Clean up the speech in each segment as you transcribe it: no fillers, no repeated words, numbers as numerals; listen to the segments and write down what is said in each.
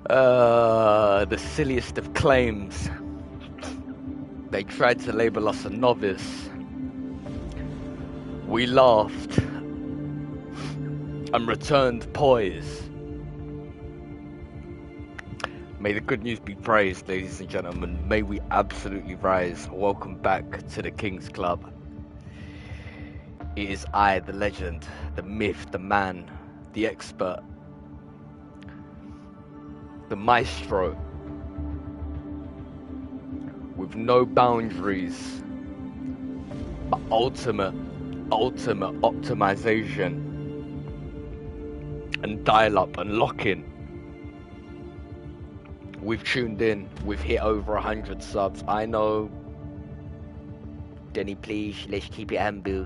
The silliest of claims. They tried to label us a novice. We laughed and returned poise. May the good news be praised, ladies and gentlemen. May we absolutely rise. Welcome back to the King's Club. It is I, the legend, the myth, the man, the expert, the maestro, with no boundaries, but ultimate optimization and dial-up and lock-in. We've tuned in, we've hit over 100 subs. I know. Donny, please, let's keep it humble.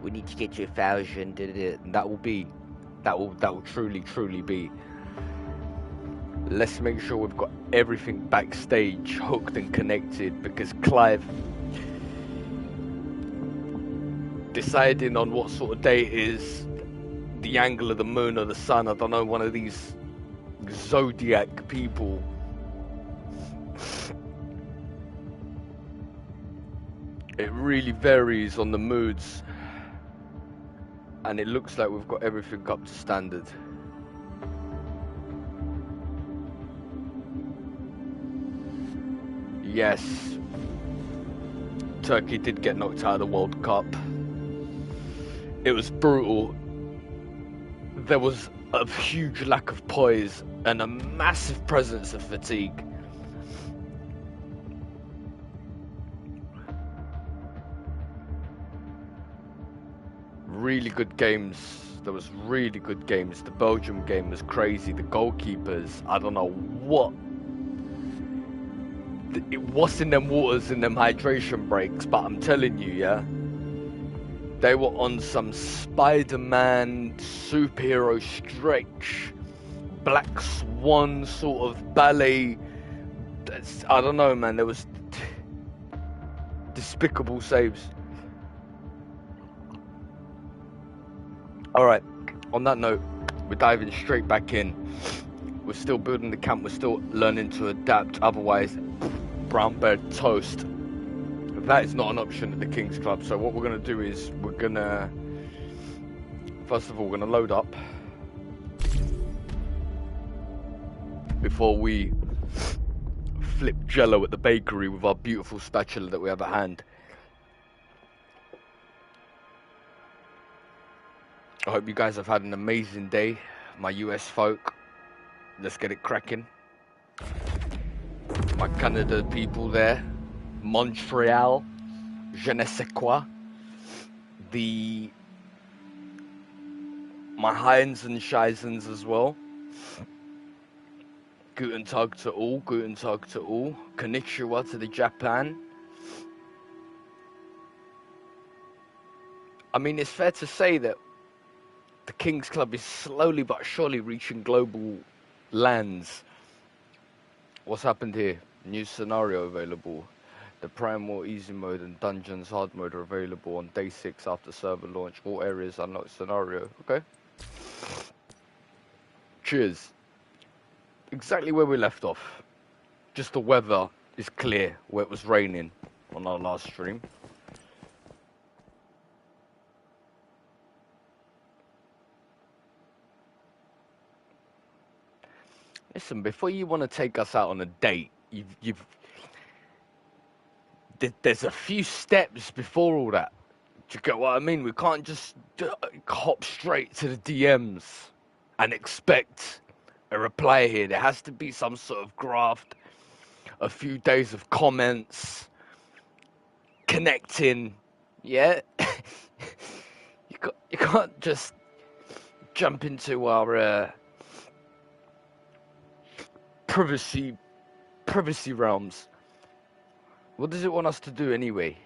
We need to get to 1,000. And that will truly be. Let's make sure we've got everything backstage hooked and connected, because Clive deciding on what sort of day it is, the angle of the moon or the sun, I don't know, one of these zodiac people. It really varies on the moods, and it looks like we've got everything up to standard. Yes, Turkey did get knocked out of the World Cup. It was brutal. There was a huge lack of poise and a massive presence of fatigue. Really good games. There was really good games. The Belgium game was crazy. The goalkeepers, I don't know what's in them waters, in them hydration breaks, but I'm telling you, yeah, they were on some Spider-Man superhero stretch, Black Swan sort of ballet. I don't know, man. There was despicable saves. All right, on that note, we're diving straight back in. We're still building the camp. We're still learning to adapt. Otherwise, brown bread toast. That is not an option at the King's Club. So what we're going to do is we're going to, first of all, we're going to load up before we flip jello at the bakery with our beautiful spatula that we have at hand. I hope you guys have had an amazing day, my US folk. Let's get it cracking. My Canada people there, Montreal, je ne sais quoi. My Heinz and Scheisens as well. Guten Tag to all, Guten Tag to all. Konnichiwa to the Japan. I mean, it's fair to say that the King's Club is slowly but surely reaching global lands. What's happened here? New scenario available. The Primal Easy Mode and Dungeons Hard Mode are available on day 6 after server launch. All areas unlocked scenario. Okay. Cheers. Exactly where we left off. Just the weather is clear where it was raining on our last stream. Listen, before you want to take us out on a date, there's a few steps before all that. Do you get what I mean? We can't just hop straight to the DMs and expect a reply here. There has to be some sort of graft, a few days of comments, connecting. Yeah, you can't just jump into our privacy realms. What does it want us to do anyway?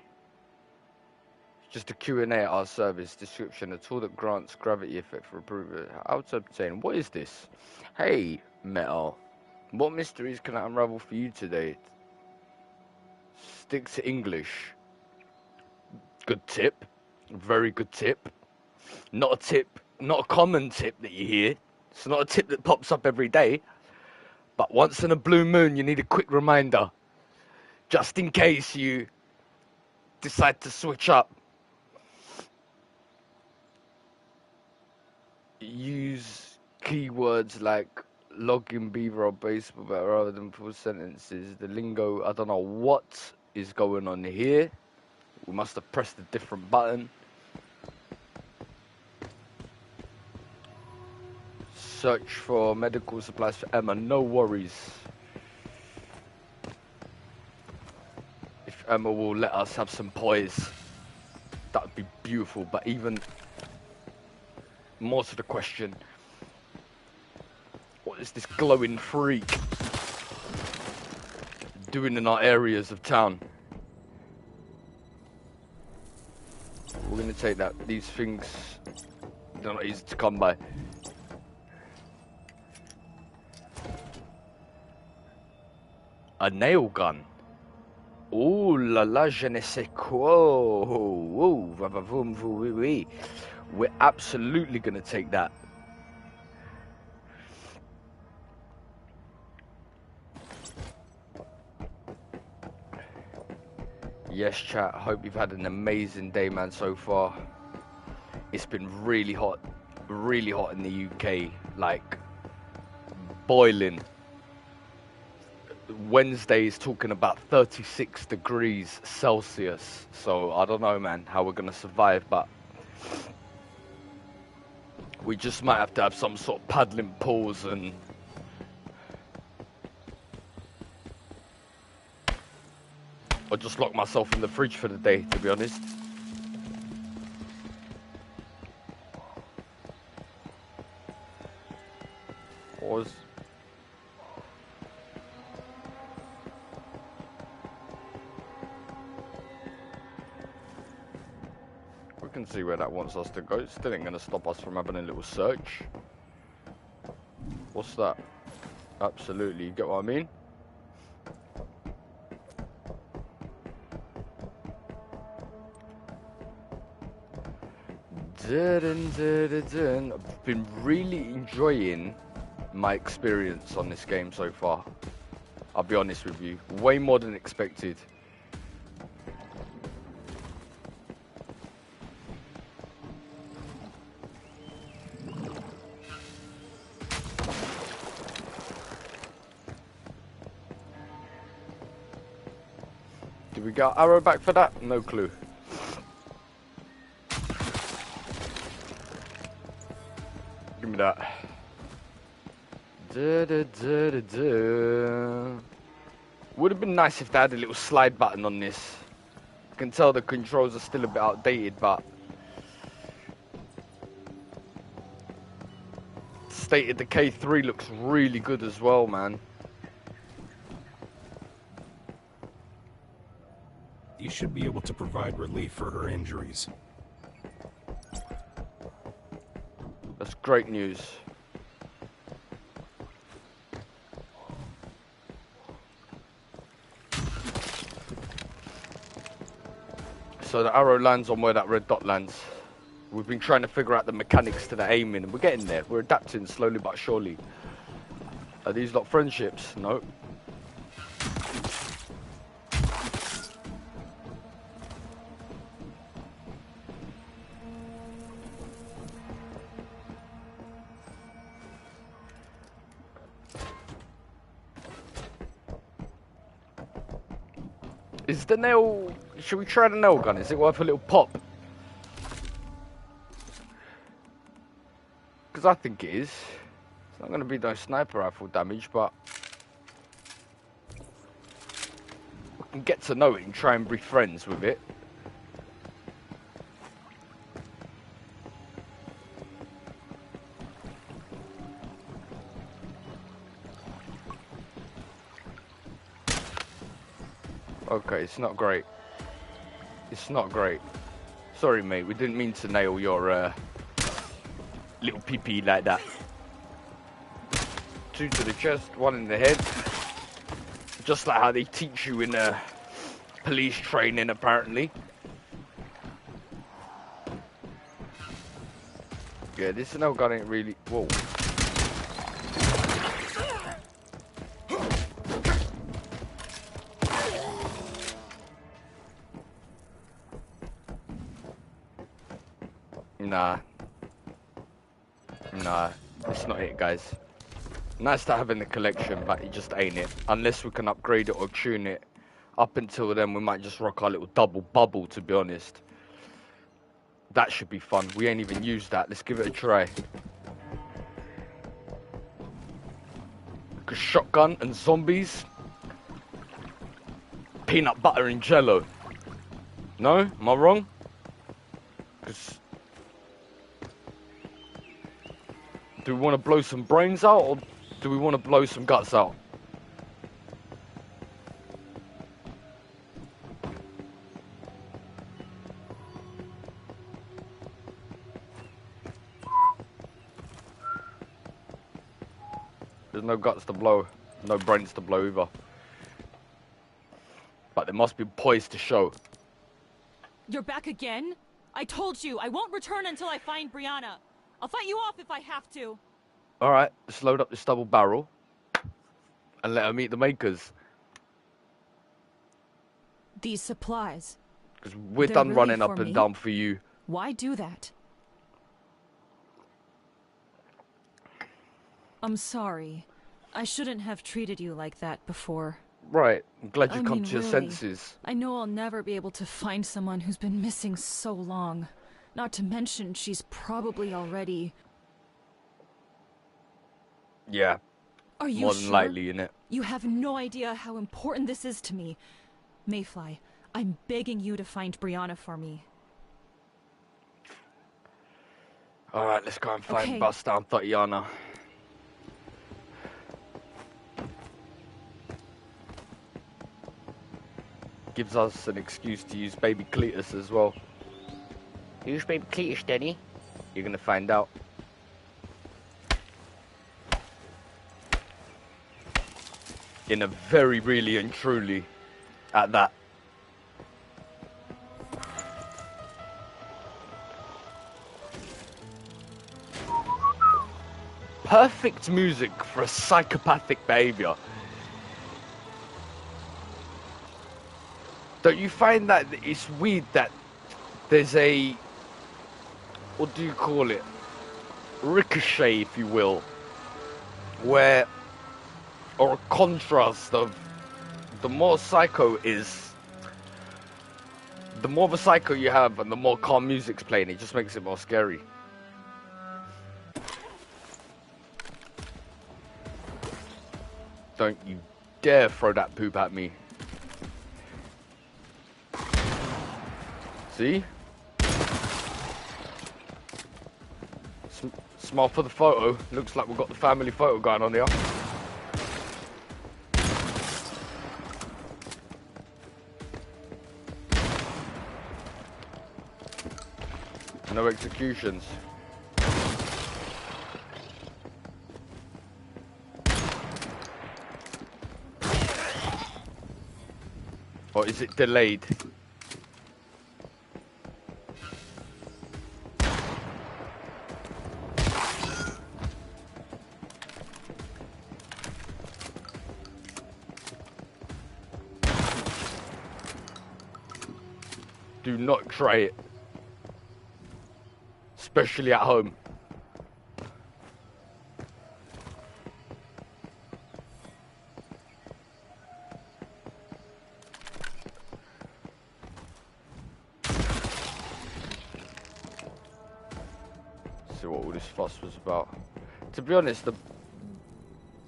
Just a Q&A at our service. Description: a tool that grants gravity effect for approval. How to obtain. What is this? Hey, Metal. What mysteries can I unravel for you today? Stick to English. Good tip. Very good tip. Not a common tip that you hear. It's not a tip that pops up every day, but once in a blue moon, you need a quick reminder, just in case you decide to switch up. Use keywords like login, beaver, or baseball bat rather than full sentences. The lingo, I don't know what is going on here. We must have pressed a different button. Search for medical supplies for Emma. No worries. If Emma will let us have some poise, that would be beautiful. But even more to the question, what is this glowing freak doing in our areas of town? We're going to take that. These things, they're not easy to come by. A nail gun. Ooh la la, je ne sais quoi. Ooh, va va voom voo wee wee. We're absolutely going to take that. Yes, chat. Hope you've had an amazing day, man, so far. It's been really hot in the UK, like boiling. Wednesday is talking about 36 degrees Celsius, so I don't know, man, how we're gonna survive, but we just might have to have some sort of paddling pools and or just lock myself in the fridge for the day, to be honest. Pause. We can see where that wants us to go. It still ain't gonna stop us from having a little search. What's that? Absolutely, you get what I mean? I've been really enjoying my experience on this game so far. I'll be honest with you, way more than expected. Did we get arrow back for that? No clue. Give me that. Would have been nice if they had a little slide button on this. I can tell the controls are still a bit outdated, but State of Decay 3 looks really good as well, man. You should be able to provide relief for her injuries. That's great news. So the arrow lands on where that red dot lands. We've been trying to figure out the mechanics to the aiming, and we're getting there. We're adapting slowly but surely. Are these not friendships? No. Is the nail... Should we try the nail gun? Is it worth a little pop? Because I think it is. It's not going to be no sniper rifle damage, but we can get to know it and try and be friends with it. Okay, it's not great. It's not great. Sorry, mate. We didn't mean to nail your little pee-pee like that. 2 to the chest, 1 in the head. Just like how they teach you in police training, apparently. Yeah, this nail gun ain't really... Whoa. Nah. Nah. It's not it, guys. Nice to have in the collection, but it just ain't it. Unless we can upgrade it or tune it. Up until then, we might just rock our little double bubble, to be honest. That should be fun. We ain't even used that. Let's give it a try. Like a shotgun and zombies. Peanut butter and jello. No? Am I wrong? 'Cause do we want to blow some brains out, or do we want to blow some guts out? There's no guts to blow, no brains to blow either. But there must be poise to show. You're back again? I told you, I won't return until I find Brianna. I'll fight you off if I have to. Alright, let's load up this double barrel and let her meet the makers. These supplies. Because we're They're done really running up for and me? down for you. Why do that? I'm sorry. I shouldn't have treated you like that before. Right, I'm glad you I come mean, to your really, senses. I know I'll never be able to find someone who's been missing so long. Not to mention she's probably already... Yeah, Are you more than sure? likely, innit? You have no idea how important this is to me. Mayfly, I'm begging you to find Brianna for me. Alright, let's go and find Okay. Bust Down Tatiana. Gives us an excuse to use baby Cletus as well. Use baby Cletus, Donny. You're gonna find out. In a very, really and truly at that. Perfect music for a psychopathic behavior. Don't you find that it's weird that there's a, what do you call it? Ricochet, if you will, where, or a contrast of the more psycho is, the more of a psycho you have and the more calm music's playing, it just makes it more scary. Don't you dare throw that poop at me. See? Smile for the photo. Looks like we've got the family photo going on here. No executions. Or is it delayed? Do not try it. Especially at home. See what all this fuss was about. To be honest, the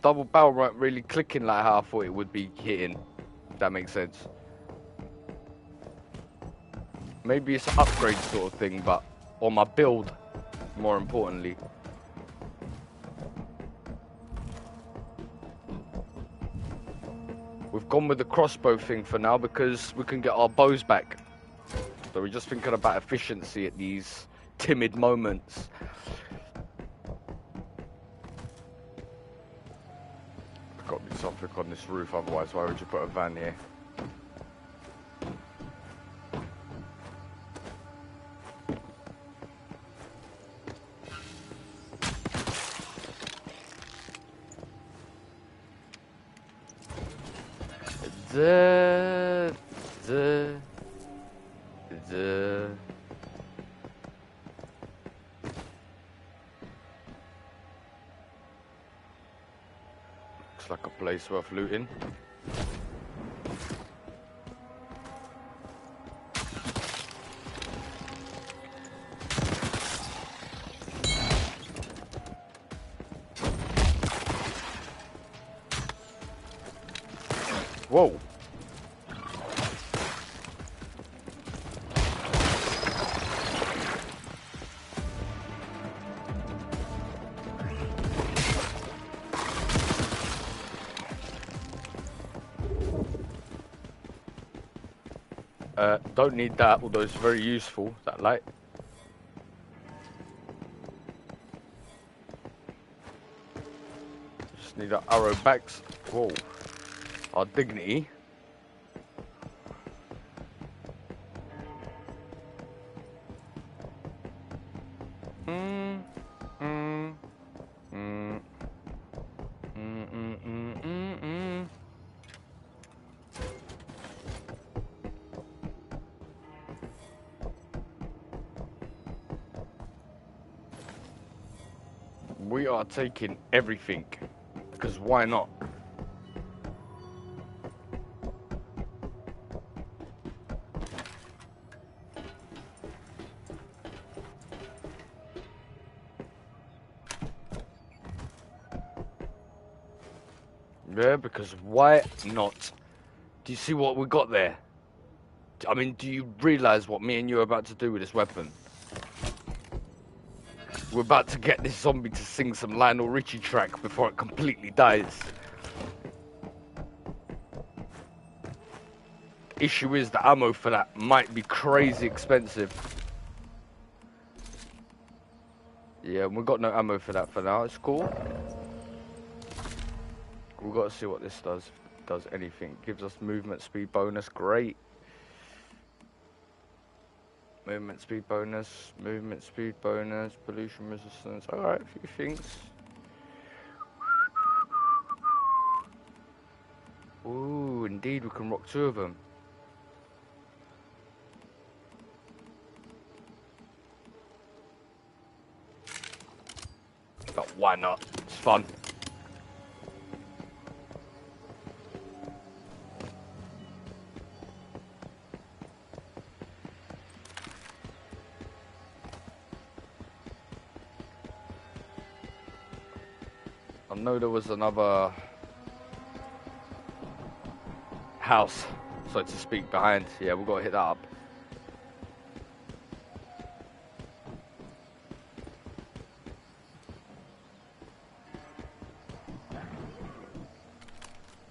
double barrel weren't really clicking like how I thought it would be hitting. If that makes sense. Maybe it's an upgrade sort of thing, but or my build, more importantly. We've gone with the crossbow thing for now because we can get our bows back. So we're just thinking about efficiency at these timid moments. There's got to be something on this roof, otherwise why would you put a van here? Looks like a place worth looting. Whoa. Don't need that, although it's very useful, that light. Just need our arrow backs. Whoa. Our dignity. We are taking everything, because why not? Yeah, because why not? Do you see what we got there? I mean, do you realize what me and you are about to do with this weapon? We're about to get this zombie to sing some Lionel Richie track before it completely dies. Issue is the ammo for that might be crazy expensive. Yeah, we've got no ammo for that for now. It's cool. We've got to see what this does. If it does anything. Gives us movement speed bonus. Great. Movement speed bonus, pollution resistance. Alright, a few things. Ooh, indeed, we can rock 2 of them. But why not? It's fun. I know there was another house, so to speak, behind. Yeah, we've got to hit that up.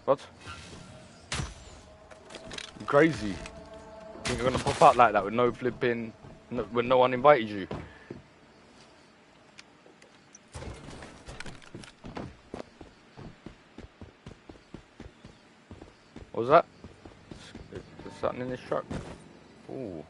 What? You're crazy. You think you're gonna pop out like that with no flipping, when no one invited you? What was that? There's something in this truck. Ooh.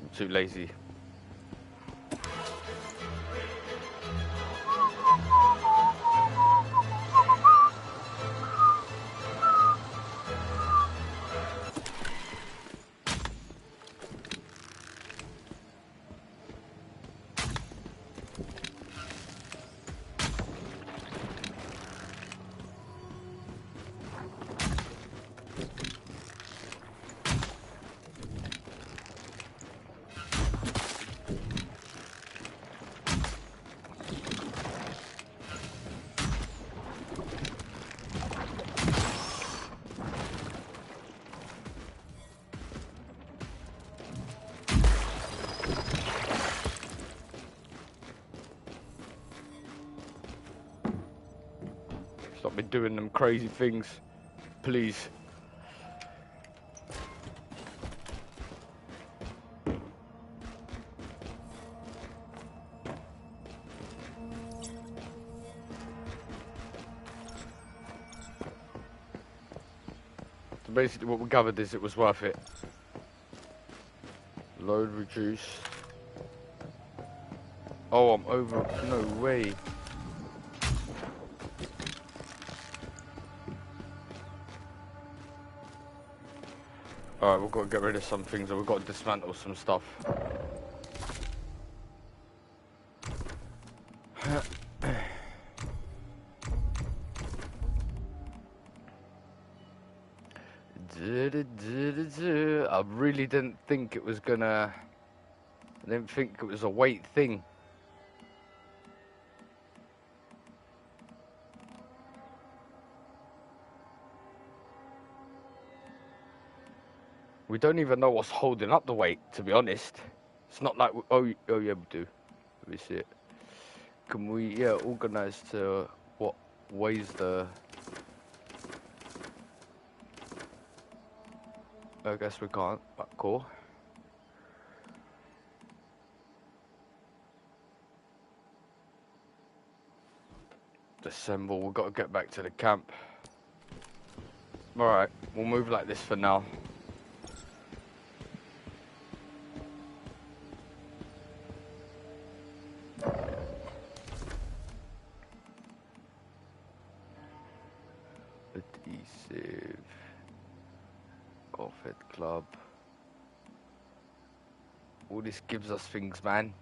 I'm too lazy. Stop me doing them crazy things, please. So basically what we gathered is it was worth it. Load reduce. Oh, I'm over. No way. Alright, we've got to get rid of some things and we've got to dismantle some stuff. I really didn't think it was gonna... I didn't think it was a weight thing. We don't even know what's holding up the weight, to be honest. It's not like... Oh yeah, we do. Let me see it. Can we, organize to what weighs the... I guess we can't. But cool. Disassemble. We've got to get back to the camp. Alright, we'll move like this for now. Adhesive. Golf Head Club. All this gives us things, man.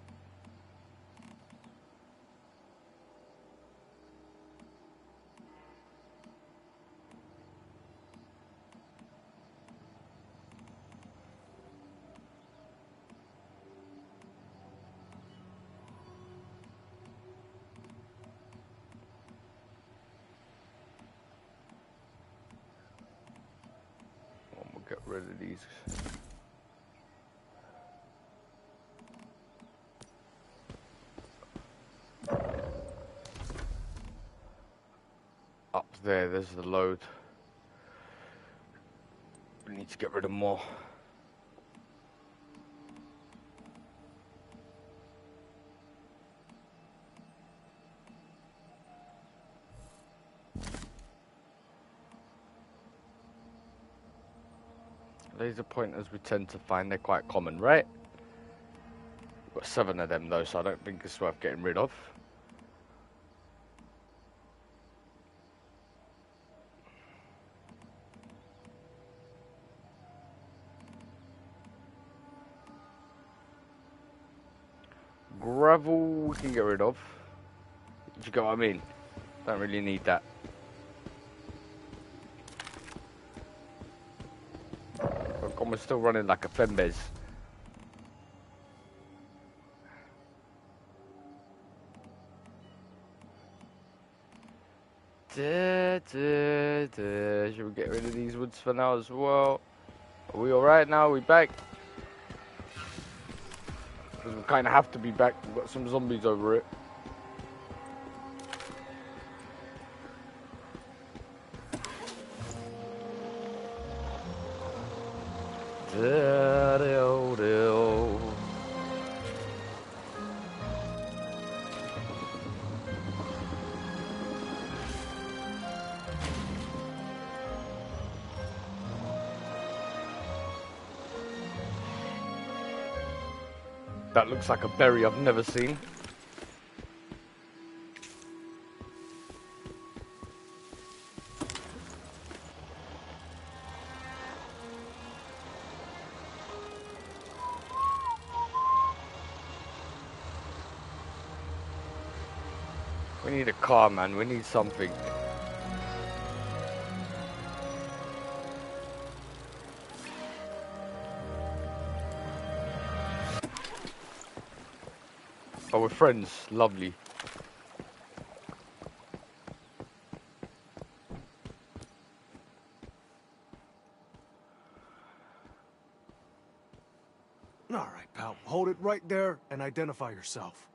We'll get rid of these. Up there's the load. We need to get rid of more. Laser pointers we tend to find they're quite common, right? We've got 7 of them though, so I don't think it's worth getting rid of. Gravel we can get rid of. Do you get what I mean? Don't really need that. We're still running like a Fembez. Should we get rid of these woods for now as well? Are we alright now? Are we back? Because we kind of have to be back. We've got some zombies over it. That looks like a berry I've never seen. We need a car, man. We need something. Oh, we're friends. Lovely. All right, pal. Hold it right there and identify yourself.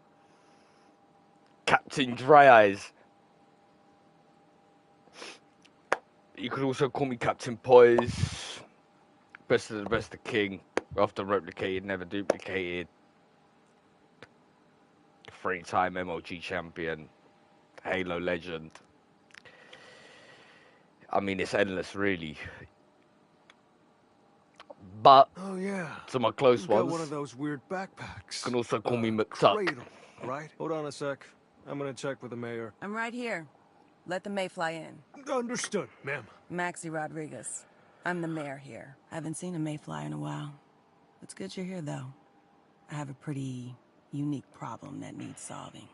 Captain Dry Eyes. You could also call me Captain Poise. Best of the best of king. Often replicated, never duplicated. 3-time MLG champion. Halo legend. I mean, it's endless, really. But Oh yeah. to my close You got ones, one of those weird backpacks. you can also call me McTuck. Cradle, right? Hold on a sec. I'm gonna check with the mayor. I'm right here. Let the May fly in. Understood, ma'am. Maxie Rodriguez. I'm the mayor here. I haven't seen a mayfly in a while. It's good you're here, though. I have a pretty unique problem that needs solving.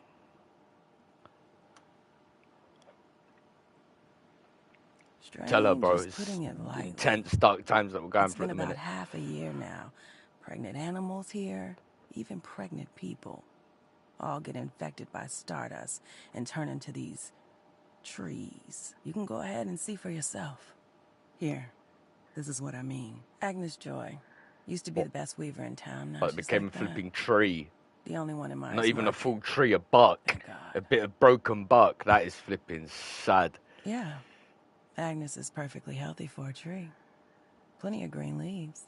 Strange Tell her, bro. is It's putting it lightly. intense, dark times that we're going It's through been at the about minute. half a year now. Pregnant animals here, even pregnant people, all get infected by stardust and turn into these trees. You can go ahead and see for yourself. Here, this is what I mean. Agnes Joy used to be the best weaver in town. Now But it she's became like a that. flipping tree. The only one in my Not even a full tree, a bark. Thank God. A bit of broken bark. That is flipping sad. Yeah, Agnes is perfectly healthy for a tree. Plenty of green leaves.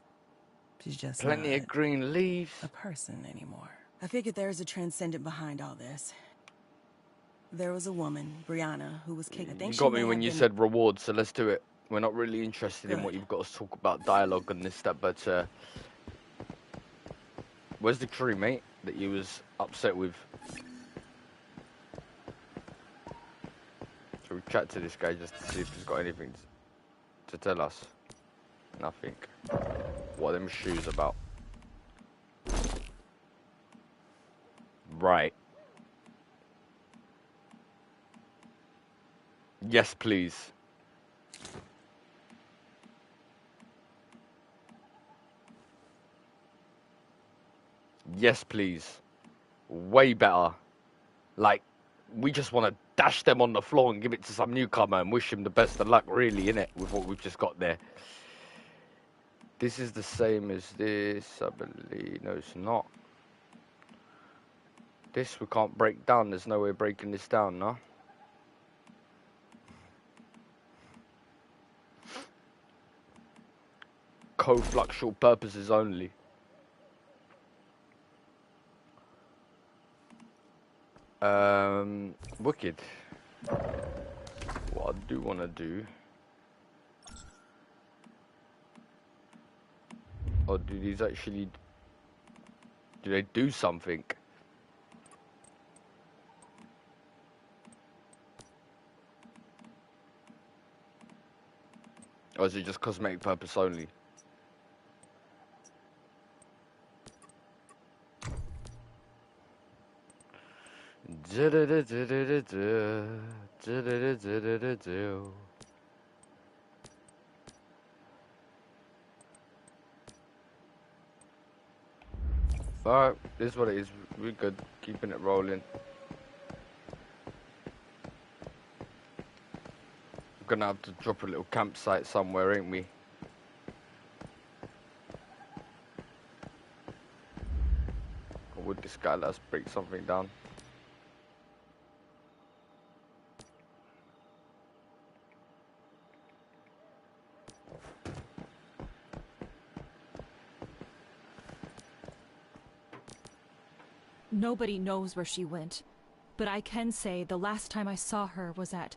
She's just Plenty not of green leaves. a person anymore. I figured there is a transcendent behind all this. There was a woman, Brianna, who was kicked. I think You she got may me when have you been... said rewards, so let's do it. We're not really interested in what Good. you've got to talk about dialogue and this, that, but where's the tree, mate, that you was upset with? Shall we chat to this guy just to see if he's got anything to tell us? Nothing. What are them shoes about? Right. Yes, please. Yes, please. Way better. Like, we just want to dash them on the floor and give it to some newcomer and wish him the best of luck, really, innit? With what we've just got there. This is the same as this, I believe. No, it's not. This we can't break down. There's no way of breaking this down, no? Co-fluxual purposes only. Wicked. What I do want to do... Or do these actually... Do they do something? Or is it just cosmetic purpose only? Alright, this is what it is. We're good. Keeping it rolling. We're gonna have to drop a little campsite somewhere, ain't we? Or would this guy let us break something down? Nobody knows where she went, but I can say the last time I saw her was at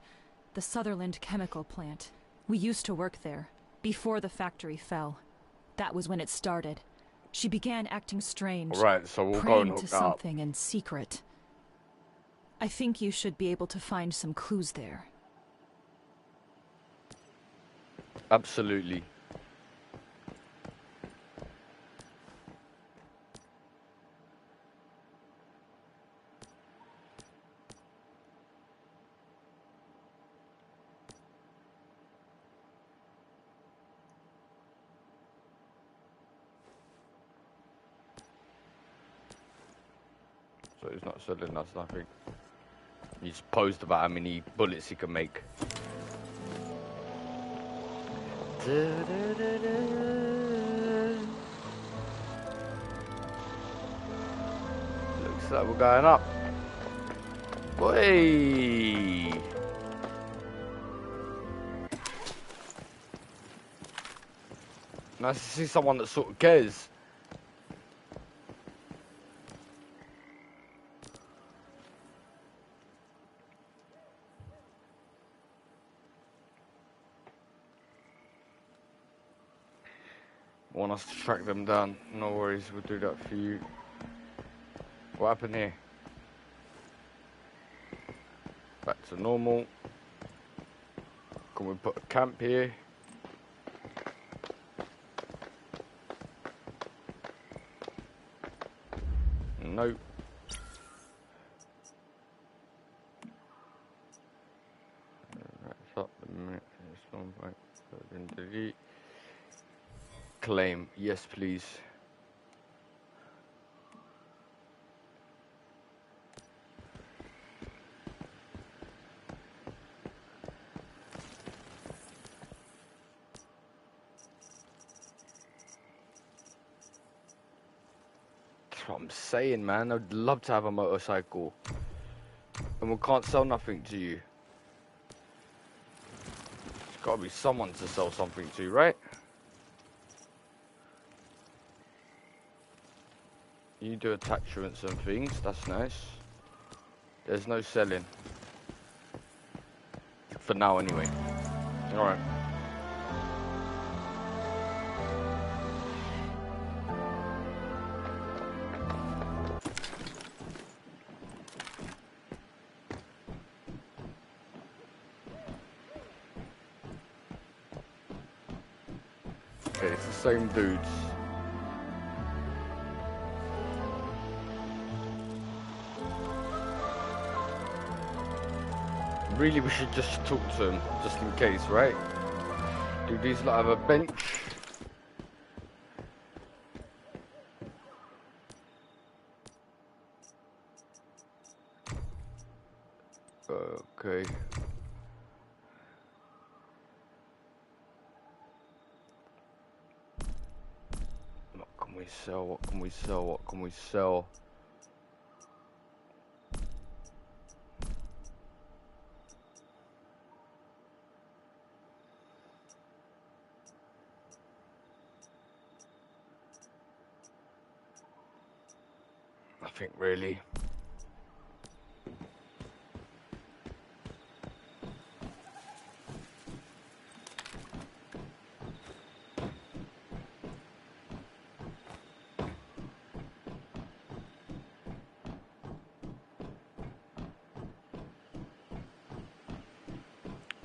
the Sutherland chemical plant. We used to work there, before the factory fell. That was when it started. She began acting strange, Alright, so we'll go and praying to hook that up. something in secret. I think you should be able to find some clues there. Absolutely. So he's not selling us nothing. He's posed about how many bullets he can make. Looks like we're going up. Way. Nice to see someone that sort of cares. Want us to track them down? No worries, we'll do that for you. What happened here? Back to normal. Can we put a camp here? Nope. That's up the minute. Delete. Claim. Yes, please. That's what I'm saying, man. I'd love to have a motorcycle. And we can't sell nothing to you. There's got to be someone to sell something to, right? You do attachments and things. That's nice. There's no selling. For now, anyway. Alright. Okay, it's the same dudes. Really, we should just talk to him, just in case, right? Do these lot have a bench? Okay. What can we sell? What can we sell? What can we sell? Nothing really.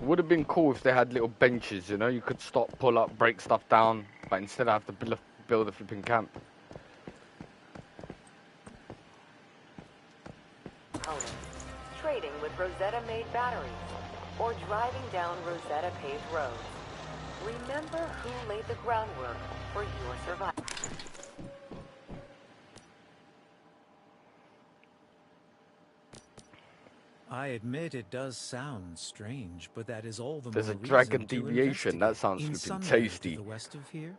Would have been cool if they had little benches, you know, you could stop, pull up, break stuff down, but instead I have to build a flipping camp. Trading with Rosetta-made batteries, or driving down Rosetta-paved roads. Remember who laid the groundwork for your survival. I admit it does sound strange, but that is all the There's more a dragon reason to deviation. That investigate. sounds In flipping Sunbury, tasty. to the west of here,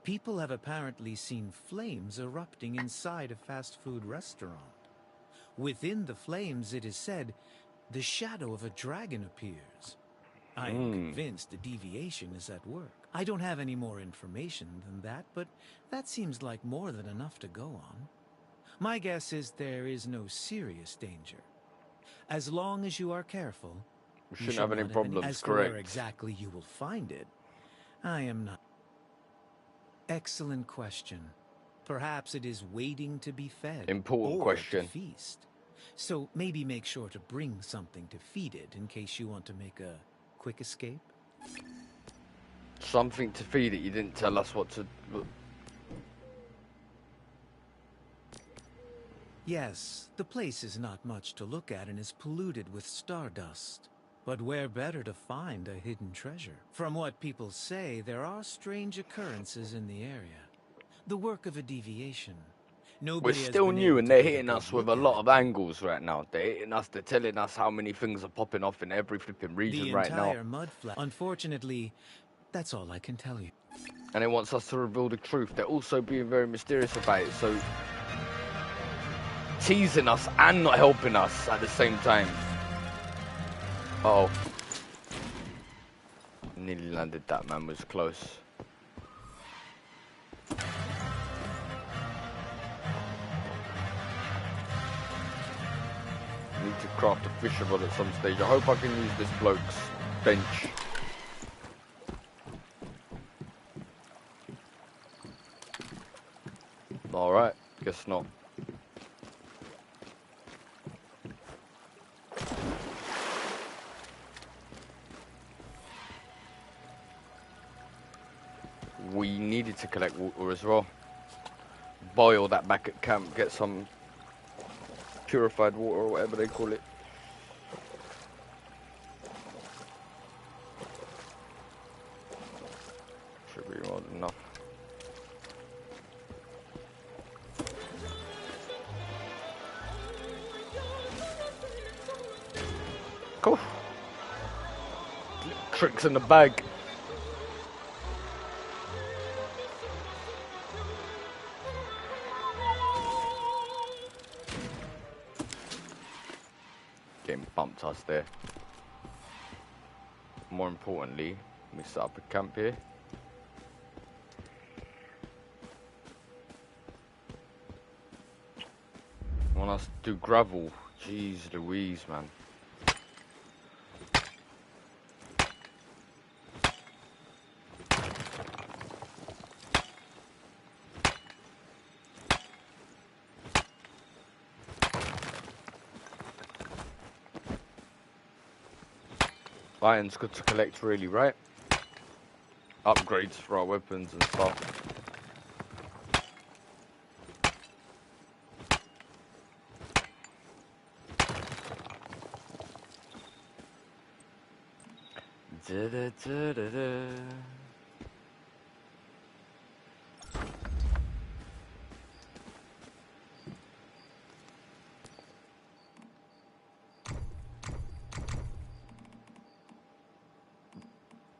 people have apparently seen flames erupting inside a fast food restaurant. Within the flames, it is said, the shadow of a dragon appears. I am convinced the deviation is at work. I don't have any more information than that, but that seems like more than enough to go on. My guess is there is no serious danger. As long as you are careful, We shouldn't have any problems, as correct? for where exactly you will find it, I am not. Excellent question. Perhaps it is waiting to be fed. Important or question. To feast. So maybe make sure to bring something to feed it in case you want to make a quick escape. Something to feed it. You didn't tell us what to. Yes, the place is not much to look at and is polluted with stardust. But where better to find a hidden treasure? From what people say, there are strange occurrences in the area. The work of a deviation. We're still new and they're hitting us with a lot of angles right now. They're hitting us, they're telling us how many things are popping off in every flipping region right now. The entire mud flat. Unfortunately, that's all I can tell you. And it wants us to reveal the truth. They're also being very mysterious about it, so teasing us and not helping us at the same time. Uh-oh. Nearly landed that, man, was close. Need to craft a fisher rod at some stage. I hope I can use this bloke's bench. Alright, guess not. We needed to collect water as well. Boil that back at camp, get some Purified water or whatever they call it. Should be more than enough. Cool. Tricks in the bag. Getting bumped us there. More importantly, we set up a camp here. Want us to do gravel? Jeez Louise, man. Iron's good to collect, really, right? Upgrades for our weapons and stuff.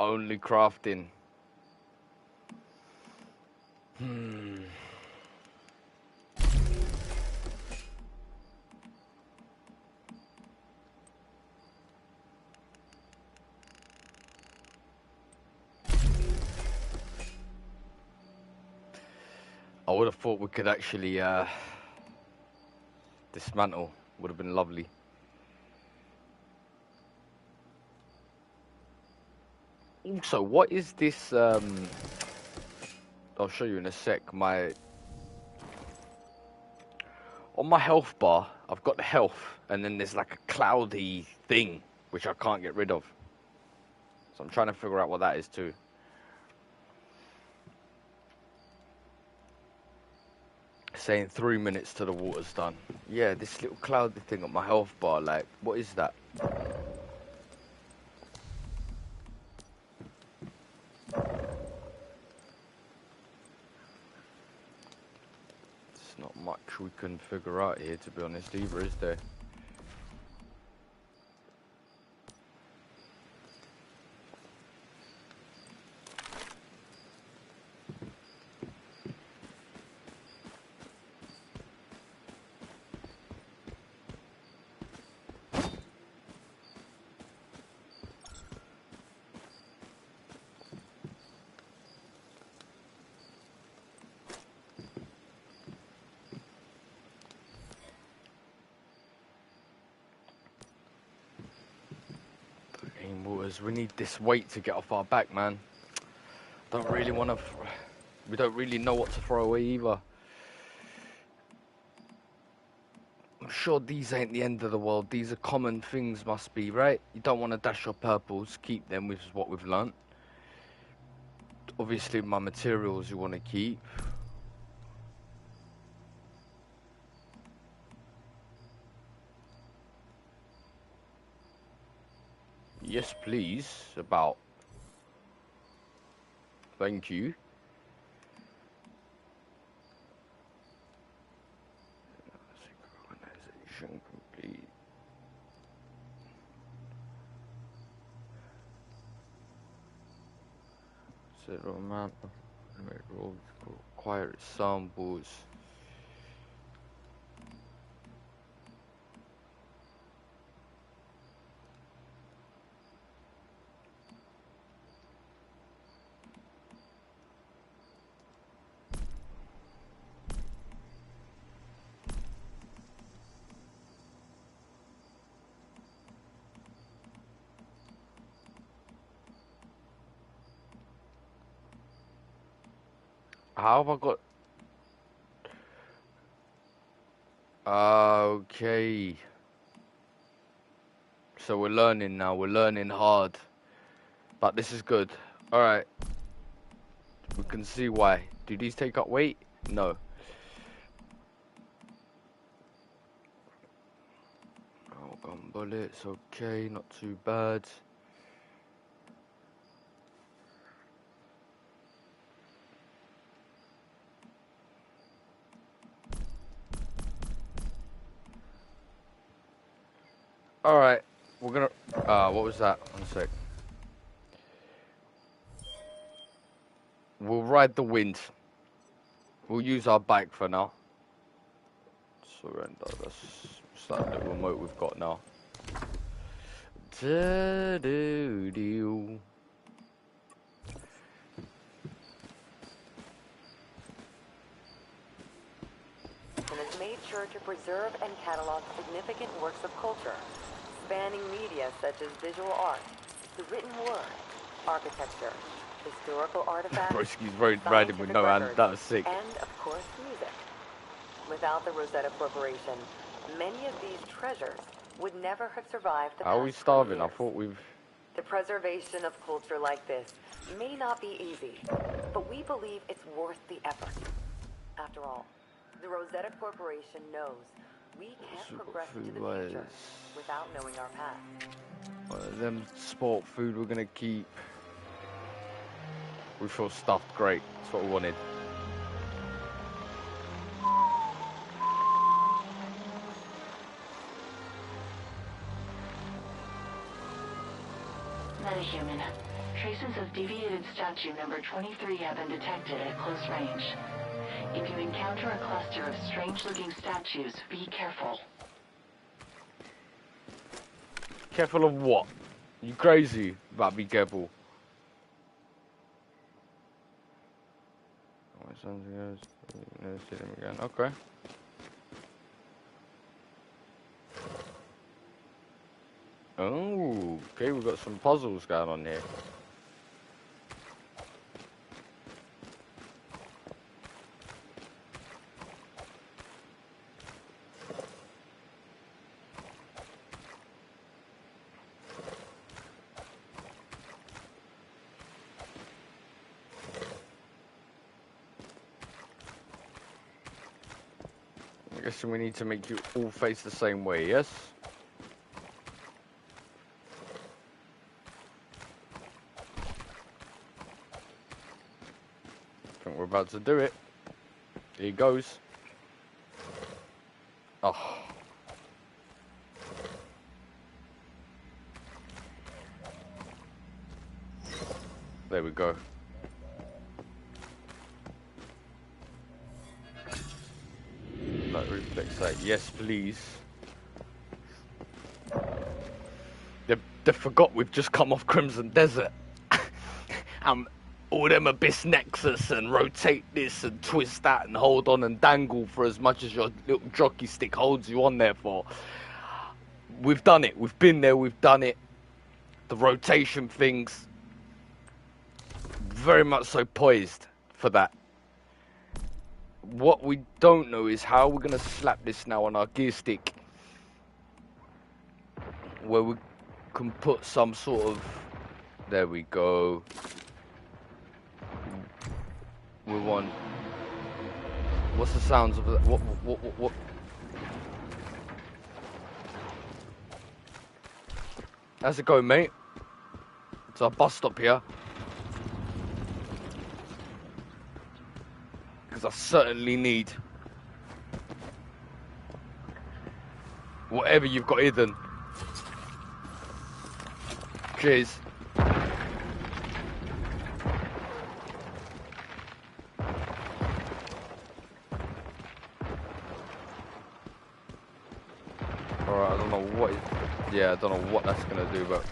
Only crafting. I would have thought we could actually dismantle. Would have been lovely. Also, what is this? I'll show you in a sec. On my health bar, I've got the health, and then there's like a cloudy thing which I can't get rid of. So I'm trying to figure out what that is too. Saying 3 minutes till the water's done. Yeah, this little cloudy thing on my health bar, like, what is that? It's not much we can figure out here, to be honest, either, is there? We need this weight to get off our back, man. Don't really want to. We don't really know what to throw away either. I'm sure these ain't the end of the world. These are common things, must be, right? You don't want to dash your purples. Keep them, which is what we've learnt. Obviously, my materials you want to keep. Yes, please. About. Thank you. Synchronization complete. Zero amount of roles required samples. How have I got? Okay. So we're learning now. We're learning hard. But this is good. Alright. We can see why. Do these take up weight? No. bullets, okay, not too bad. Alright, we're gonna... what was that? 1 sec. We'll ride the wind. We'll use our bike for now. Surrender, that's that little remote we've got now. Da-do-do. And has made sure to preserve and catalog significant works of culture, spanning media such as visual art, the written word, architecture, historical artifacts, Broski's riding with no hand, that was sick. and of course music. Without the Rosetta Corporation, many of these treasures would never have survived the How are we past 20 starving? I years. thought we've... The preservation of culture like this may not be easy, but we believe it's worth the effort. After all, the Rosetta Corporation knows we can't progress into the future without knowing our past. One of them sport food we're gonna keep. We feel stuffed, great. That's what we wanted. OnceHuman. Traces of deviated statue number 23 have been detected at close range. If you encounter a cluster of strange-looking statues, be careful. Careful of what? You crazy? But be careful. Never see them again. Okay. Oh, okay, we've got some puzzles going on here. I guess we need to make you all face the same way, yes? I think we're about to do it. Here he goes. Oh. There we go. Like reflex sight. Yes, please. They forgot we've just come off Crimson Desert. All them Abyss Nexus and rotate this and twist that and hold on and dangle for as much as your little jockey stick holds you on there for. We've done it. We've been there. We've done it. The rotation things. Very much so poised for that. What we don't know is how we're going to slap this now on our gear stick. Where we can put some sort of... There we go. We want... What's the sounds of that? What? How's it going, mate? It's our bus stop here. Because I certainly need... whatever you've got, Ethan. Cheers. Alright, I don't know what... Yeah, I don't know what that's gonna do, but...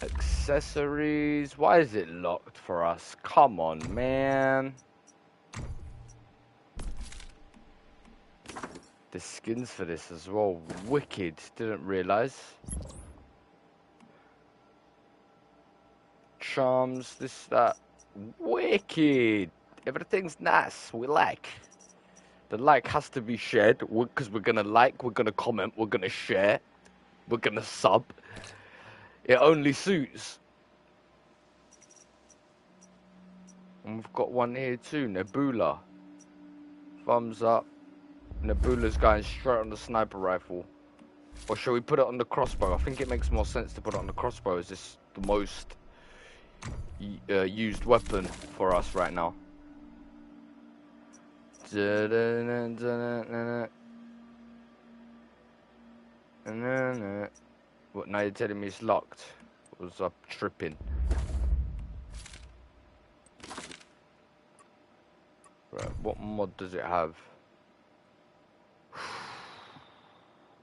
Accessories. Why is it locked for us? Come on, man. The skins for this as well. Wicked. Didn't realize. Charms. This, that. Wicked. Everything's nice. We like. The like has to be shared because we're gonna like, we're gonna comment, we're gonna share. we're gonna sub. It only suits. And we've got one here too, Nebula. Thumbs up. Nebula's going straight on the sniper rifle. Or shall we put it on the crossbow? I think it makes more sense to put it on the crossbow, as it's the most used weapon for us right now. What, now you're telling me it's locked? Was I tripping? Right, what mod does it have?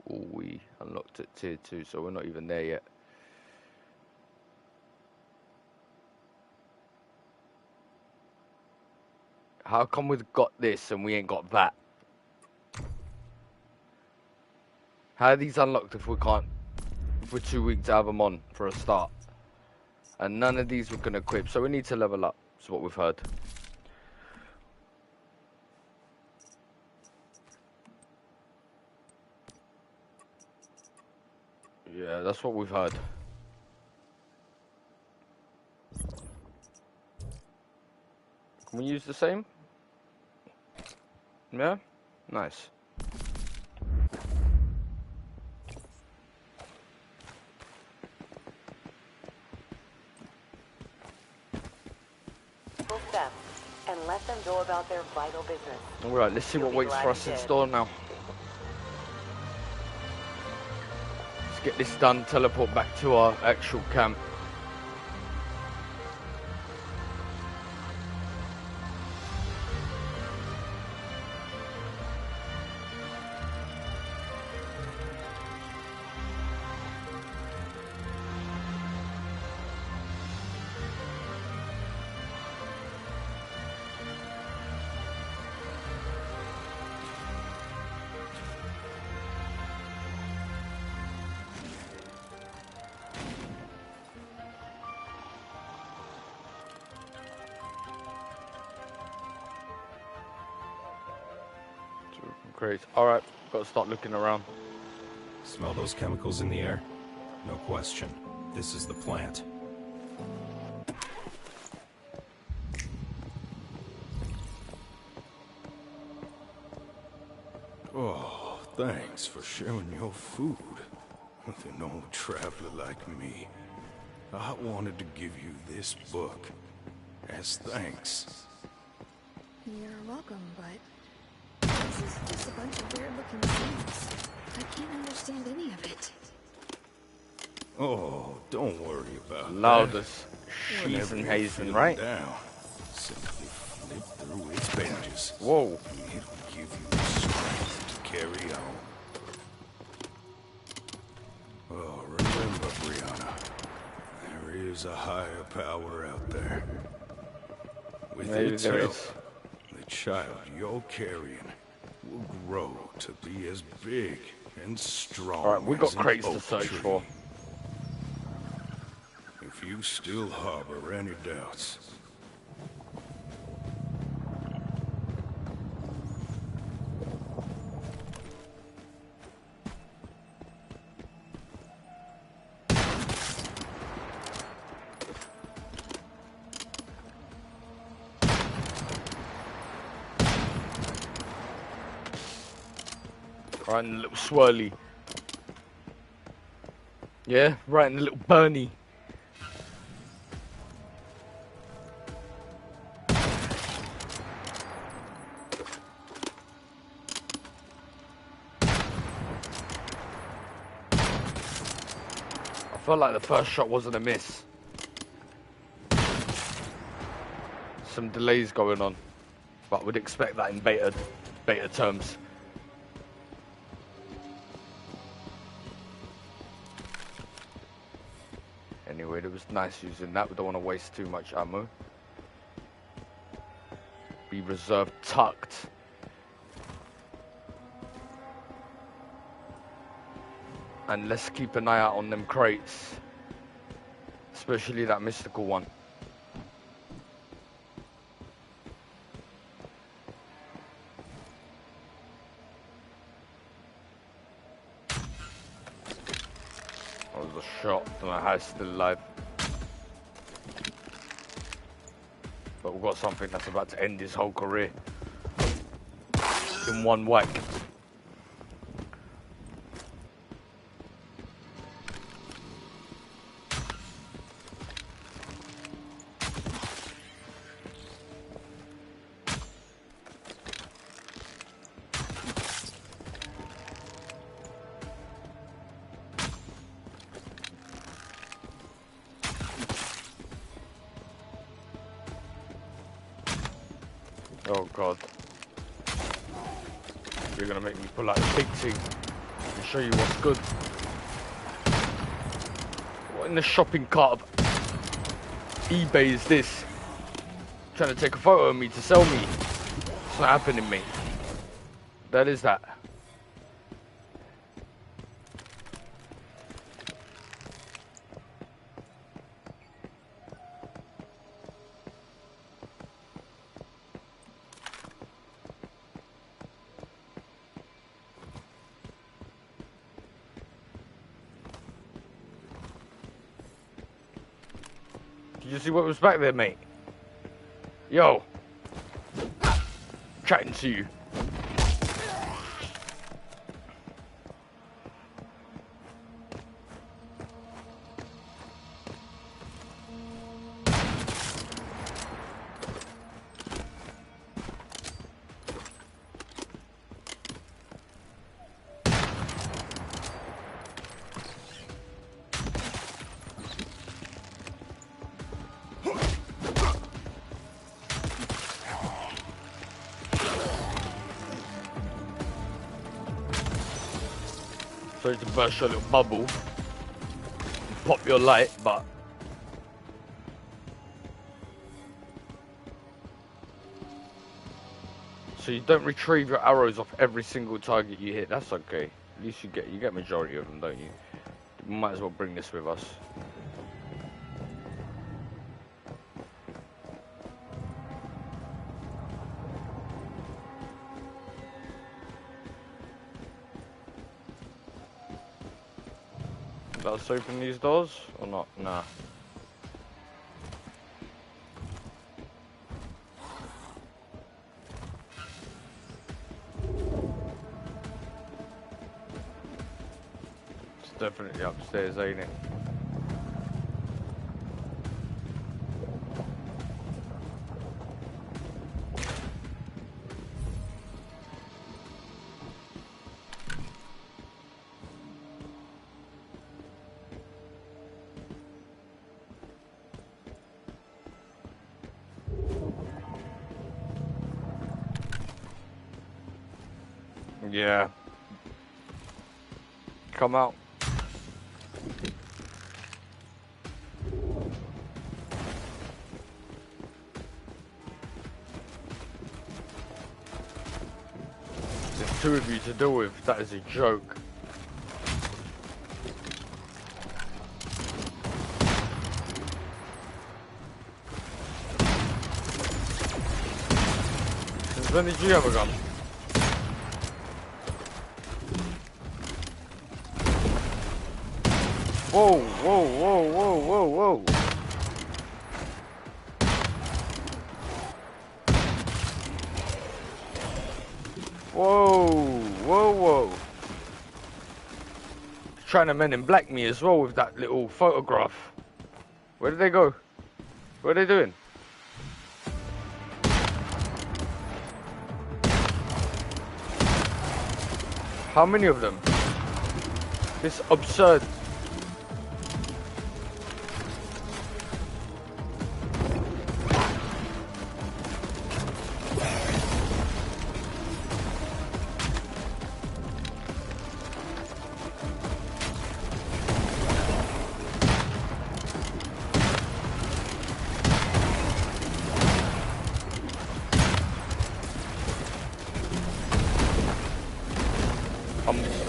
Oh, we unlocked it tier 2, so we're not even there yet. How come we've got this and we ain't got that? How are these unlocked if we can't, if we're too weak to have them on for a start? And none of these we can equip, so we need to level up, is what we've heard. Yeah, that's what we've heard. Can we use the same? Yeah? Nice. Step and let them go about their vital business. Alright, let's see what waits for us in store now. Let's get this done, teleport back to our actual camp. Great. Alright, got to start looking around. Smell those chemicals in the air? No question. This is the plant. Oh, thanks for sharing your food with an old traveler like me. I wanted to give you this book as thanks. You're welcome, but this is just a bunch of weird-looking symbols. I can't understand any of it. Oh, don't worry about Loudest that. she's Whenever in you're Hazen, feeling right? down, simply flip through its pages. Whoa. It'll give you the strength to carry on. Oh, remember, Brianna, there is a higher power out there. With Maybe its there help, is. the child you're carrying will grow to be as big and strong Alright, we got as an crates to oak search tree. for. If you still harbor any doubts, Right in the little swirly. Yeah, right in the little Bernie. I felt like the first shot wasn't a miss. Some delays going on, but we'd expect that in beta terms. Anyway, it was nice using that. We don't want to waste too much ammo. Be reserved tucked. And let's keep an eye out on them crates. Especially that mystical one. was shot. Don't know how he's still alive. But we've got something that's about to end his whole career in one whack. Oh god. You're gonna make me pull out a big thing and show you what's good. What in the shopping cart of eBay is this? Trying to take a photo of me to sell me. It's not happening, mate. That is that. Did you see what was back there, mate? Yo. Chatting to you. Sorry to burst your little bubble, pop your light, but so you don't retrieve your arrows off every single target you hit. That's okay. At least you get majority of them, don't you? You might as well bring this with us. Let's open these doors or not? Nah. It's definitely upstairs, ain't it? Yeah. Come out. There's two of you to deal with. That is a joke. Since when did you have a gun? Whoa, whoa, whoa, whoa, whoa, whoa. Whoa, whoa, whoa. Trying to Men in Black me as well with that little photograph. Where did they go? What are they doing? How many of them? It's absurd.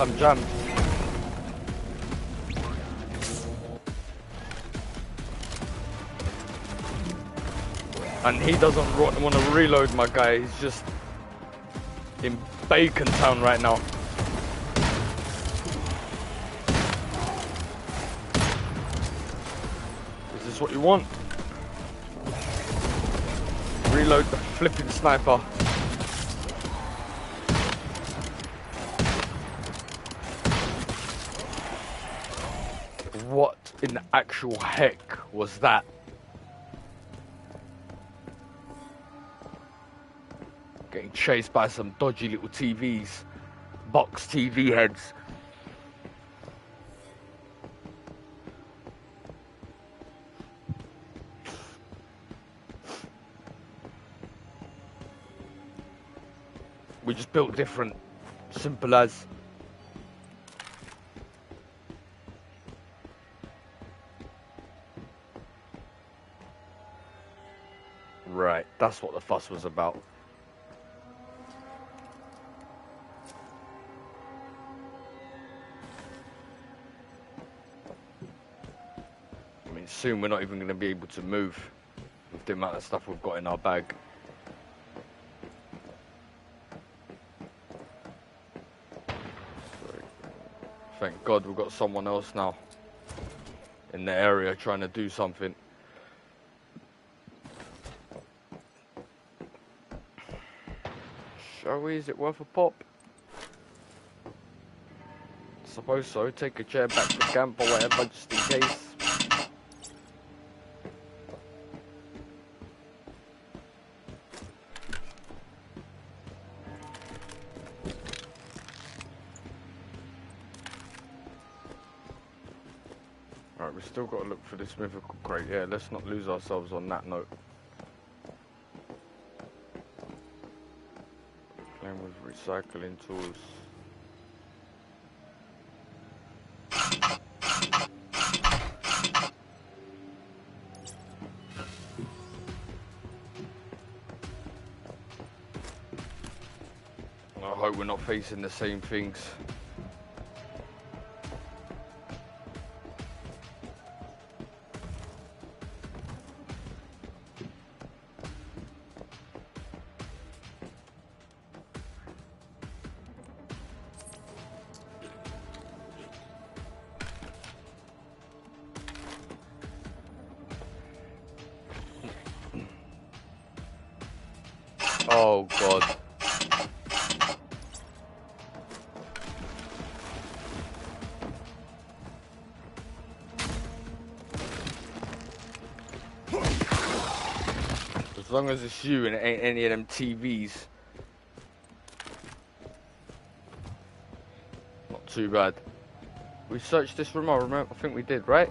I'm jammed. And he doesn't want to reload, my guy. He's just in Bacon Town right now. That's what you want. Reload the flipping sniper. What in the actual heck was that? Getting chased by some dodgy little TVs. Box TV heads. We just built different. Simple as. Right, that's what the fuss was about. I mean, soon we're not even going to be able to move with the amount of stuff we've got in our bag. Thank God we've got someone else now in the area trying to do something. Shall we? Is it worth a pop? Suppose so. Take a chair back to camp or whatever, just in case. Alright, we've still got to look for this mythical crate. Yeah, let's not lose ourselves on that note. Playing with recycling tools. I hope we're not facing the same things. Oh God. As long as it's you and it ain't any of them TVs. Not too bad. We searched this room, I think we did, right?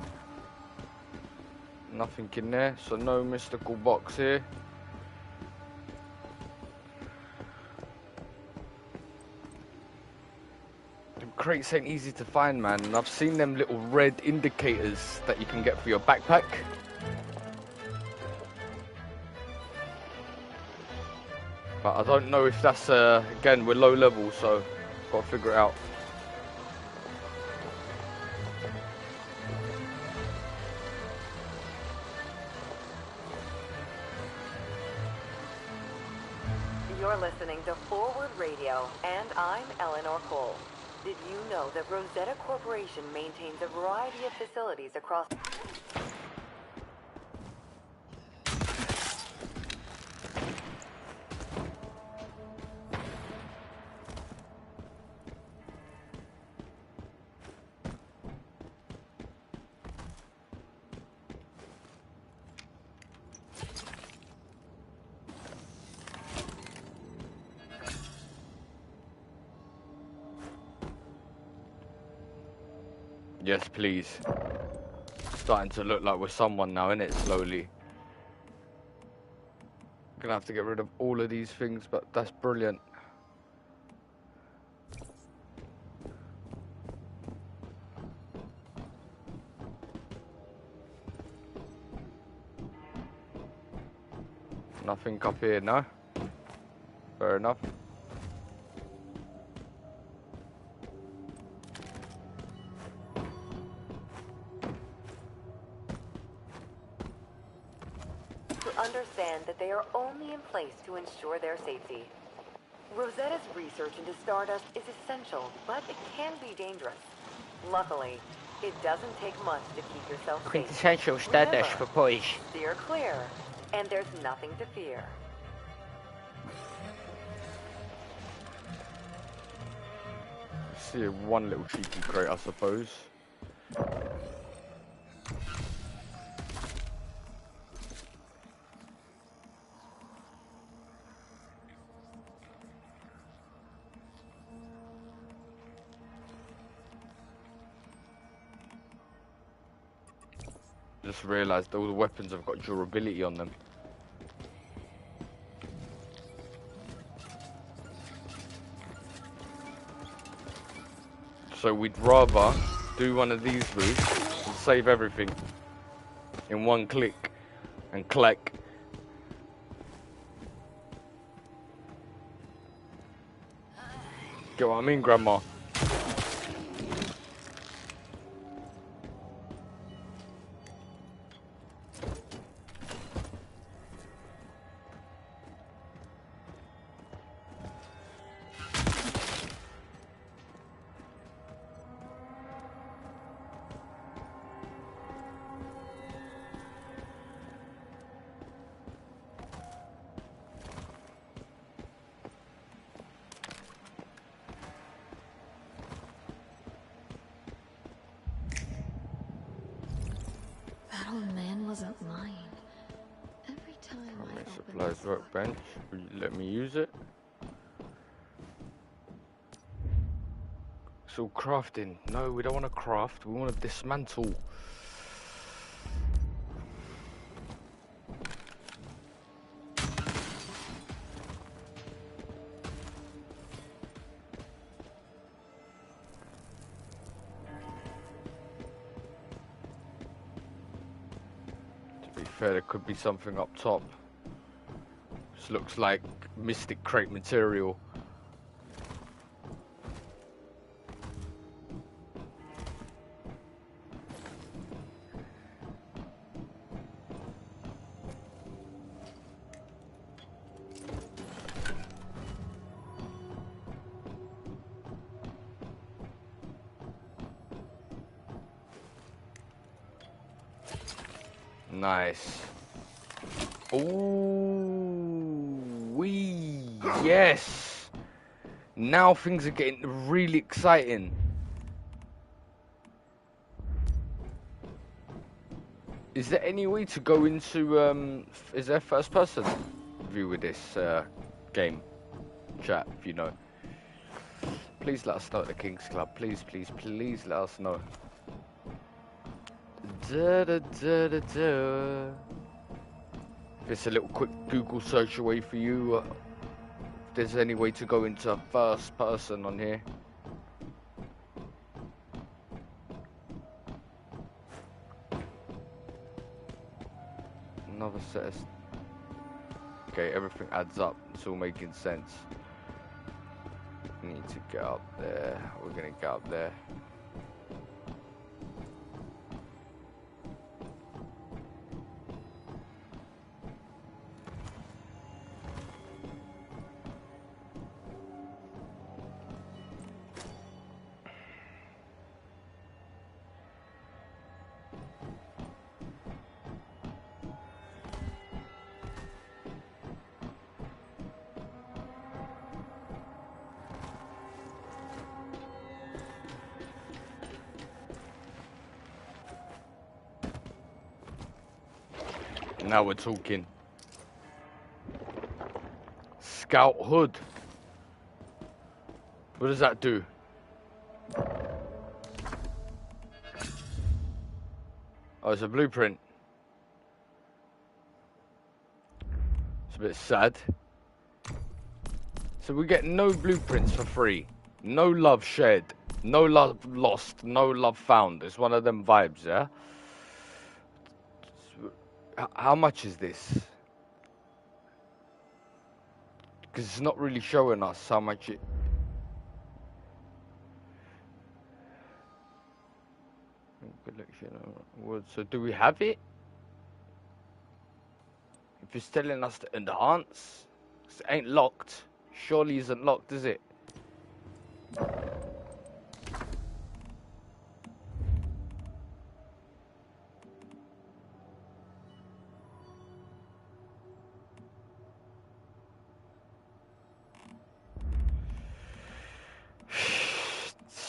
Nothing in there, so no mystical box here. Them crates ain't easy to find, man, and I've seen them little red indicators that you can get for your backpack. But I don't know if that's, again, we're low level, so got to figure it out. You're listening to Forward Radio, and I'm Eleanor Cole. Did you know that Rosetta Corporation maintains a variety of facilities across... Yes, please. Starting to look like we're someone now, innit? Slowly. Gonna have to get rid of all of these things, but that's brilliant. Nothing up here, no? Fair enough. Understand that they are only in place to ensure their safety. Rosetta's research into Stardust is essential, but it can be dangerous. Luckily, It doesn't take much to keep yourself safe. Quintessential Stardust Remember, for boys. steer clear, and there's nothing to fear. See one little cheeky crate, I suppose. Just realised all the weapons have got durability on them. So we'd rather do one of these routes and save everything in one click and click. Get what I mean, Grandma? That old man wasn't lying. Every time I open Supplies this locker, workbench. Will you let me use it? It's all crafting. No, we don't want to craft. We want to dismantle. To be fair, there could be something up top. This looks like Mystic Crate material. Nice. Ooh, wee, yes. Now things are getting really exciting. Is there any way to go into, is there first person view with this game? Chat, if you know. Please let us know at the King's Club. Please, please, please let us know. Da, da, da, da, da. Just a little quick Google search away for you. If there's any way to go into first person on here. Another set of... Okay, everything adds up. It's all making sense. We need to get up there. We're gonna get up there. Now we're talking. Scout hood. What does that do? Oh, it's a blueprint. It's a bit sad. So we get no blueprints for free. No love shared. No love lost. No love found. It's one of them vibes, yeah? How much is this? Because it's not really showing us how much it... Collection of words. So do we have it? If it's telling us to enhance, it ain't locked. Surely isn't locked, is it?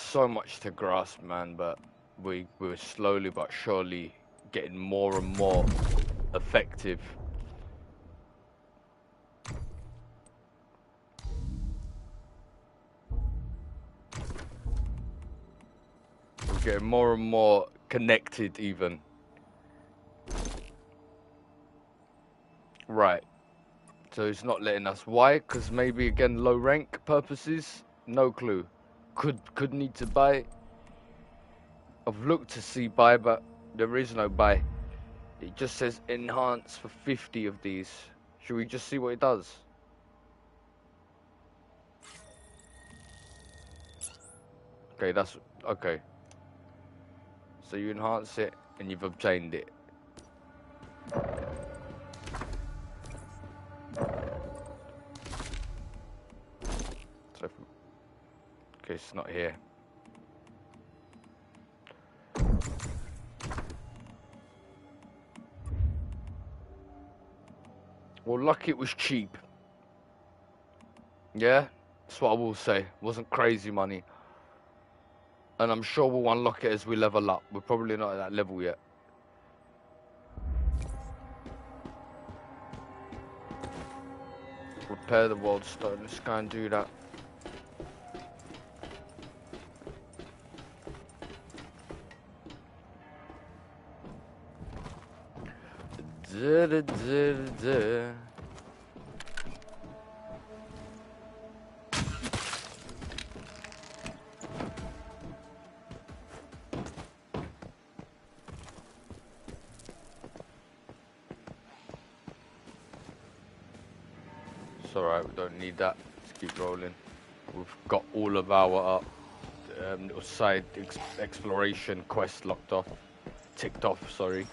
so much to grasp, man, but we're slowly but surely getting more and more effective. We're getting more and more connected, even. Right. So it's not letting us. Why? Because maybe again low rank purposes. No clue. Could need to buy. I've looked to see buy, but there is no buy. It just says enhance for 50 of these. Should we just see what it does? Okay, that's okay. So you enhance it and you've obtained it. So okay, it's not here. Well, lucky it was cheap. Yeah, that's what I will say. It wasn't crazy money. And I'm sure we'll unlock it as we level up. We're probably not at that level yet. Repair the world stone. Let's go and do that. Da, da, da, da. It's alright, we don't need that. Let's keep rolling. We've got all of our little side exploration quest locked off. Ticked off, sorry.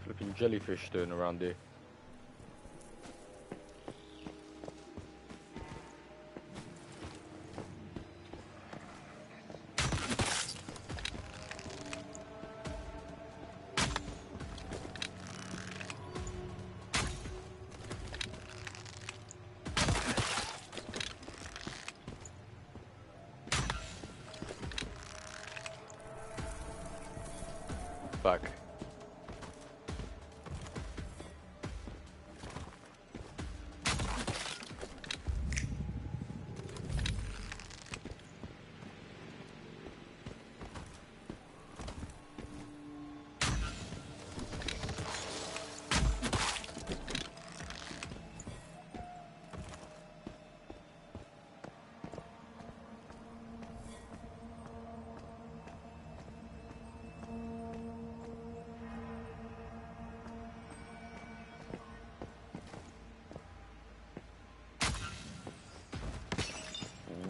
Flipping jellyfish doing around here. Back.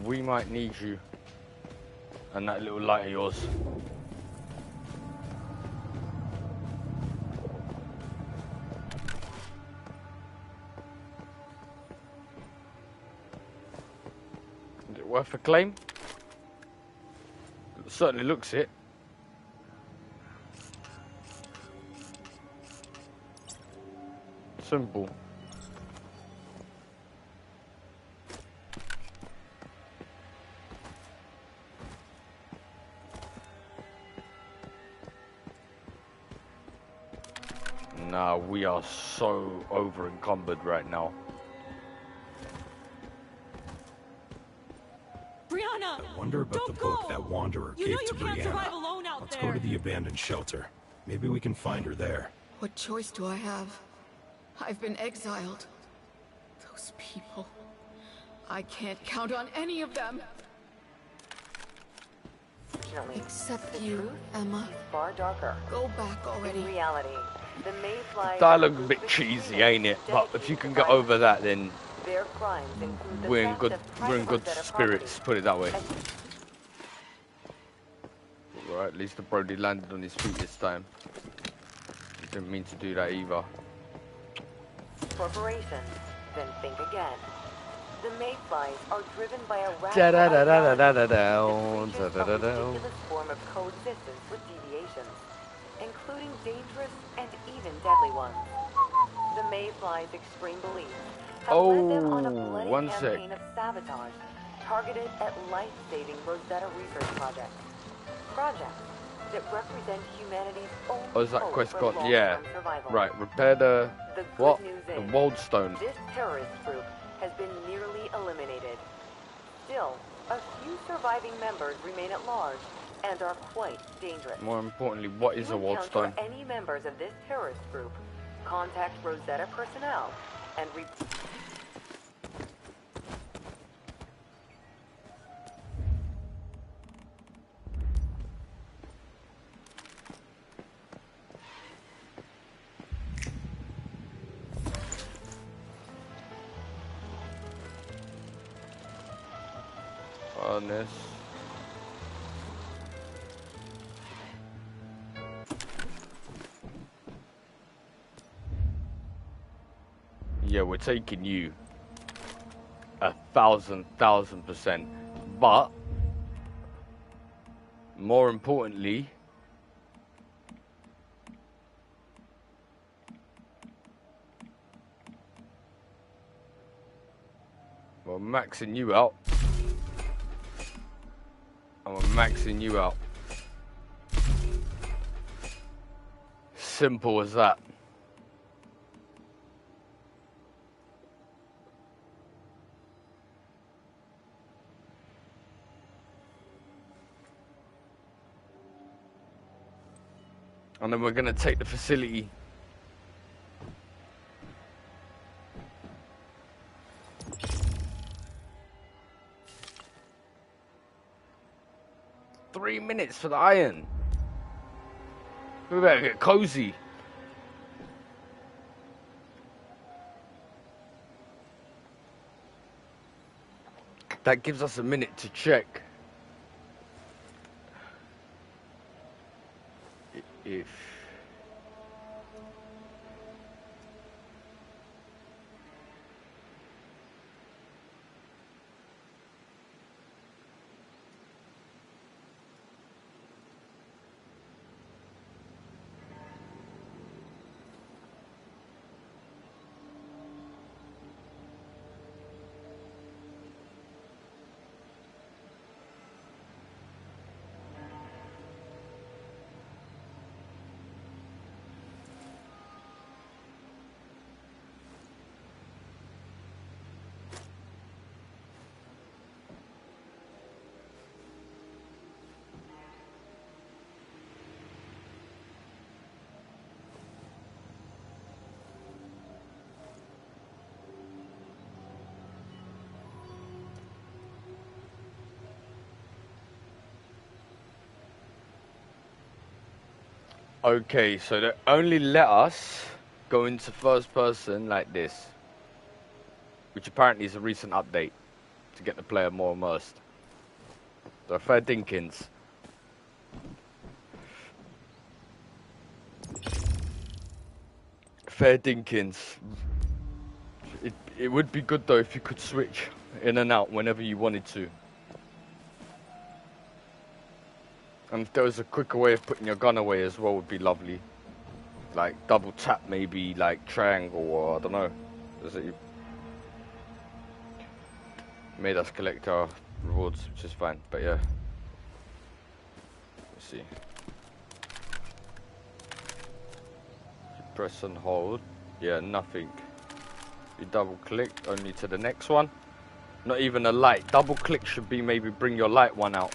We might need you and that little light of yours. Is it worth a claim? It certainly looks it. Simple. Nah, we are so over encumbered right now. Brianna! I wonder about the book that wanderer You gave know to you can't survive Brianna. alone out Let's there. go to the abandoned shelter. Maybe we can find her there. What choice do I have? I've been exiled. Those people. I can't count on any of them. Fortunately, Except the you, truth Emma. is far darker. Go back already. In reality, the Mayflies Dialogue a are bit ruthless cheesy, humans ain't it? But if you can get dedicated to over that, then their crimes include the we're in theft good of private we're in good Rosetta spirits. property. Put it that way. And Right, at least the Brody landed on his feet this time. Didn't mean to do that either. corporations, then think again. The Mayflies are driven by a Da da da da da da da radical da da da da. ridiculous form of coexistence with deviations. including dangerous and even deadly ones. The Mayfly's extreme beliefs have led them on a bloody one sec. campaign of sabotage targeted at life-saving Rosetta research projects. Projects that represent humanity's own Oh, is that hope quest for gone? long-term Yeah. survival. Right, repair the... The what? good news The is, Waldstone. this terrorist group has been nearly eliminated. Still, a few surviving members remain at large and are quite dangerous. More importantly, what is a Waldstone? If you encounter any members of this terrorist group, contact Rosetta personnel and Furnace. Yeah, we're taking you 1,000%. But more importantly, we're maxing you out. And we're maxing you out. Simple as that. And then we're going to take the facility. Three minutes for the iron. We better get cozy. That gives us a minute to check if okay, so they only let us go into first person like this, which apparently is a recent update to get the player more immersed. So fair dinkins. Fair dinkins. It would be good though if you could switch in and out whenever you wanted to. And if there was a quicker way of putting your gun away as well, would be lovely. Like double tap, maybe like triangle, or I don't know. Does it made us collect our rewards, which is fine. But yeah, let's see. Press and hold. Yeah, nothing. You double click only to the next one. Not even a light. Double click should be maybe bring your light one out.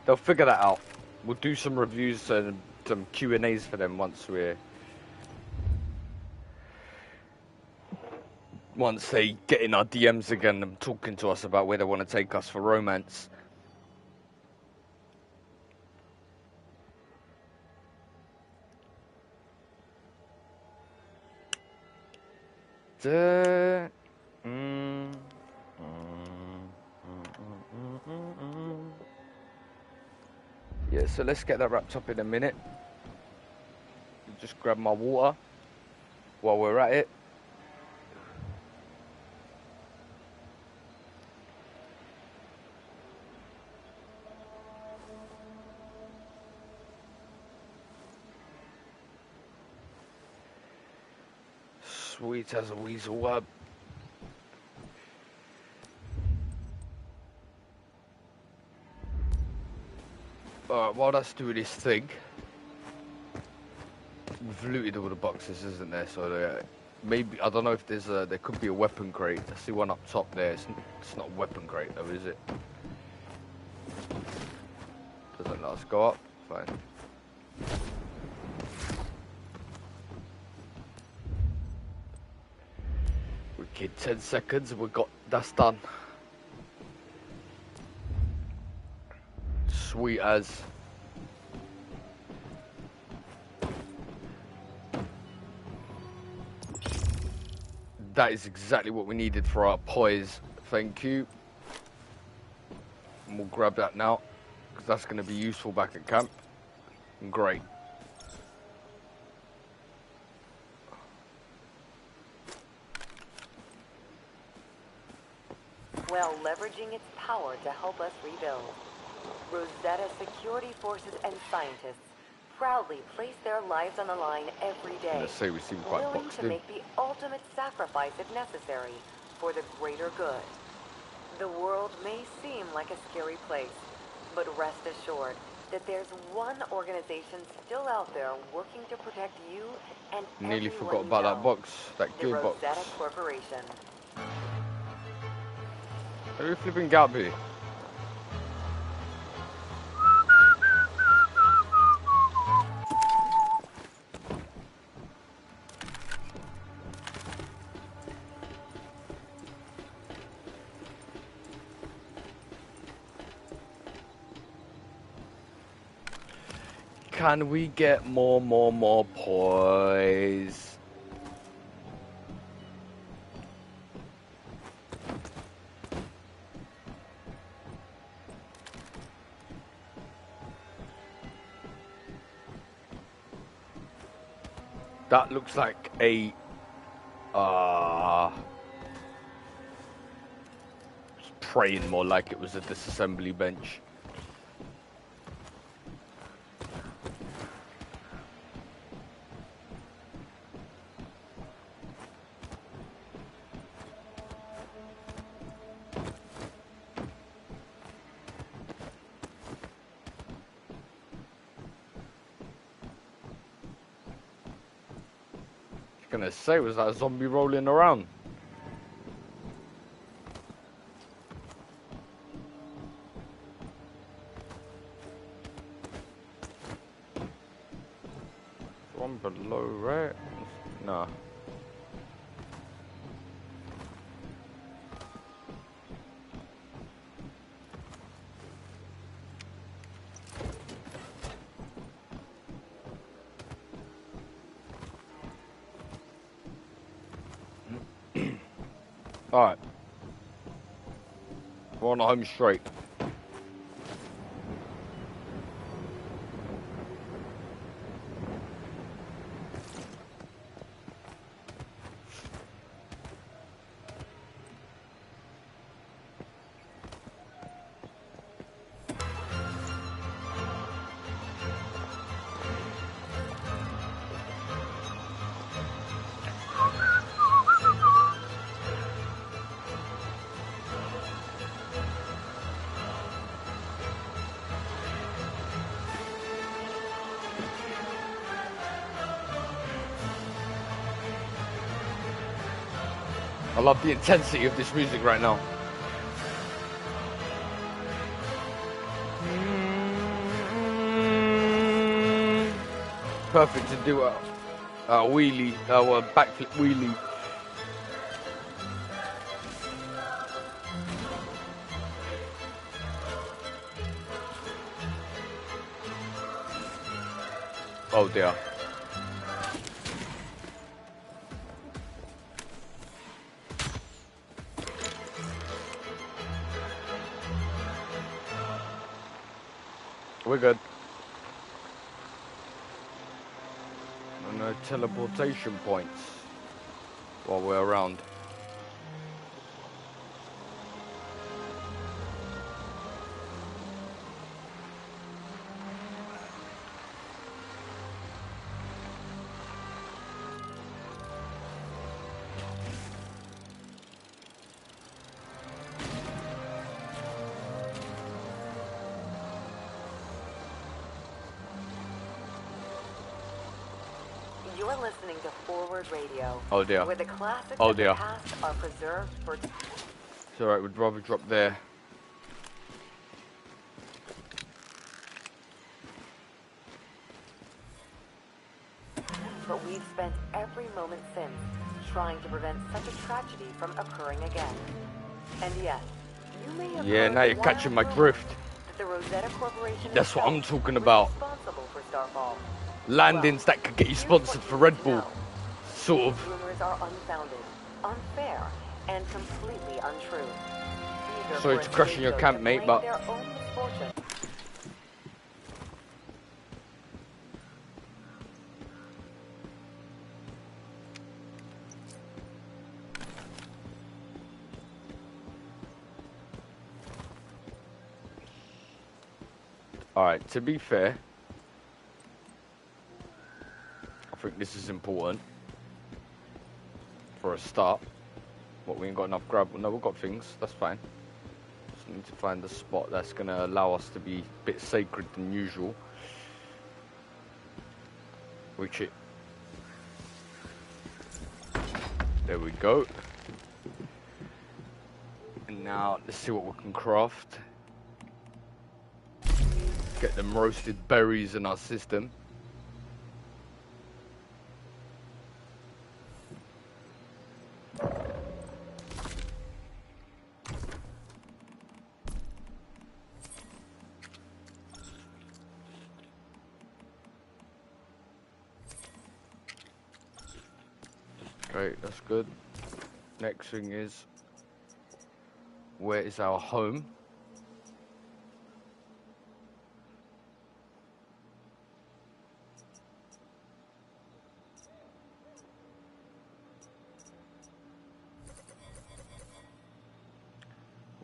They'll figure that out. We'll do some reviews and some Q&As for them once they get in our DMs again and talking to us about where they want to take us for romance. Yeah, so let's get that wrapped up in a minute. Just grab my water while we're at it. Sweet as a weasel web. Alright, while that's doing this thing, we've looted all the boxes, isn't there? So maybe, I don't know if there's there could be a weapon crate. I see one up top there. It's not a weapon crate though, is it? Doesn't let us go up. Fine. Wicked, 10 seconds, that's done. Sweet as. That is exactly what we needed for our poise. Thank you. And we'll grab that now, because that's going to be useful back at camp. Great. While leveraging its power to help us rebuild, Rosetta security forces and scientists proudly place their lives on the line every day, Let's say we seem quite willing boxed to in. make the ultimate sacrifice if necessary for the greater good. The world may seem like a scary place, but rest assured that there's one organization still out there working to protect you and Nearly everyone forgot you about that know. box, that The gearbox. Rosetta Corporation. Are you flipping Gabby? Can we get more poise? That looks like a praying more like it was a disassembly bench. Gonna say, was that a zombie rolling around? One below, right? Nah. Alright. We're on home straight. I love the intensity of this music right now. Perfect to do a wheelie, a backflip wheelie. Oh dear. We're good. No teleportation points while we're around. You are listening to Forward Radio. Oh dear. Where the classics Oh of the dear. past are preserved for... It's alright, we'd rather drop there. But we've spent every moment since trying to prevent such a tragedy from occurring again. And yes, you may have Yeah, heard now you're wild catching my rumors drift. that the Rosetta Corporation That's what I'm itself talking was about. responsible for Starfall. Landings that could get you Here's sponsored what for you Red need to Bull. know. Sort These of. rumors are unfounded, unfair, and completely untrue. Eager Sorry for to a crush in your scapegoat camp, to mate, blame but... their own misfortune. Alright, to be fair, I think this is important for a start. What, we ain't got enough grab? No, we've got things, that's fine. Just need to find a spot that's going to allow us to be a bit sacred than usual. Reach it. There we go. And now, let's see what we can craft. Get them roasted berries in our system. Great, that's good. Next thing is, where is our home?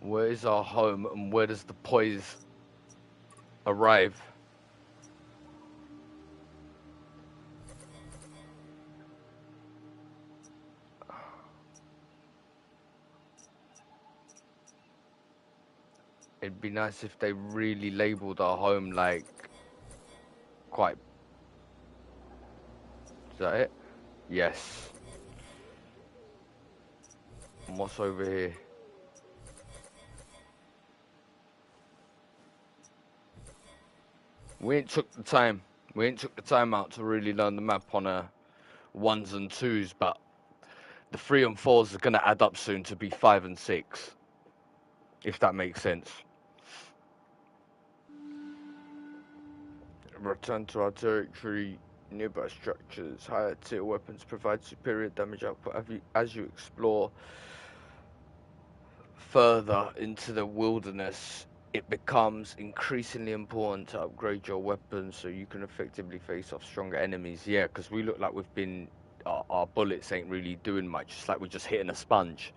Where is our home and where does the poise arrive? It'd be nice if they really labeled our home like quite... Is that it? Yes. And what's over here? We ain't took the time. We ain't took the time out to really learn the map on a 1s and 2s, but the 3 and 4s are gonna add up soon to be 5 and 6. If that makes sense. Return to our territory. Nearby structures, higher tier weapons provide superior damage output as you explore further into the wilderness. It becomes increasingly important to upgrade your weapons so you can effectively face off stronger enemies. Yeah, because we look like we've been... Our bullets ain't really doing much. It's like we're just hitting a sponge.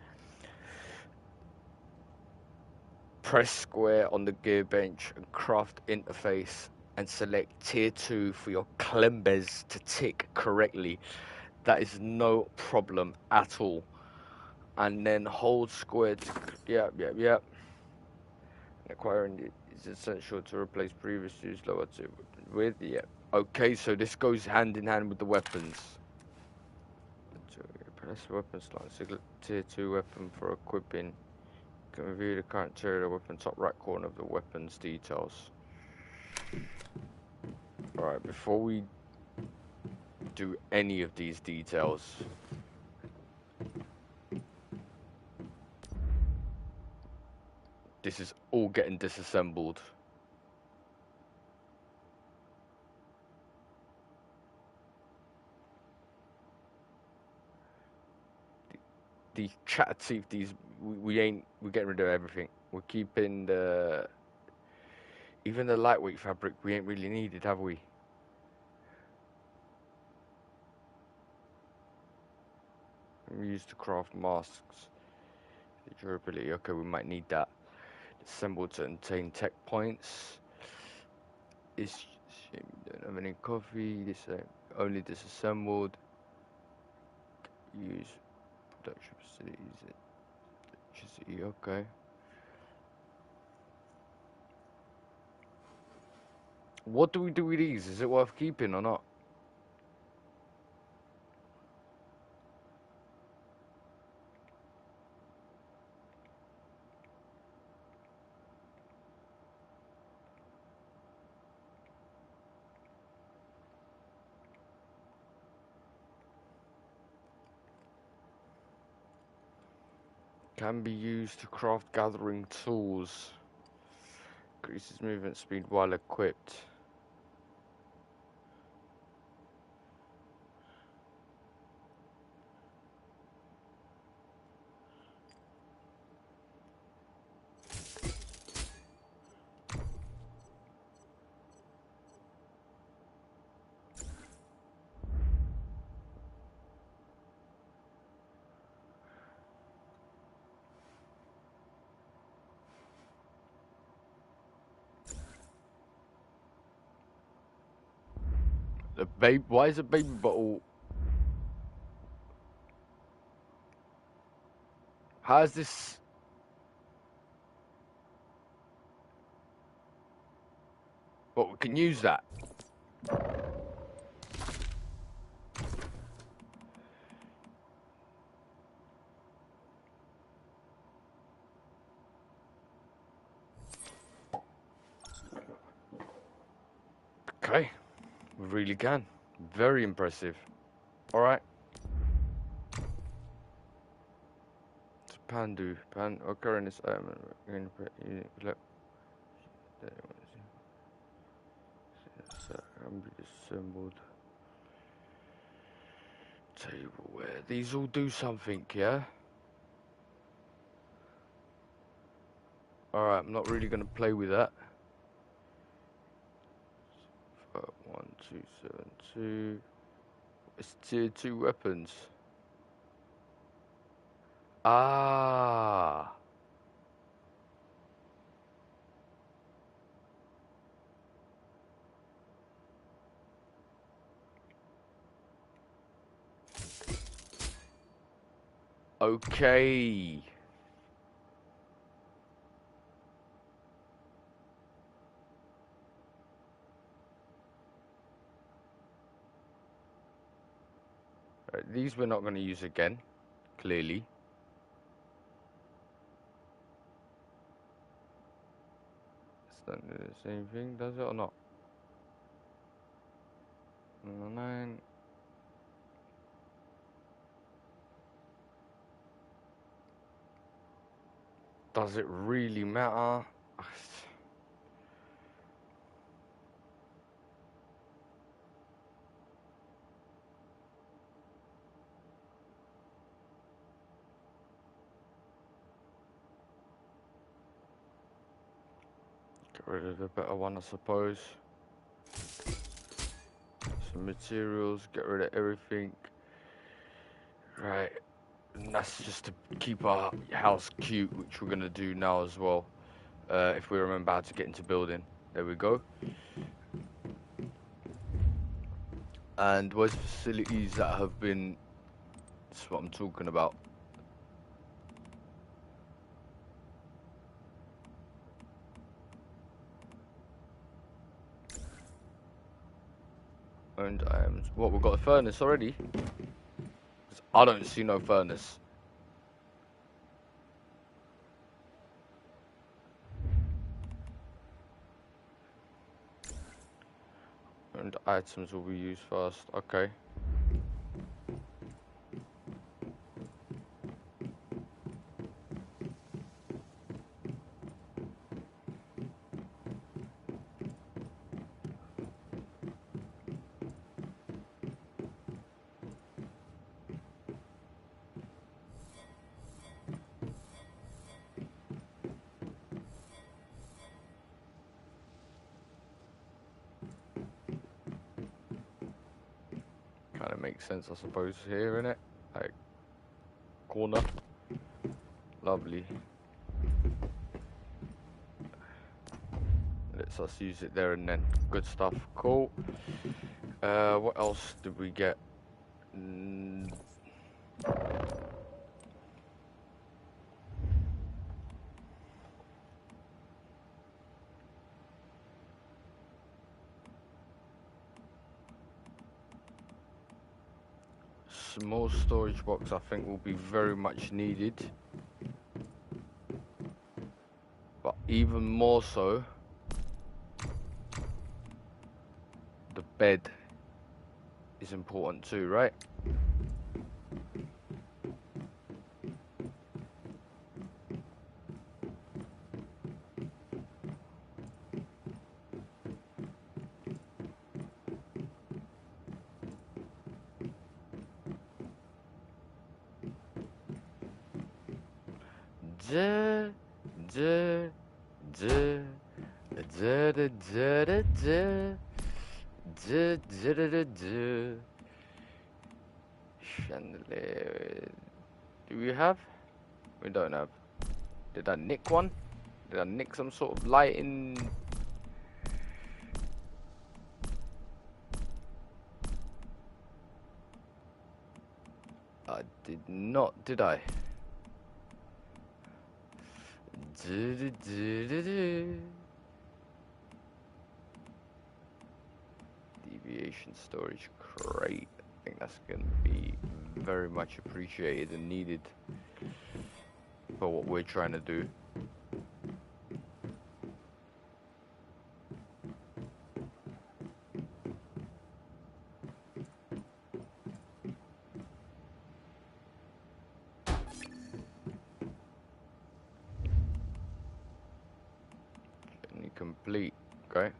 Press square on the gearbench and craft interface and select tier 2 for your Klembers to tick correctly. That is no problem at all. And then hold square to... Yep. Acquiring it is essential to replace previous used lower tier weapons with. Yep. Okay, so this goes hand in hand with the weapons. Press weapon slot. Select tier 2 weapon for equipping. You can review the current tier of the weapon top right corner of the weapons details. Alright, before we do any of these details, this is all getting disassembled. These chatter teeth, we're getting rid of everything. We're keeping even the lightweight fabric we ain't really needed, have we? We used to craft masks. The durability, okay, we might need that. Assembled to obtain tech points. We don't have any coffee. This only disassembled. Use production facilities. Electricity, okay. What do we do with these? Is it worth keeping or not? can be used to craft gathering tools. Increases movement speed while equipped. The baby, why is a baby bottle? How is this? But we can use that. Okay, we really can. Very impressive. All right. Pandu, pan occur in this item. Look. Can be assembled. Tableware. These all do something, yeah? Alright, I'm not really gonna play with that. 1272. It's tier 2 weapons. Ah. Okay. Right, these we're not going to use again, clearly. It's not the same thing, does it or not? 9. Does it really matter? Get rid of the better one, I suppose. Some materials, get rid of everything. Right, and that's just to keep our house cute, which we're going to do now as well. If we remember how to get into building. There we go. And where's facilities that have been... That's what I'm talking about. And what, we've got a furnace already? 'Cause I don't see no furnace. And items will be used first. Okay. Kind of makes sense, I suppose, here, innit? Like, corner. Lovely. Lets us use it there and then. Good stuff. Cool. What else did we get? Small storage box, I think, will be very much needed. But even more so, the bed is important too, right? Da, da, da, da, da, da, da, da. Da, da, da, da, da. Chandelier. Do we have? We don't have. Did I nick one? Did I nick some sort of lighting? I did not, did I? Du, du, du, du, du. Deviation storage crate. I think that's going to be very much appreciated and needed for what we're trying to do. Journey complete. Okay.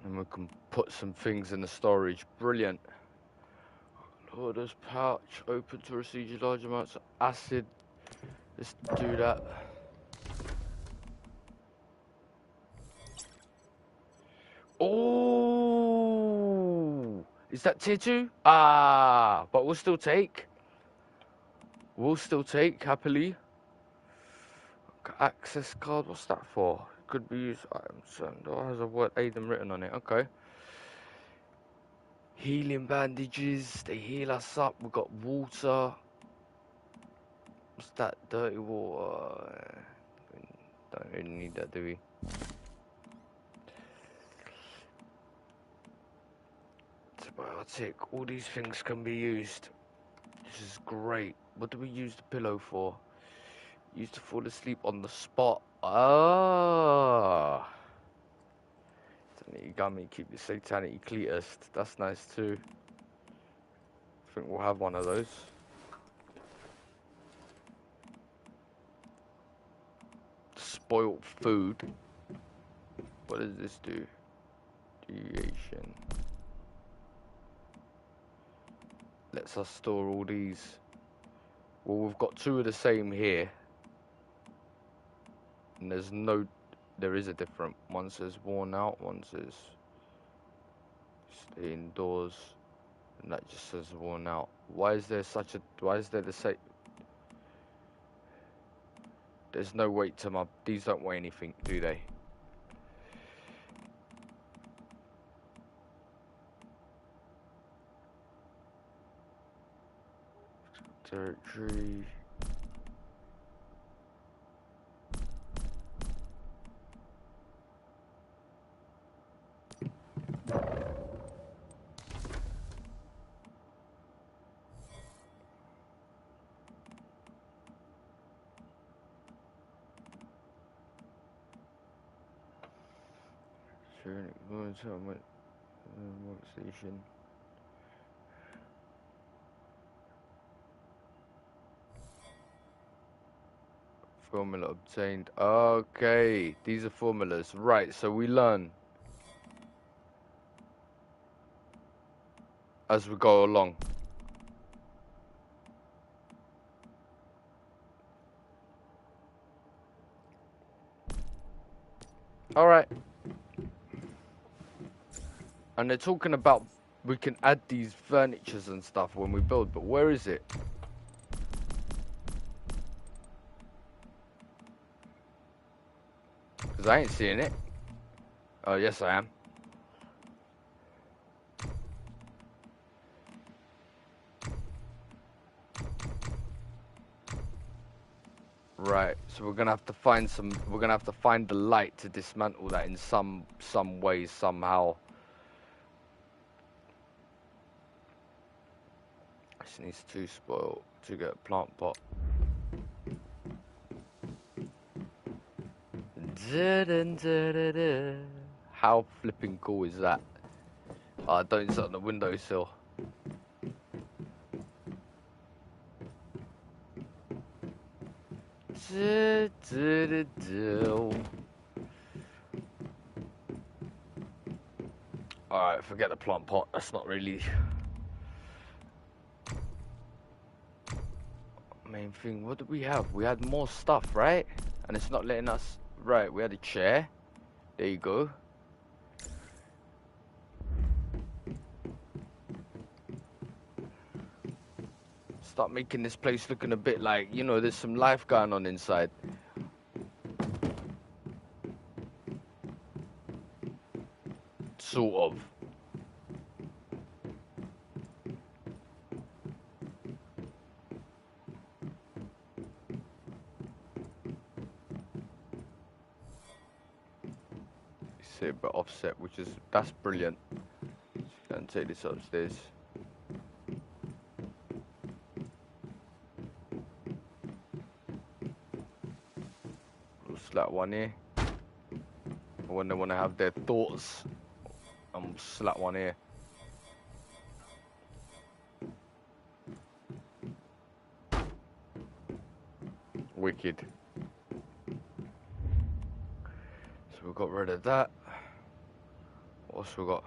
And we can put some things in the storage. Brilliant. Loader's pouch open to receive large amounts of acid. Let's do that. Oh, is that tier 2? Ah, but we'll still take. We'll still take happily. Access card. What's that for? Could be used items. Or has a word Aiden written on it. Okay. Healing bandages. They heal us up. We've got water. What's that? Dirty water. Don't really need that, do we? Antibiotic. All these things can be used. This is great. What do we use the pillow for? Use to fall asleep on the spot. Ah. Sanity gummy. Keep your satanic cletus. That's nice too. I think we'll have one of those. Spoiled food. What does this do? Deviation. Lets us store all these. Well, we've got 2 of the same here. And there is a different. One says worn out, one says stay indoors. And that just says worn out. Why is there the same? There's no weight to my, these don't weigh anything, do they? Territory. Workstation. Formula obtained. Okay, these are formulas. Right, so we learn as we go along. Alright. And they're talking about we can add these furnitures and stuff when we build, but where is it? Because I ain't seeing it. Oh, yes I am. Right, so we're gonna have to find the light to dismantle that in some way, somehow. This needs 2 spoil to get a plant pot. How flipping cool is that? Don't sit on the windowsill. Alright, forget the plant pot. That's not really main thing. What did we have? We had more stuff, right? And it's not letting us. Right, we had a chair. There you go. Start making this place looking a bit like, you know, there's some life going on inside. Sort of. See, but offset, which is, that's brilliant. Gonna take this upstairs. We'll slap one here. When they want to have their thoughts, slap one here. Wicked. So we got rid of that. What else we got?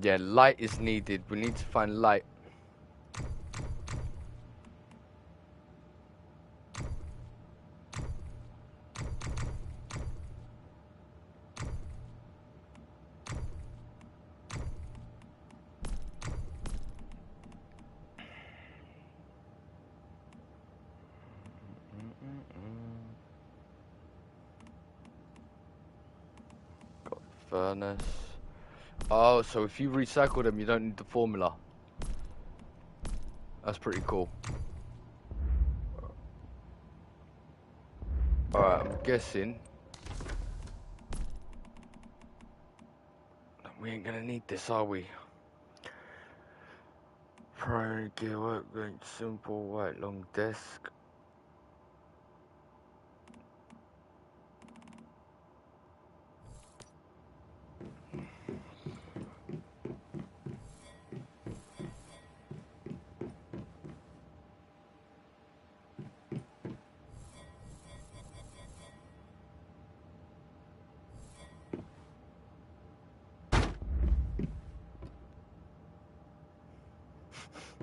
Yeah, light is needed. We need to find light. Got the furnace. Oh, so if you recycle them, you don't need the formula. That's pretty cool. Alright, I'm guessing we ain't gonna need this, are we? Primary gear workbench, simple white long desk.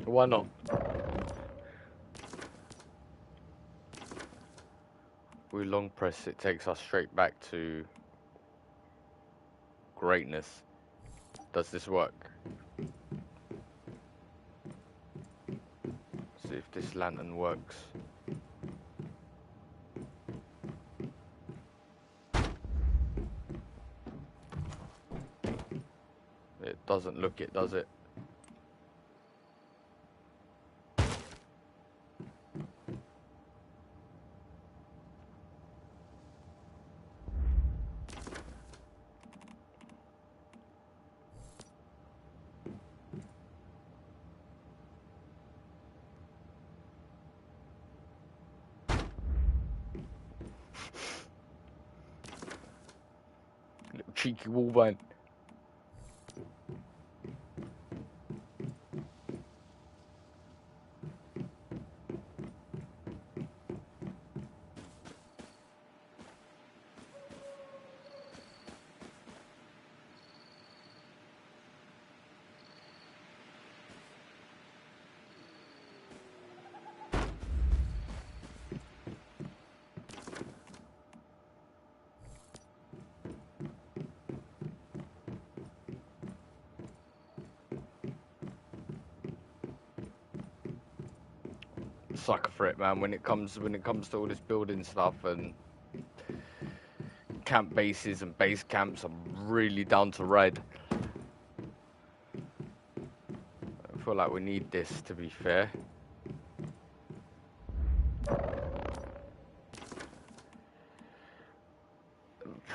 Why not? We long press, it takes us straight back to greatness. Does this work? See if this lantern works. It doesn't look it, does it? Little cheeky wolverine. Sucker for it, man. When it comes to all this building stuff and camp bases and base camps, I'm really down to raid. I feel like we need this, to be fair.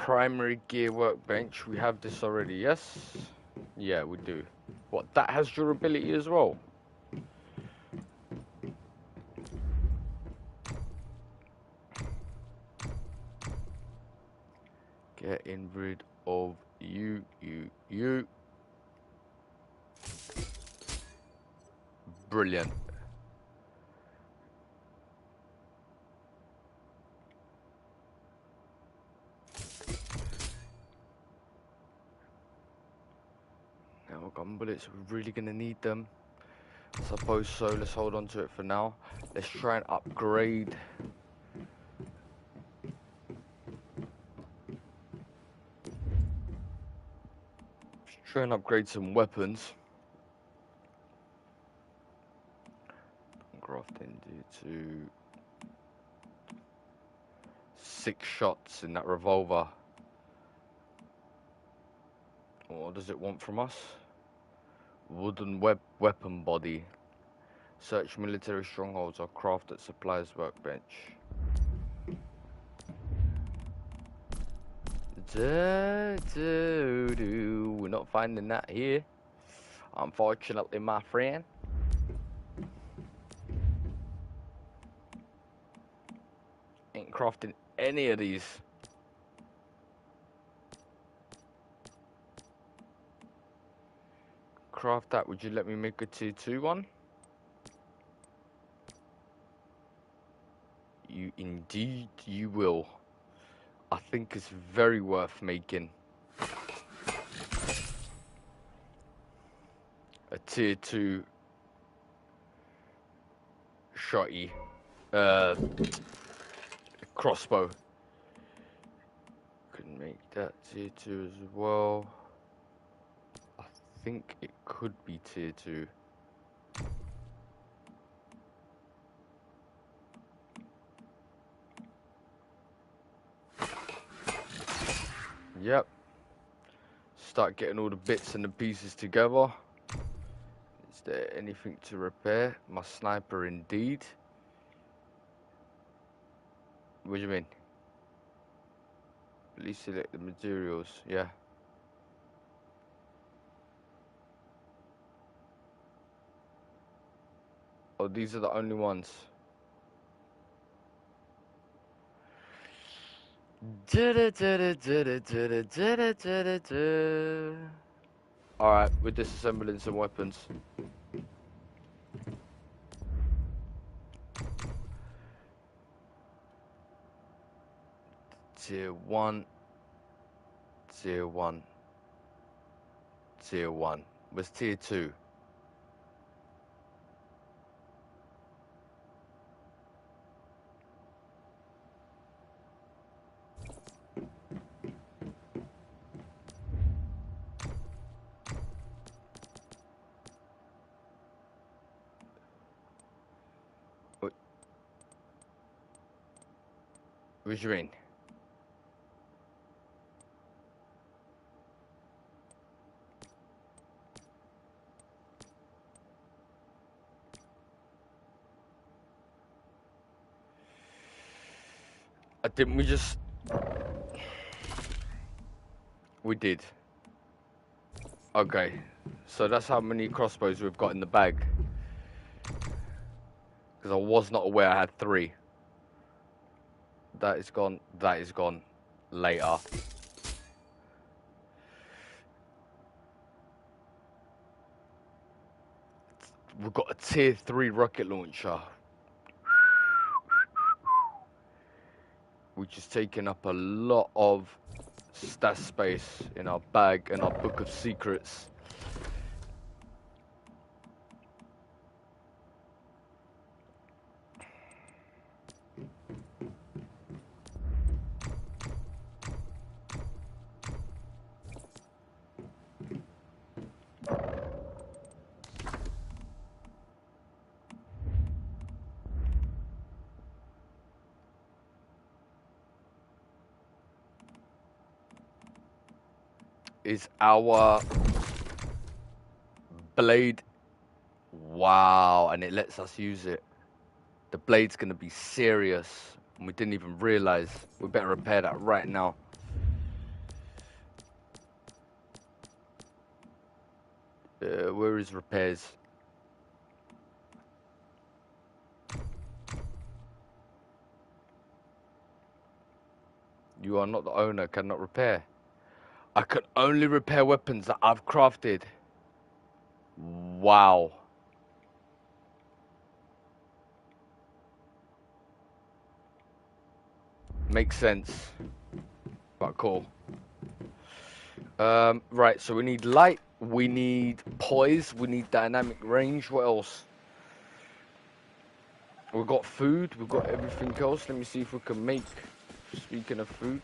primary gear workbench. We have this already, yes? Yeah, we do. What, that has durability as well? Getting rid of you. Brilliant. Now gun bullets, we're really gonna need them. I suppose so. Let's hold on to it for now. Let's try and upgrade. Let's try and upgrade some weapons. Crafting to 6 shots in that revolver. What does it want from us? Wooden weapon body. Search military strongholds or craft at supplies workbench. We're not finding that here, unfortunately, my friend. Ain't crafting any of these. Craft that. Would you let me make a tier 2 one? Indeed you will. I think it's very worth making. A tier 2 shotty crossbow. Could make that tier 2 as well. I think it could be tier 2. Yep. Start getting all the bits and the pieces together. Is there anything to repair? My sniper indeed. What do you mean? Please select the materials. Yeah. Oh, these are the only ones. Alright, we're disassembling some weapons. Tier 1. Tier 1. Tier 1. Where's tier 2? What do you mean? Didn't we just... We did. Okay. So that's how many crossbows we've got in the bag. Because I was not aware I had 3. That is gone. That is gone. Later. We've got a tier 3 rocket launcher. Which is taking up a lot of stash space in our bag and our book of secrets. Is our blade. Wow, and it lets us use it. The blade's gonna be serious, and we didn't even realize. We better repair that right now. Where is repairs? You are not the owner, cannot repair. I can only repair weapons that I've crafted. Wow. Makes sense. But cool. Right, so we need light, we need poise, we need dynamic range. What else? We've got food, we've got everything else. Let me see if we can make, speaking of food.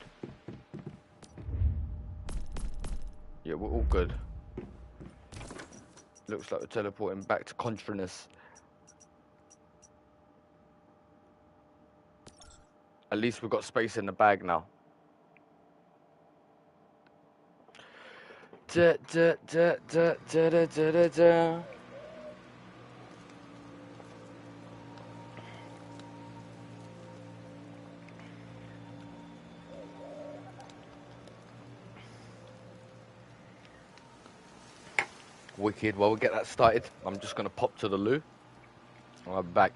Yeah, we're all good. Looks like we're teleporting back to Contranus. At least we've got space in the bag now. Da, da, da, da, da, da, da, da, da. Wicked. Well, we'll get that started. I'm just going to pop to the loo. I'll be back.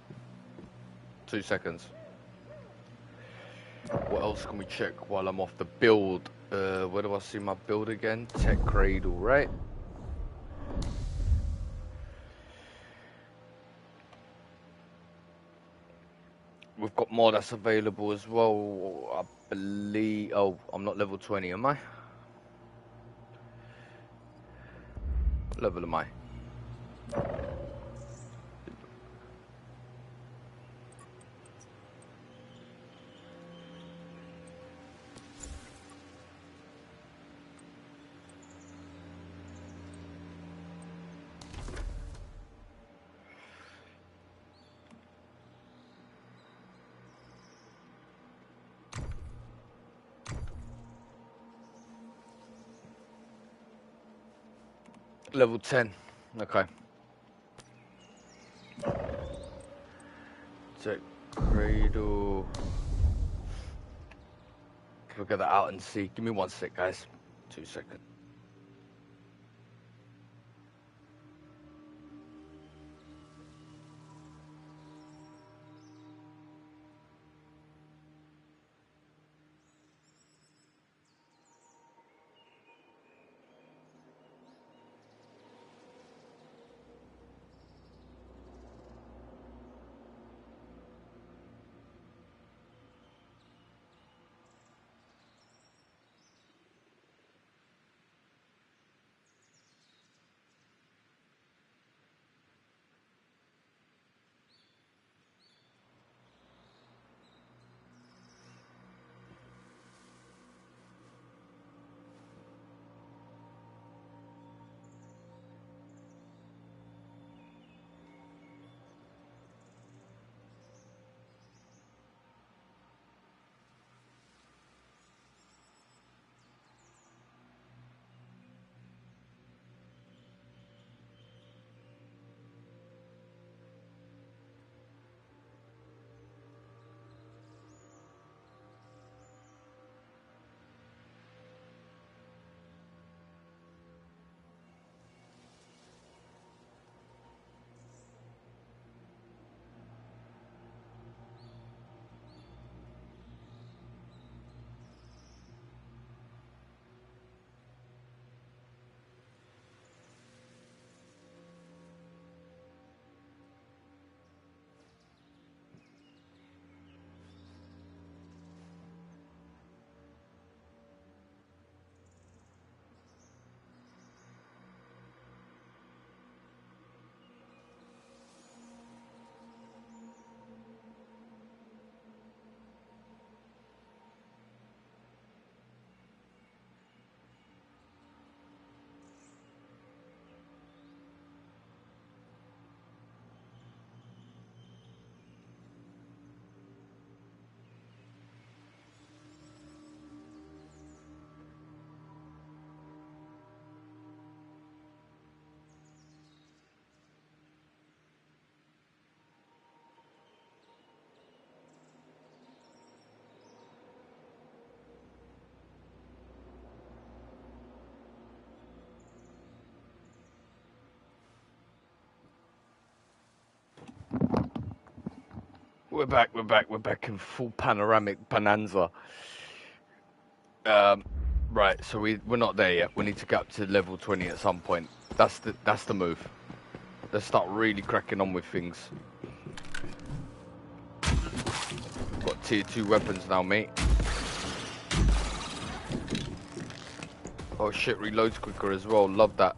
2 seconds. What else can we check while I'm off the build? Where do I see my build again? Tech Cradle, right? We've got more that's available as well, I believe. Oh, I'm not level 20, am I? What level am I? Level 10. Okay. Tech Cradle. We'll get that out and see. Give me 1 sec, guys. 2 seconds. We're back in full panoramic bonanza. Right, so we're not there yet. We need to get up to level 20 at some point. That's the move. Let's start really cracking on with things. Got tier 2 weapons now, mate. Oh shit, reloads quicker as well. Love that.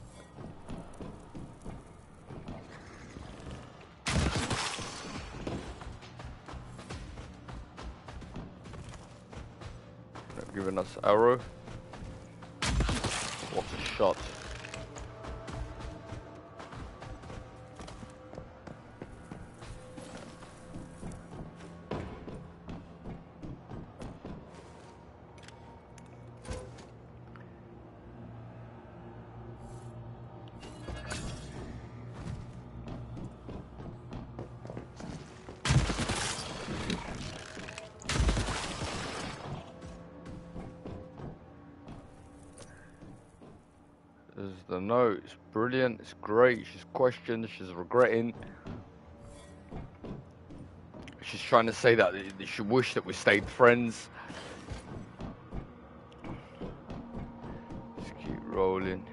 Giving us arrow. What a shot. There's the note. It's brilliant. It's great. She's questioned. She's regretting. She's trying to say that she wished that we stayed friends. Just keep rolling.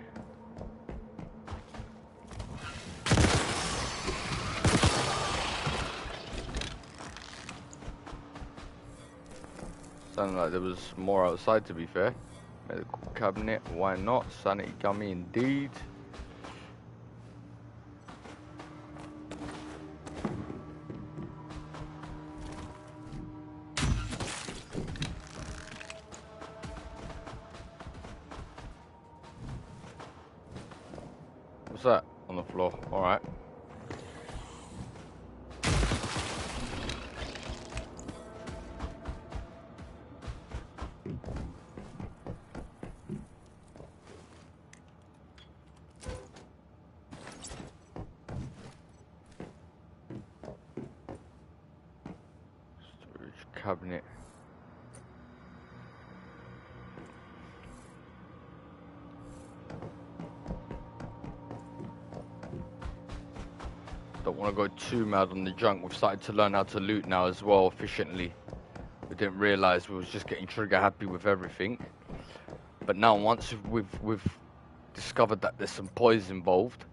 Sounded like there was more outside, to be fair. Medical cabinet, why not? Sanity gummy indeed. What's that on the floor? Alright. Cabinet. Don't want to go too mad on the junk. We've started to learn how to loot now as well efficiently. We didn't realise we was just getting trigger happy with everything. But now once we've discovered that there's some poison involved,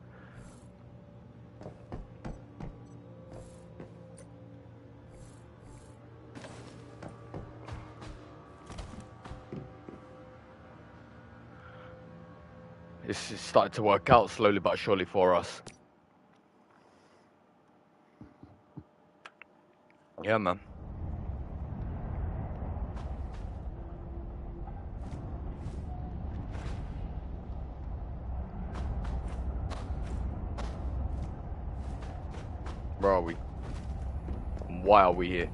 it's started to work out slowly but surely for us. Yeah, man. Where are we? And why are we here?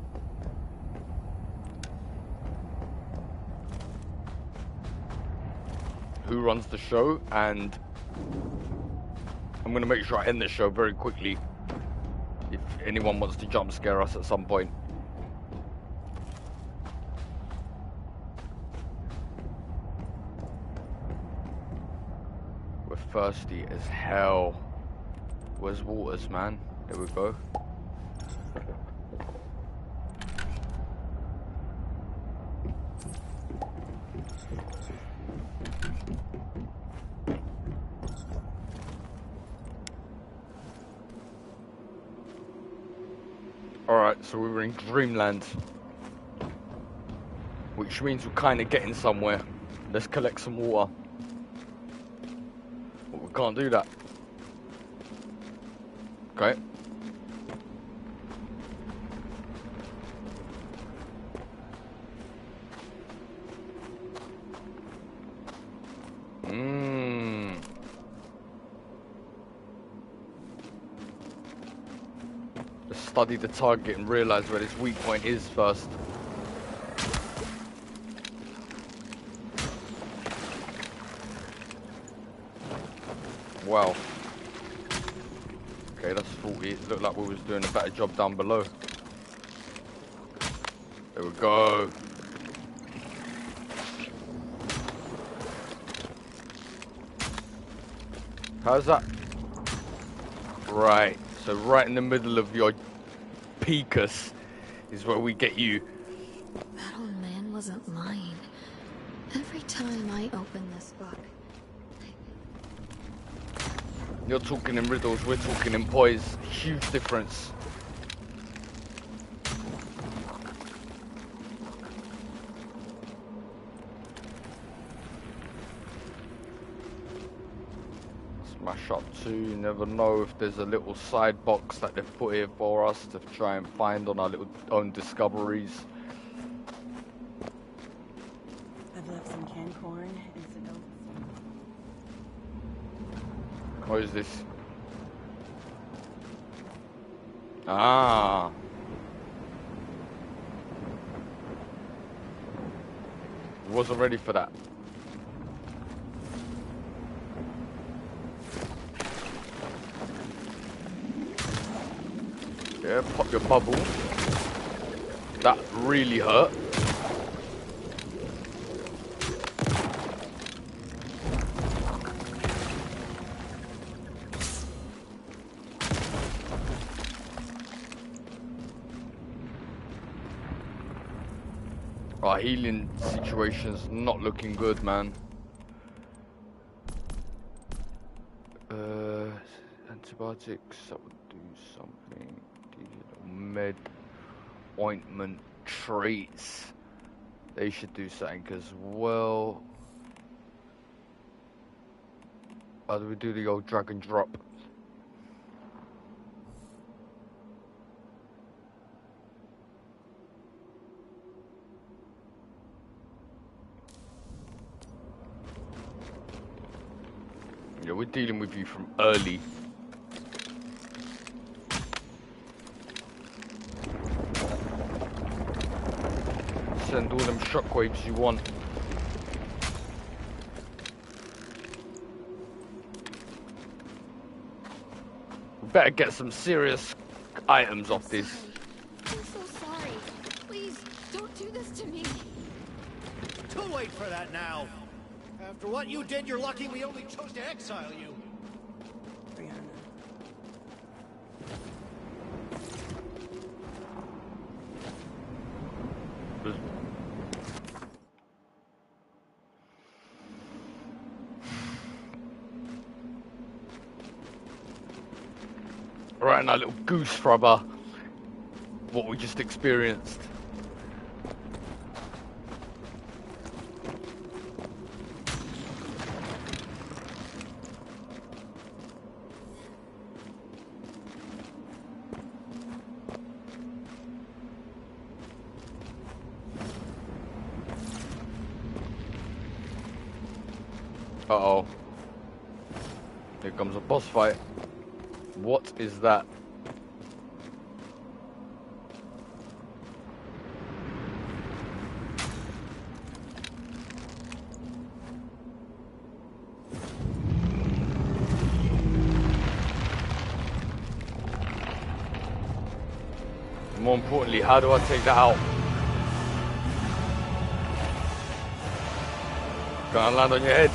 Who runs the show? And I'm going to make sure I end the show very quickly if anyone wants to jump scare us at some point. We're thirsty as hell. Where's waters, man? There we go. Alright, so we were in Dreamland, which means we're kind of getting somewhere. Let's collect some water. But we can't do that. Okay. Study the target and realize where its weak point is first. Wow. Okay, that's 40. It looked like we was doing a better job down below. There we go. How's that? Right. So right in the middle of your Picus is where we get you. That old man wasn't lying. Every time I open this book, You're talking in riddles, we're talking in poise. Huge difference. Smash up 2, you never know if there's a little side box that they've put here for us to try and find on our little own discoveries. I've left some canned corn and some notes. What is this? Ah. Wasn't ready for that. Yeah, pop your bubble. That really hurt. Our healing situation's not looking good, man. Antibiotics, that would do something. Med, ointment, treats. They should do something as well. How do we do the old drag and drop? Yeah, we're dealing with you from early. Send all them shockwaves you want. We better get some serious items off this. I'm so sorry. Please, don't do this to me. Too late for that now. After what you did, you're lucky we only chose to exile you. Right, and our little goose rubber. What we just experienced. Uh-oh. Here comes a boss fight. What is that? More importantly, how do I take that out? Gonna land on your head.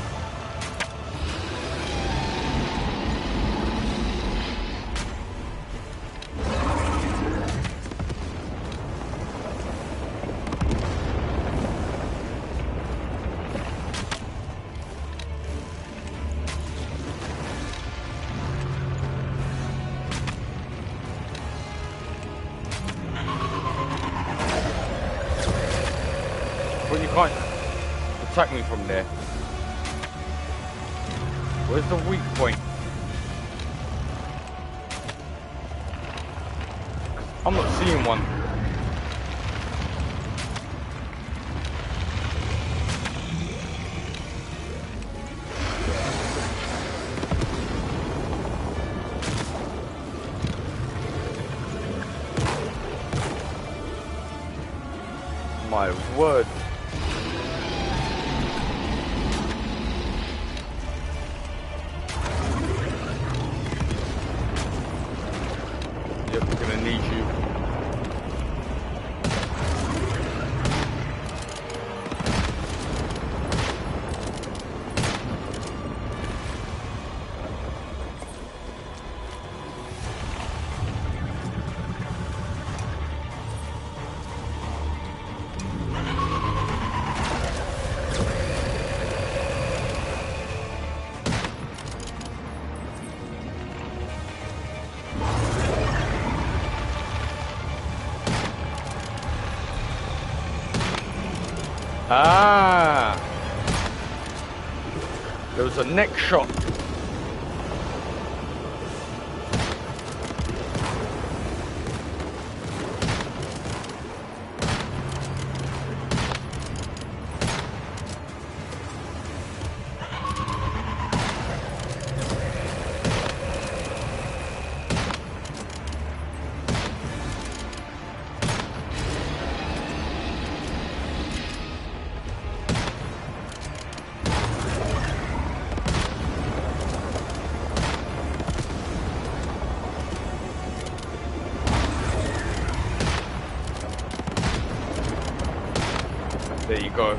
But you can't attack me from there. Where's the weak point? I'm not seeing one. My word. Yep, we're gonna need you. Ah! There was a neck shot. There you go.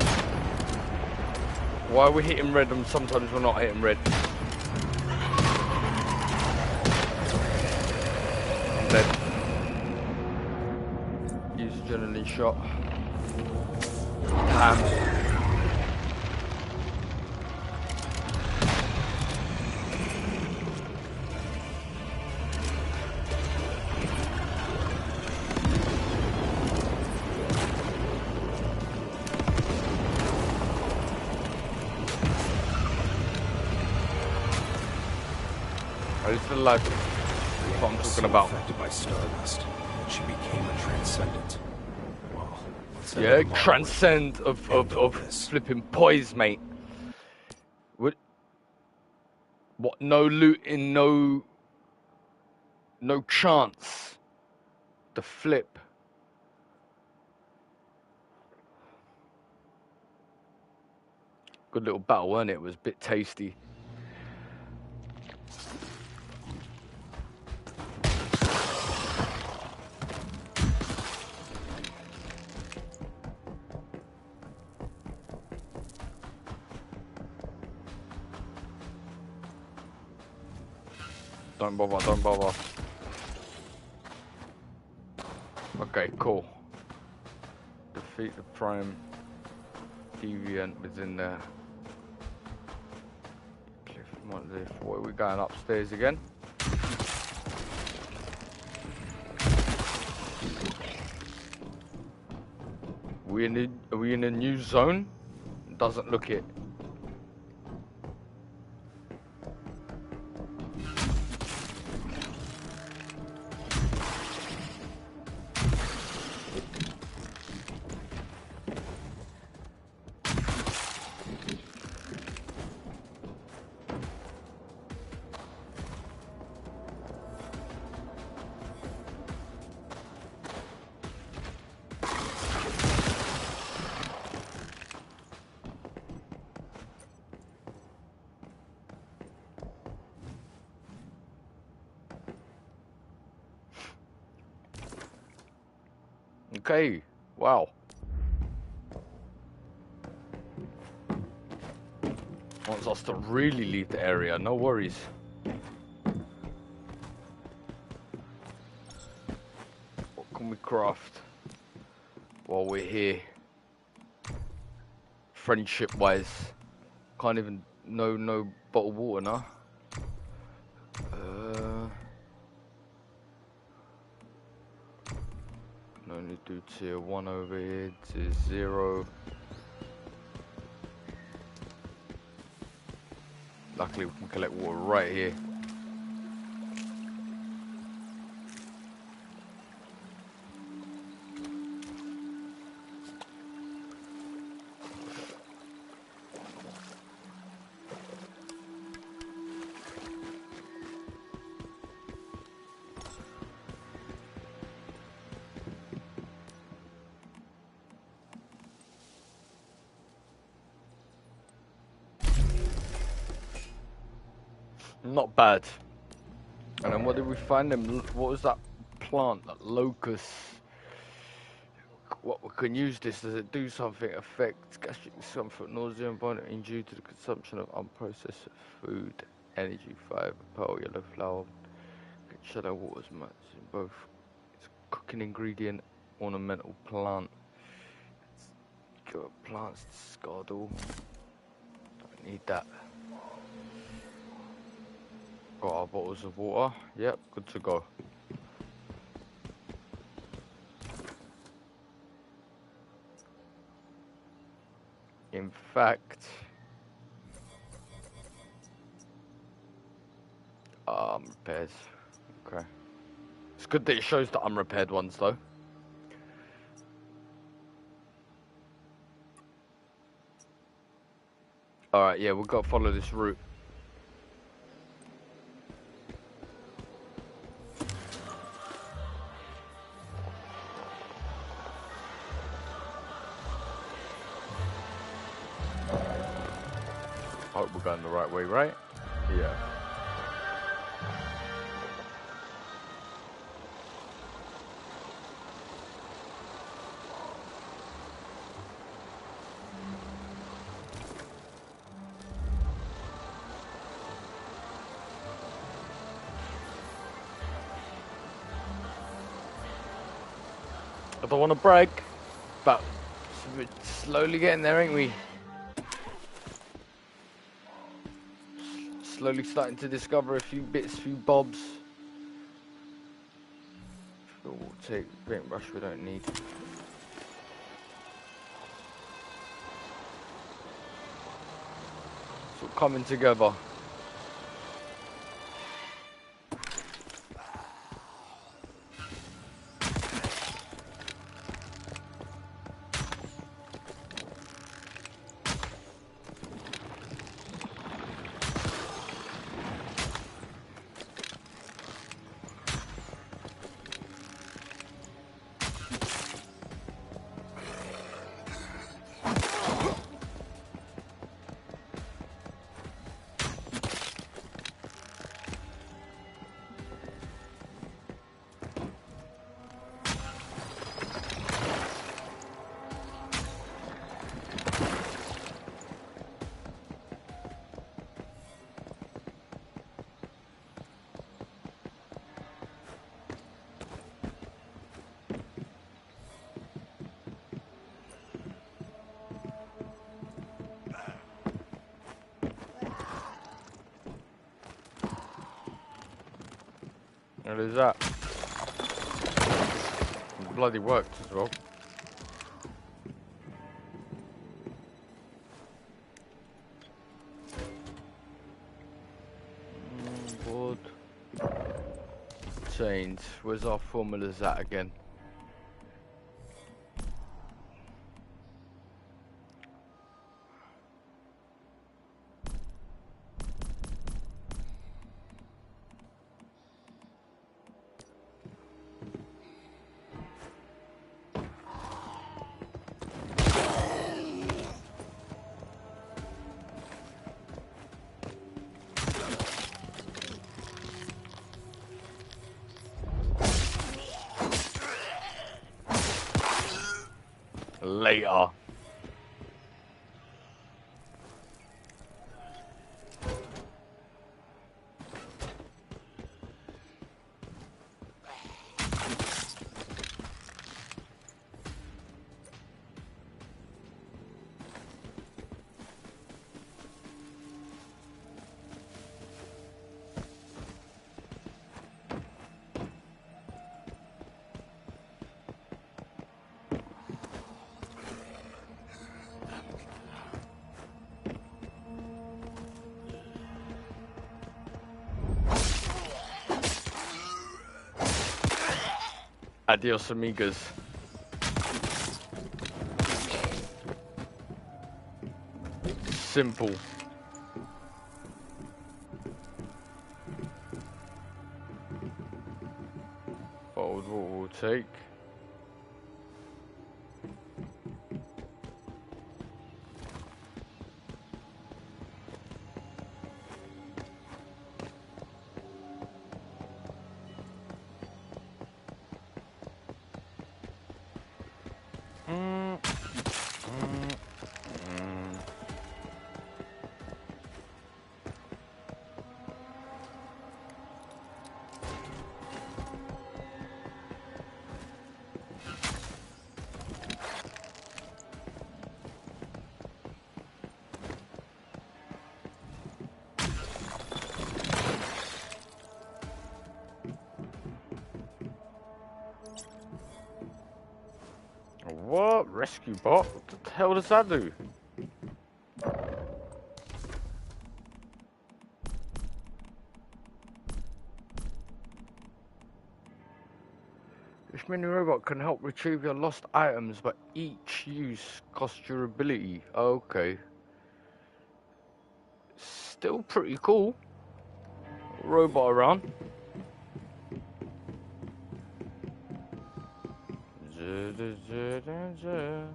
Why are we hitting red and sometimes we're not hitting red? I'm dead. Use adrenaline shot. Damn. Like what I'm talking about. Affected by Stardust, she became a transcendent. Well, yeah, transcend of flipping poise, mate. What? No looting, no chance. The flip. Good little battle, wasn't it? It was a bit tasty. Don't bother. Okay, cool. Defeat the prime deviant within there. What are we going upstairs again? Are we in a new zone? Doesn't look it. Okay, wow. Wants us to really leave the area, no worries. What can we craft while we're here? Friendship-wise. Can't even, no bottled water, nah? Only do tier 1 over here, tier 0. Luckily we can collect water right here. Not bad. And then what did we find them? What was that plant? That locust. What we can use this? Does it do something? Affect gastric discomfort, nausea, and vomiting due to the consumption of unprocessed food, energy, fiber, pearl, yellow flower, shadow waters, much in both. It's a cooking ingredient, ornamental plant. It's got plants discard all. Don't need that. Got our bottles of water. Yep, good to go. In fact, repairs. Okay. It's good that it shows the unrepaired ones though. Alright, yeah, we've got to follow this route. Hope we're going the right way, right? Yeah. I don't want to brag, but we're slowly getting there, ain't we? Slowly starting to discover a few bits, few bobs. We'll take paintbrush we don't need. It's all coming together. What is that? It bloody worked as well. Board. Change. Where's our formulas at again? Later. Adios, amigas. Simple. What we'll take. What? Rescue bot? What the hell does that do? Each mini robot can help retrieve your lost items, but each use costs your ability. Okay. Still pretty cool. Robot around. We'll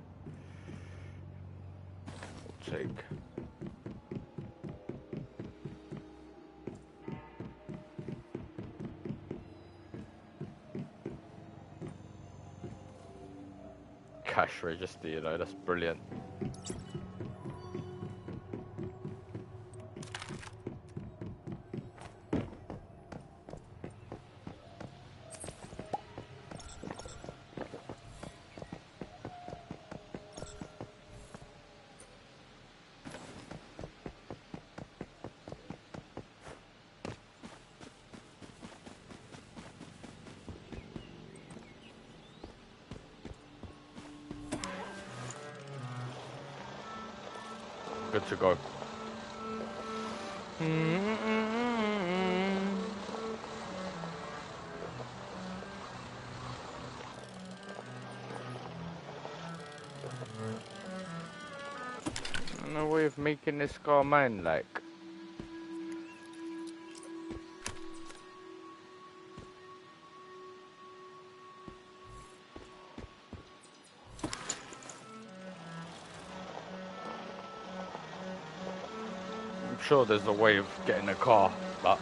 take. Cash register, you know, that's brilliant. Good to go. No way of making this car mine, like. I'm sure there's a way of getting a car, but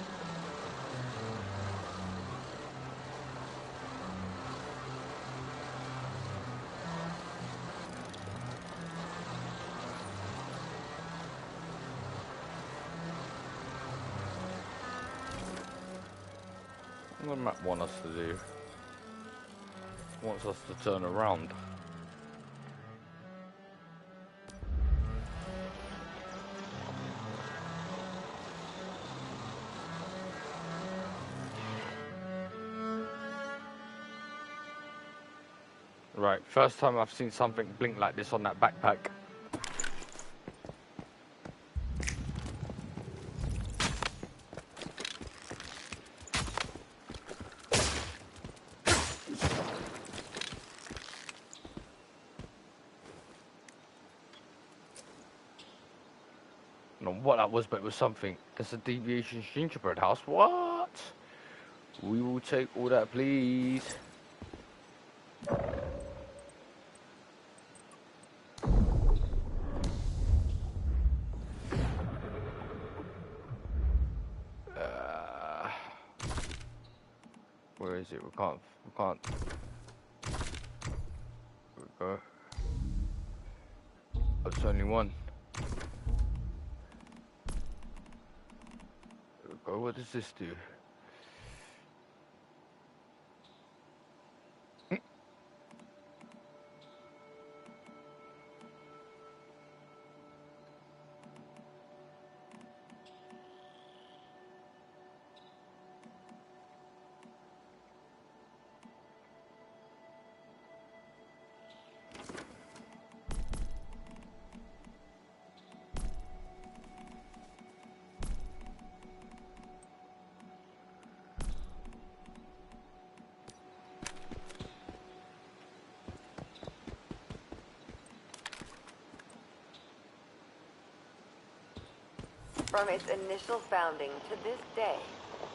what the map want us to do? It wants us to turn around. Right, first time I've seen something blink like this on that backpack. I don't know what that was, but it was something. That's a Deviation's gingerbread house. What? We will take all that, please. Where is it? We can't. There we go. That's only one. There we go. What does this do? From its initial founding to this day,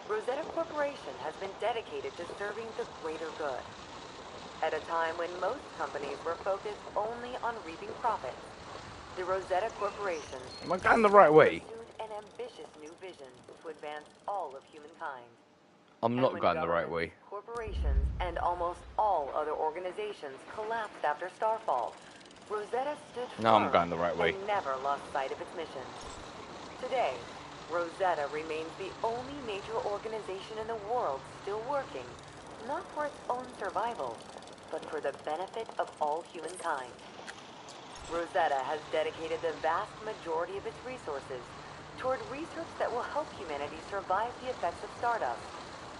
Rosetta Corporation has been dedicated to serving the greater good. At a time when most companies were focused only on reaping profits, the Rosetta Corporation Am I going the right way? pursued an ambitious new vision to advance all of humankind. I'm And not when going the right governments, way. corporations, and almost all other organizations collapsed after Starfall, Rosetta stood Now I'm firm going the right way. and never lost sight of its mission. Today, Rosetta remains the only major organization in the world still working, not for its own survival, but for the benefit of all humankind. Rosetta has dedicated the vast majority of its resources toward research that will help humanity survive the effects of stardust,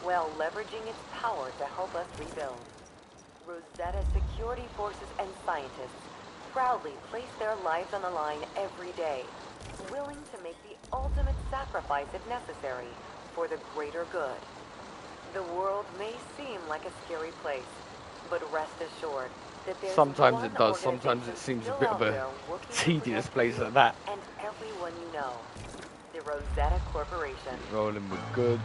while leveraging its power to help us rebuild. Rosetta security forces and scientists proudly place their lives on the line every day, willing to make the ultimate sacrifice if necessary for the greater good. The world may seem like a scary place, But rest assured that there's Sometimes one it does. Sometimes organization it seems a still bit out of a there working to tedious protect place you like that. and everyone you know. The Rosetta Corporation. Rolling with good.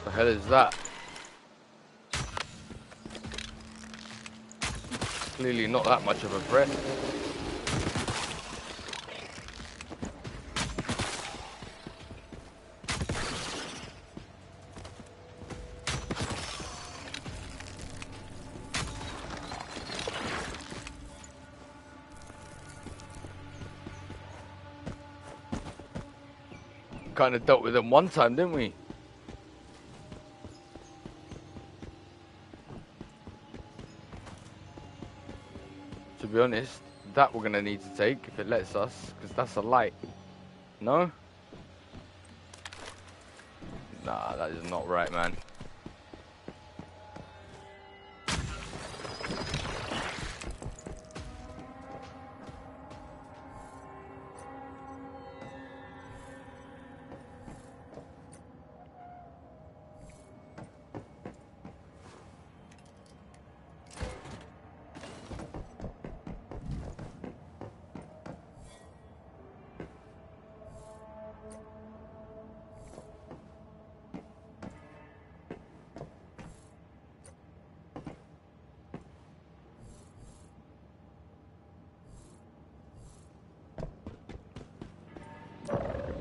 The hell is that? Clearly not that much of a threat. Kind of dealt with them one time, didn't we? To be honest, that we're gonna need to take if it lets us, because that's a light. No? Nah, that is not right, man.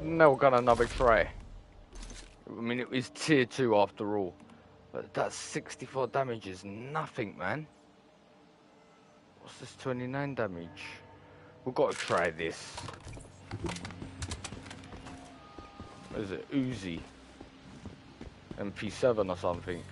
No, we got another try. I mean, it was tier 2 after all. But that 64 damage is nothing, man. What's this 29 damage? We've got to try this. What is it? Uzi. MP7 or something.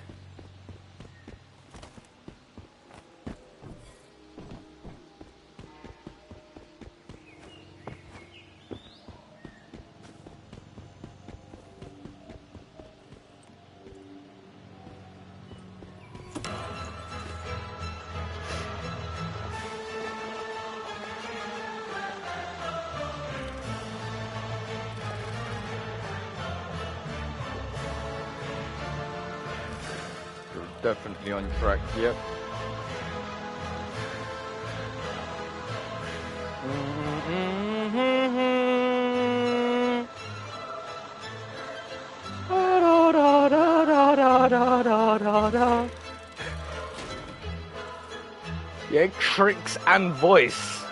Definitely on track, yep. Yeah, tricks and voice.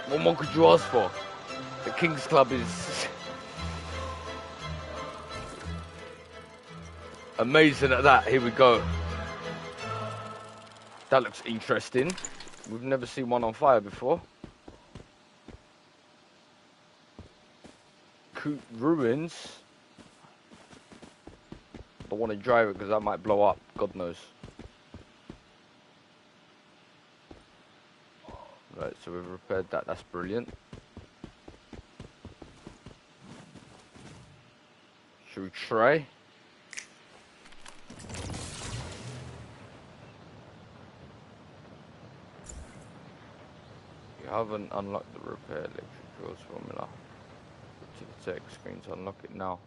What more could you ask for? The King's Club is amazing at that. Here we go. That looks interesting. We've never seen one on fire before. Ruins. Don't want to drive it because that might blow up. God knows. Right, so we've repaired that. That's brilliant. Should we try? You haven't unlocked the repair electricals formula. To the text screen to unlock it now.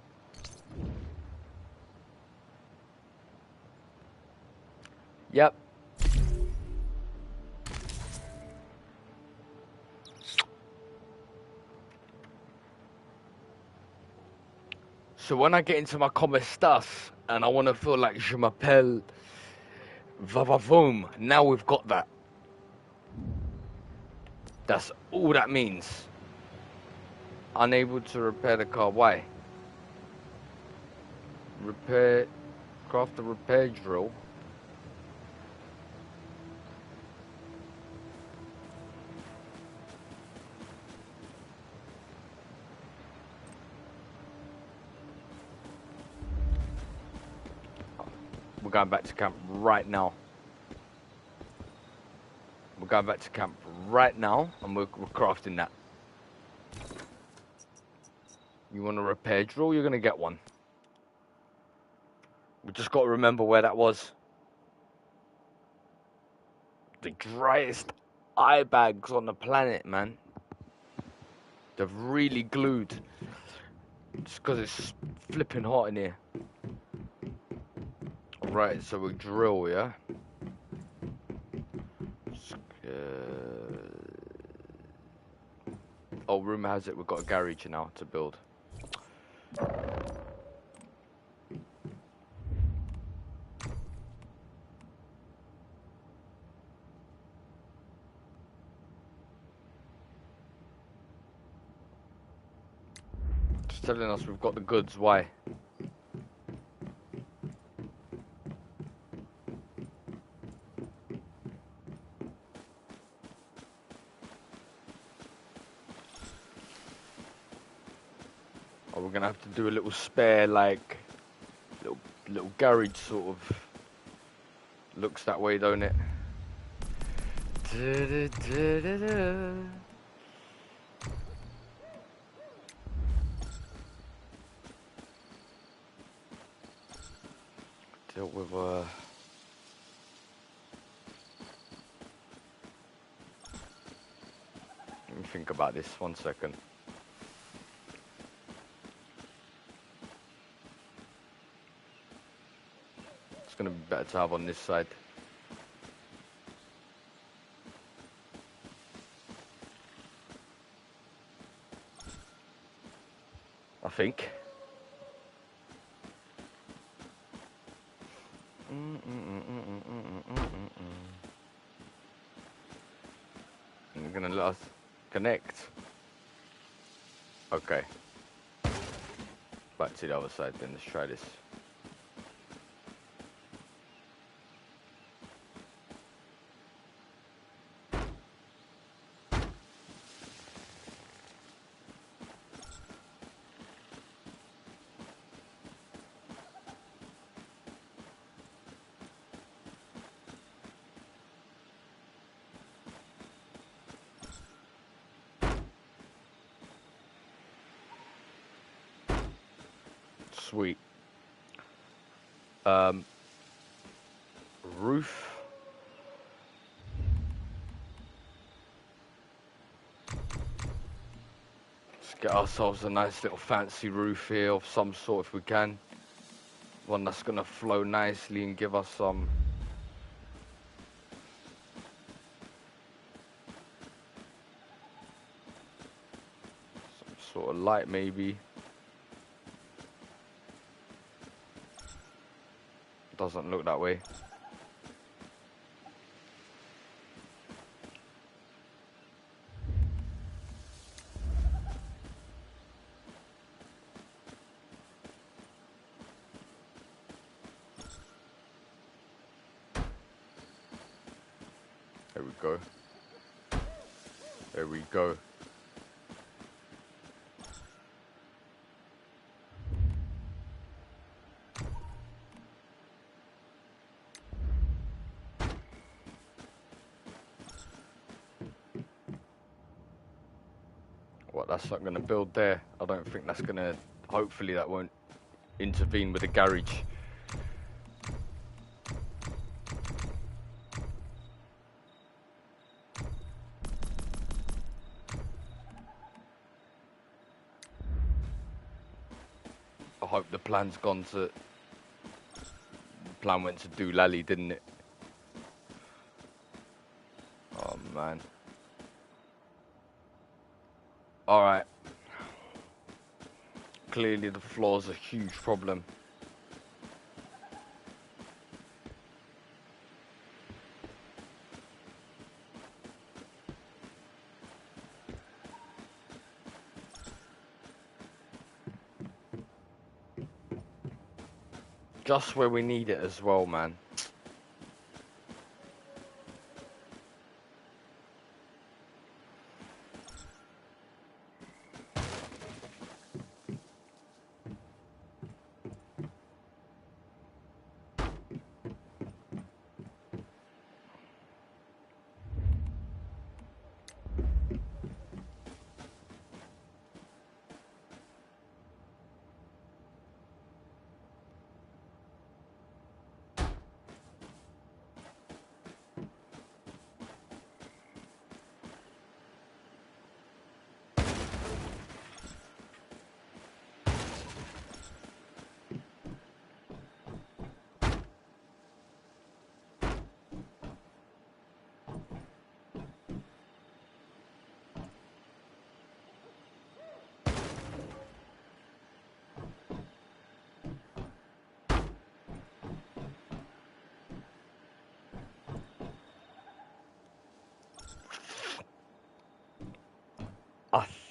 Yep. So when I get into my common stuff and I want to feel like je m'appelle Vavavoom, now we've got that. That's all that means. Unable to repair the car. Why? Repair, craft the repair drill. We're going back to camp right now. We're going back to camp right now, and we're crafting that. You want a repair drill? You're going to get one. We just got to remember where that was. the driest eye bags on the planet, man. They've really glued. Just because it's flipping hot in here. Right, so we drill, yeah? Oh, rumour has it we've got a garage now to build. Just telling us we've got the goods, why? Oh, we're gonna have to do a little spare, like, little garage sort of. Looks that way, don't it? Dealt with let me think about this 1 second. It's gonna be better to have on this side. I think. You're gonna let us connect. Okay. Back to the other side then, let's try this. Sweet. Roof. Let's get ourselves a nice little fancy roof here of some sort if we can. One that's gonna flow nicely and give us some sort of light maybe. Doesn't look that way. There we go. There we go. What, that's not going to build there? I don't think that's going to... Hopefully that won't intervene with the garage. I hope the plan's gone to... The plan went to doolally, didn't it? Oh, man. Alright. Clearly the floor's a huge problem. Just where we need it as well, man.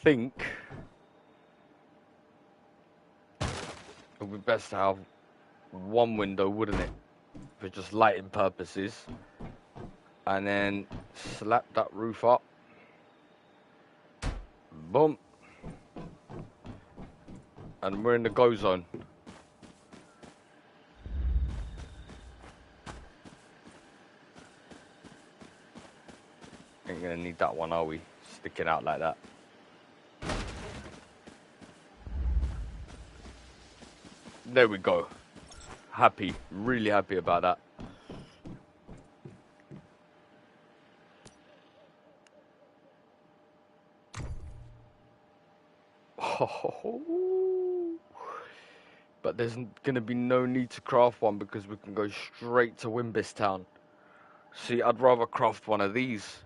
think it would be best to have one window, wouldn't it? For just lighting purposes. And then slap that roof up. Boom. And we're in the go zone. Ain't gonna need that one, are we? Sticking out like that. There we go. Happy, really happy about that. Oh, but there's gonna be no need to craft one because we can go straight to Wimbistown. See, I'd rather craft one of these.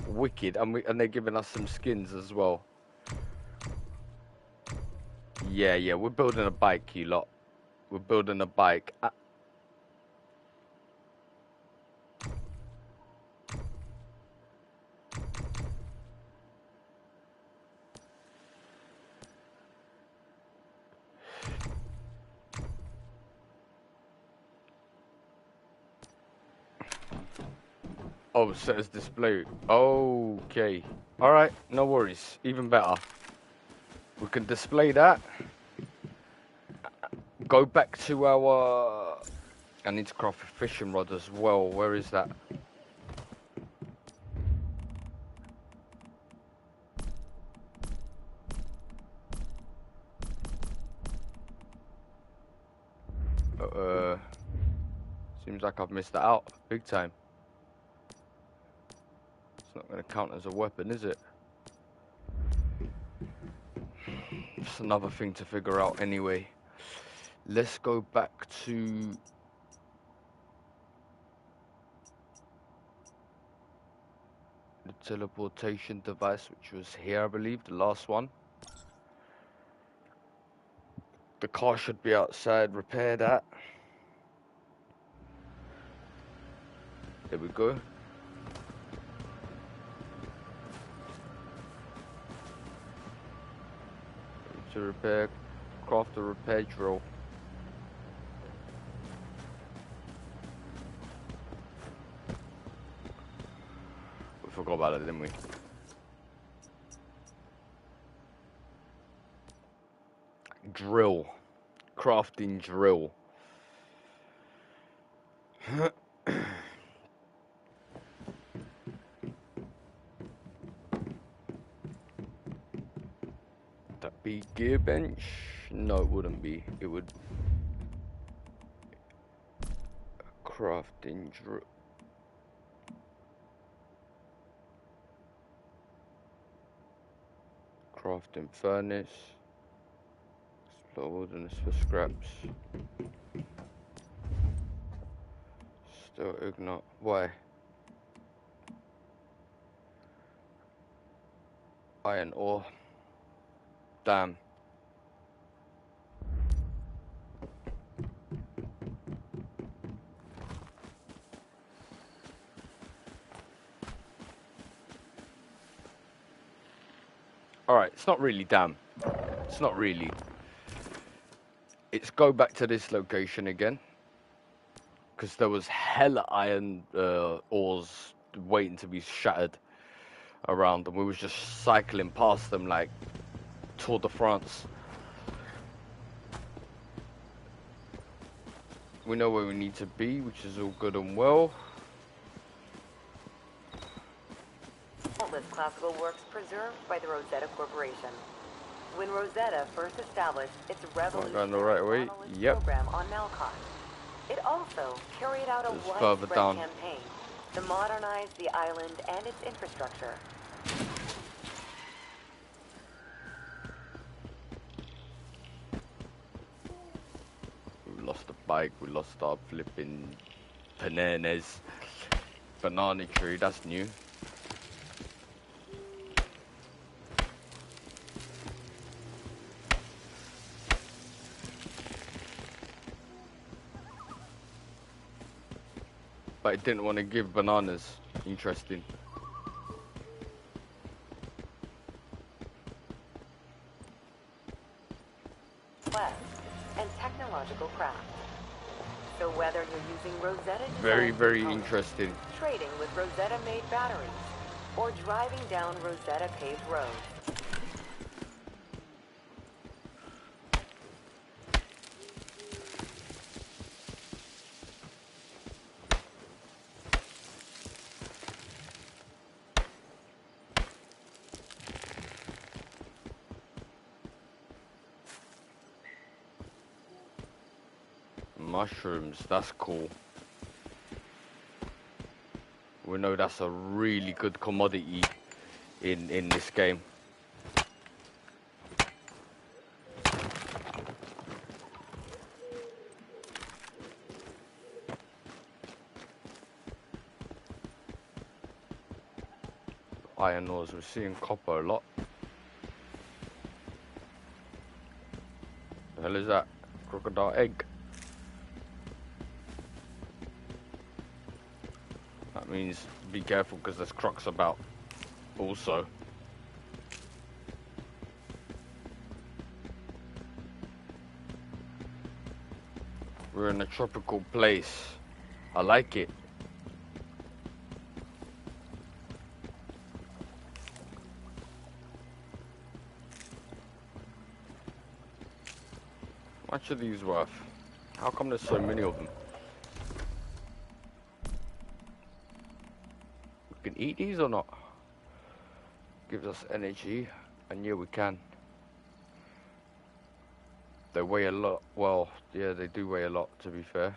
Wicked, and they're giving us some skins as well. Yeah, we're building a bike, you lot. We're building a bike. Oh, set as display. Okay. Alright, no worries. Even better. We can display that. Go back to our... I need to craft a fishing rod as well. Where is that? Seems like I've missed that out. Big time. It's not going to count as a weapon, is it? It's another thing to figure out anyway. Let's go back to... the teleportation device, which was here, I believe, the last one. The car should be outside. Repair that. There we go. To repair, craft a repair drill. We forgot about it, didn't we? Drill. Crafting drill. That be gear bench? No, it wouldn't be. It would... crafting drill. Crafting furnace. Explore wilderness for scraps. Still ignore. Why? Iron ore. Damn. Alright, it's not really damn. It's not really. It's go back to this location again. Because there was hella iron ores waiting to be shattered around, and we was just cycling past them like Tour de France. We know where we need to be, which is all good and well. Countless classical works preserved by the Rosetta Corporation. When Rosetta first established its revolutionary program on Malkoth, it also carried out a widespread campaign to modernize the island and its infrastructure. We lost the bike, we lost our flipping bananas. Banana tree, that's new. but it didn't want to give bananas. Interesting. Quest and technological craft. So whether you're using Rosetta Very, very components, interesting. trading with Rosetta-made batteries, or driving down Rosetta-paved roads, Mushrooms, that's cool. We know that's a really good commodity in this game. Iron ores, we're seeing copper a lot. The hell is that? Crocodile egg. That means be careful because there's crocs about also. We're in a tropical place. I like it. How much are these worth? How come there's so many of them? We can eat these or not? Gives us energy, and yeah, we can. They weigh a lot. Well, yeah, they do weigh a lot, to be fair.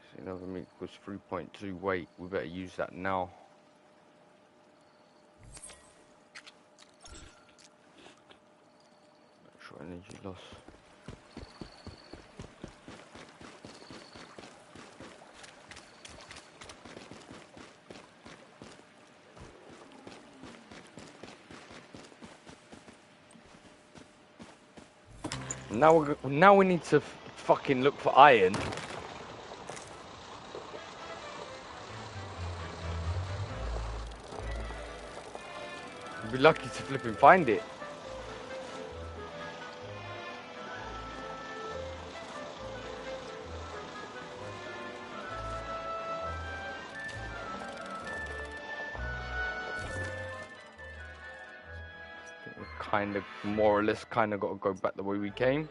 So another meat was 3.2 weight. We better use that now. Actual energy loss. Now we need to fucking look for iron. We'd be lucky to flip and find it. Kind of, more or less, kind of got to go back the way we came.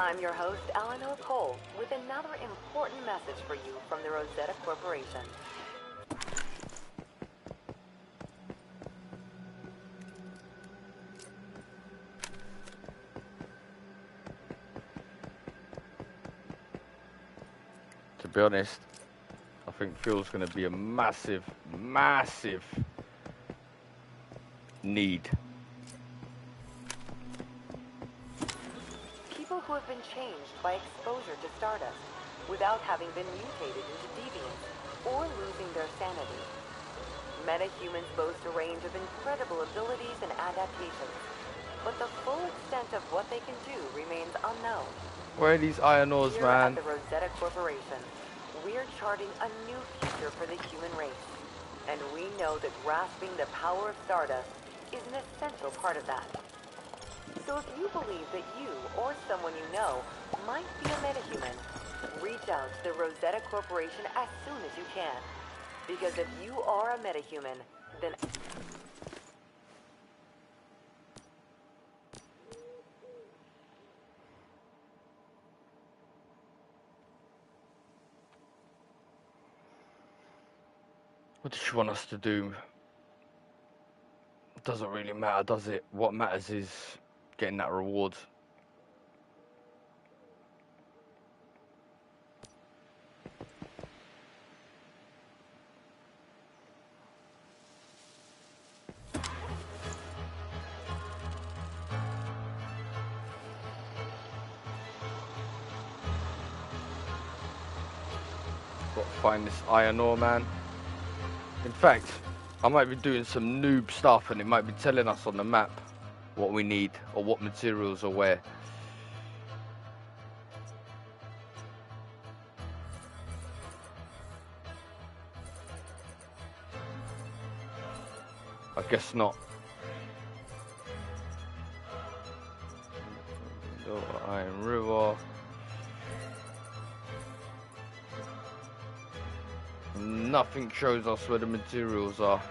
I'm your host, Eleanor Cole, with another important message for you from the Rosetta Corporation. To be honest, I think fuel's going to be a massive, massive need. People who have been changed by exposure to Stardust without having been mutated into deviants or losing their sanity. Metahumans boast a range of incredible abilities and adaptations, but the full extent of what they can do remains unknown. Where are these iron ores, Here man? at the Rosetta Corporation, we're charting a new future for the human race, and we know that grasping the power of Stardust is an essential part of that. So if you believe that you or someone you know might be a metahuman, reach out to the Rosetta Corporation as soon as you can. Because if you are a metahuman, then... What does she want us to do? It doesn't really matter, does it? What matters is getting that reward. Got to find this iron ore, man. In fact, I might be doing some noob stuff and it might be telling us on the map what we need or what materials are where. I guess not. Iron River. Nothing shows us where the materials are.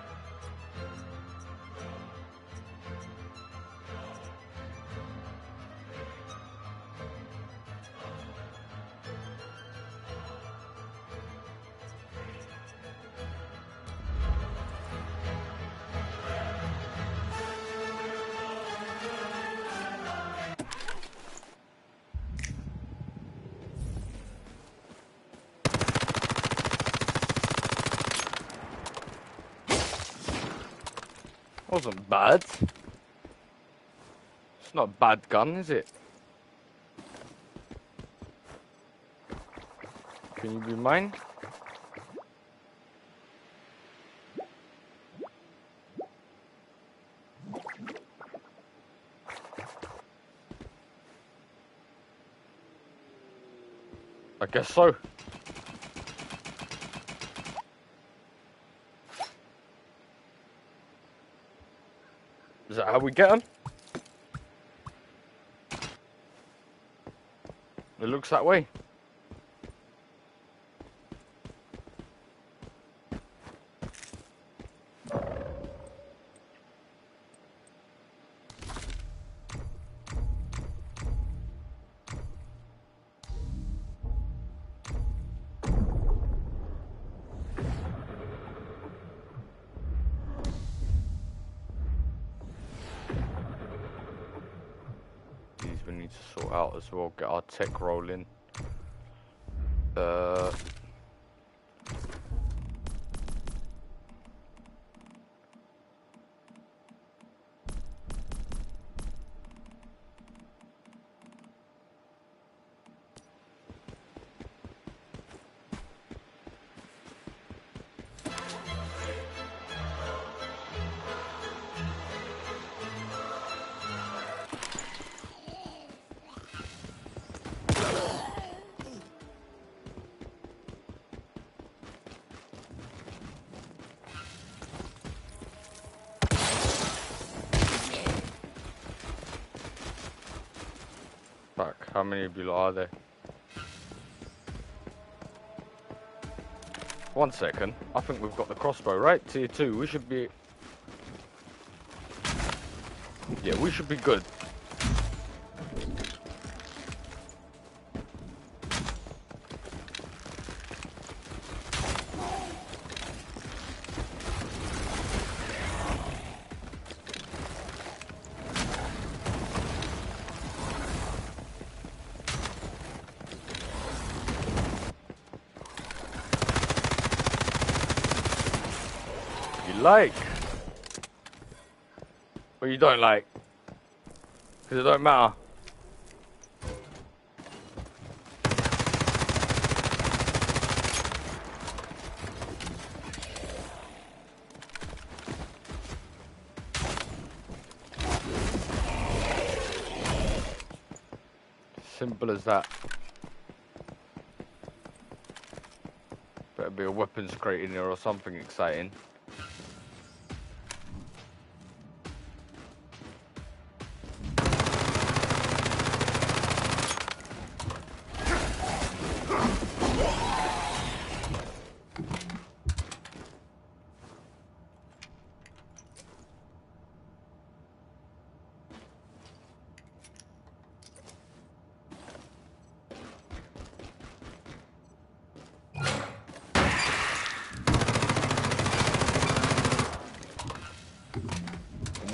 Wasn't bad. It's not a bad gun, is it? Can you be mine? I guess so. Is that how we get them? It looks that way. We need to sort out as well, get our tech rolling. Fuck, how many of you lot are there? 1 second, I think we've got the crossbow, right? Tier 2, we should be... Yeah, we should be good. Like, or you don't like, because it don't matter. Simple as that. Better be a weapons crate in there or something exciting.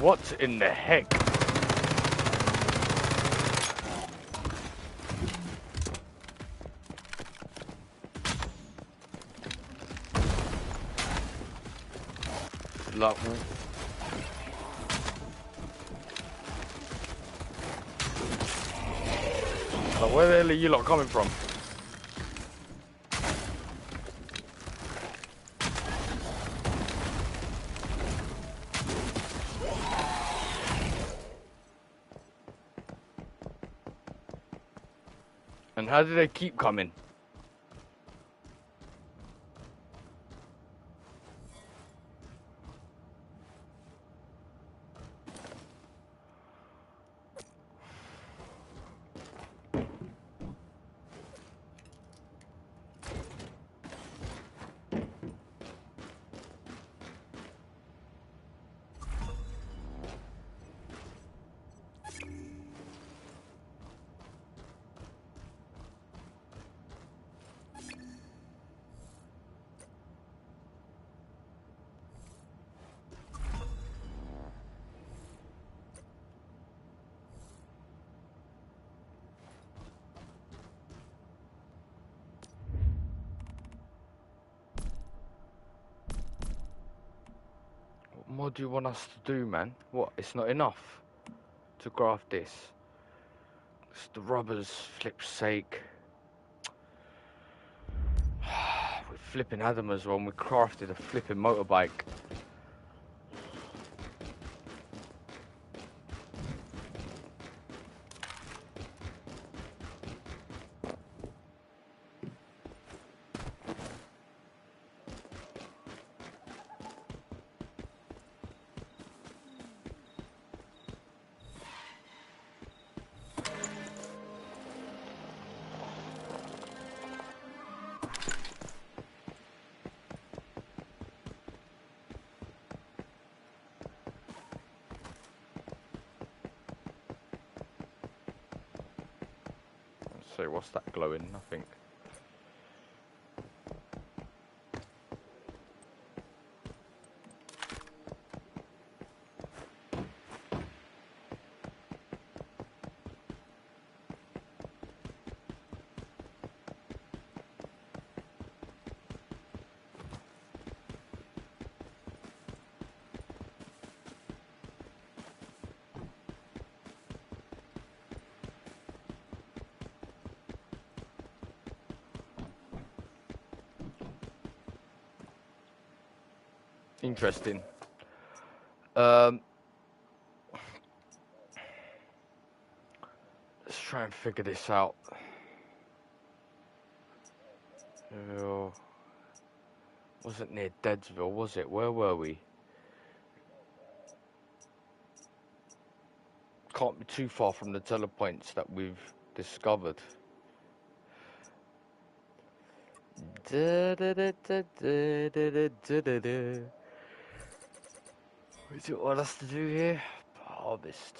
What in the heck? Like, where the hell are you lot coming from? And how do they keep coming? What more do you want us to do, man? What? It's not enough to craft this. It's the rubber's flip's sake. We flipping had them as well, and we crafted a flipping motorbike. So what's that glowing? Nothing. Interesting. Let's try and figure this out. Wasn't near Deadsville, was it? Where were we? Can't be too far from the telepoints that we've discovered. What do you want us to do here? Harvest.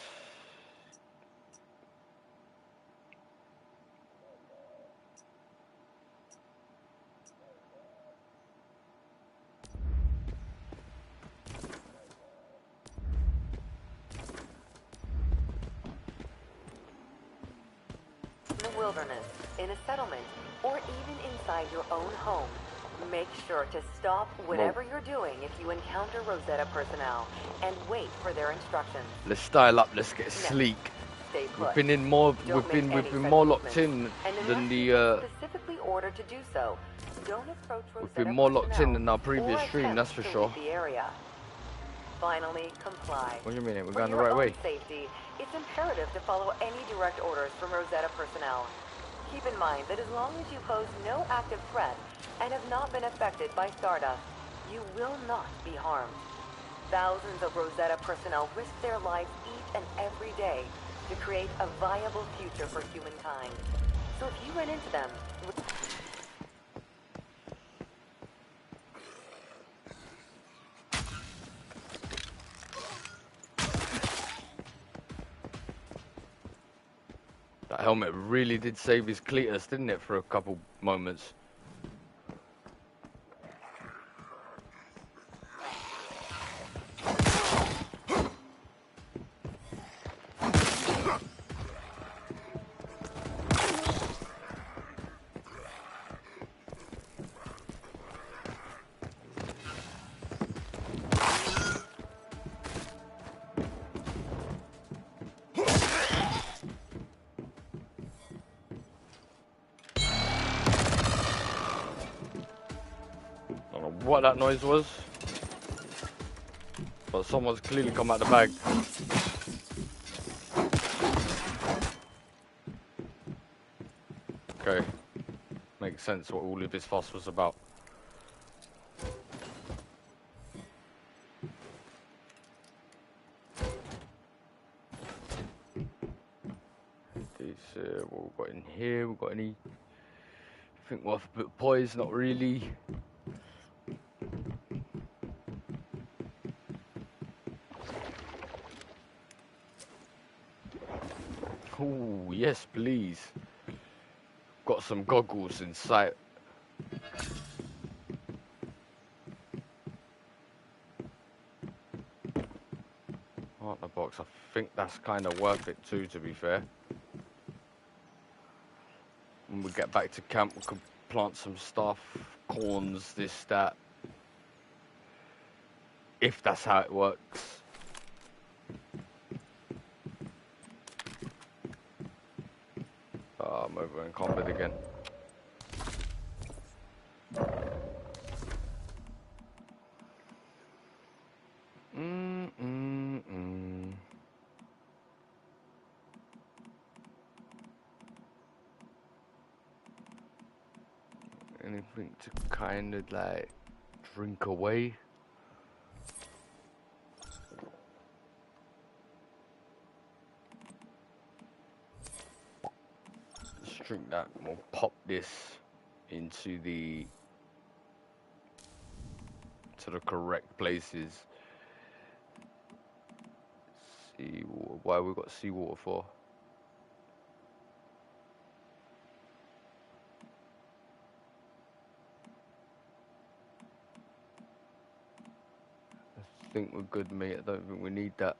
In the wilderness, in a settlement, or even inside your own home, make sure to stop whatever you're doing if you encounter Rosetta personnel and wait for their instructions. Let's style up. Let's get sleek. Stay put. We've been in more. We've been more locked in than the. Specifically ordered to do so. Don't approach Rosetta. We've been more locked in than our previous stream. That's for sure. The area. Finally, comply. What do you mean? We're going the right way. Safety, it's imperative to follow any direct orders from Rosetta personnel. Keep in mind that as long as you pose no active threat and have not been affected by Stardust, you will not be harmed. Thousands of Rosetta personnel risk their lives each and every day to create a viable future for humankind. So if you run into them... That helmet really did save his Cletus, didn't it, for a couple moments? What that noise was, but someone's clearly come out the bag. sense what all of this fuss was about. What we've got in here? We've got any? Think worth a bit of poise? Not really. Oh yes, please. Got some goggles in sight. Partner box. I think that's kind of worth it too, to be fair. When we get back to camp, we could plant some stuff, corns, this, that. If that's how it works. I'm over in combat again. Anything to kind of like drink away? Let's drink that. We'll pop this into the correct places. Seawater. Why we got seawater for? I think we're good, mate. I don't think we need that.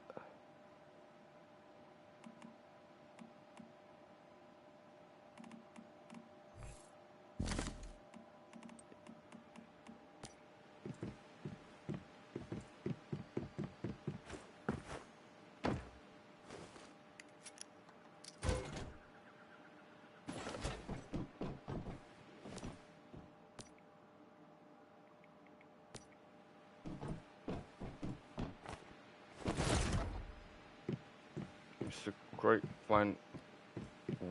It's a great fine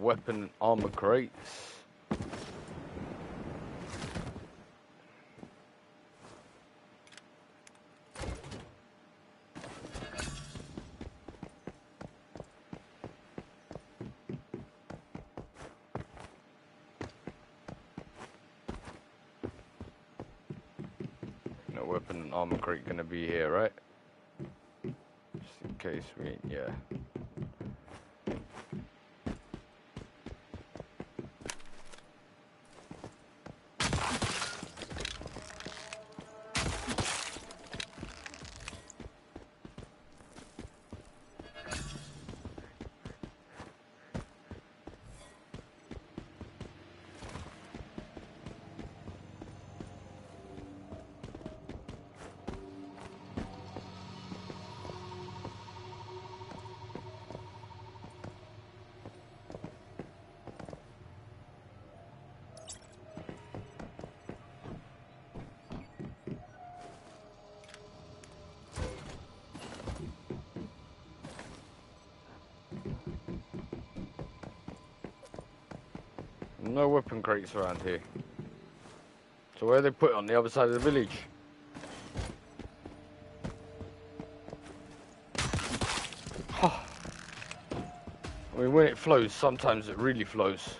weapon and armor crates. No weapon and armor crate gonna be here, right? Just in case we ain't, yeah. No weapon crates around here. So where they put it, on the other side of the village? I mean, when it flows, sometimes it really flows.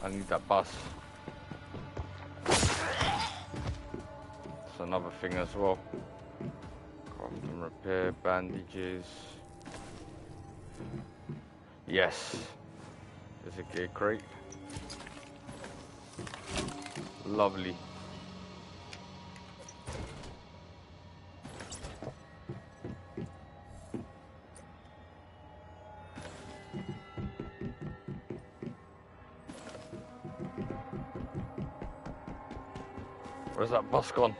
I need that bus. That's another thing as well. Craft and repair, bandages. Yes. There's a gear crate. Lovely. Where's that bus gone?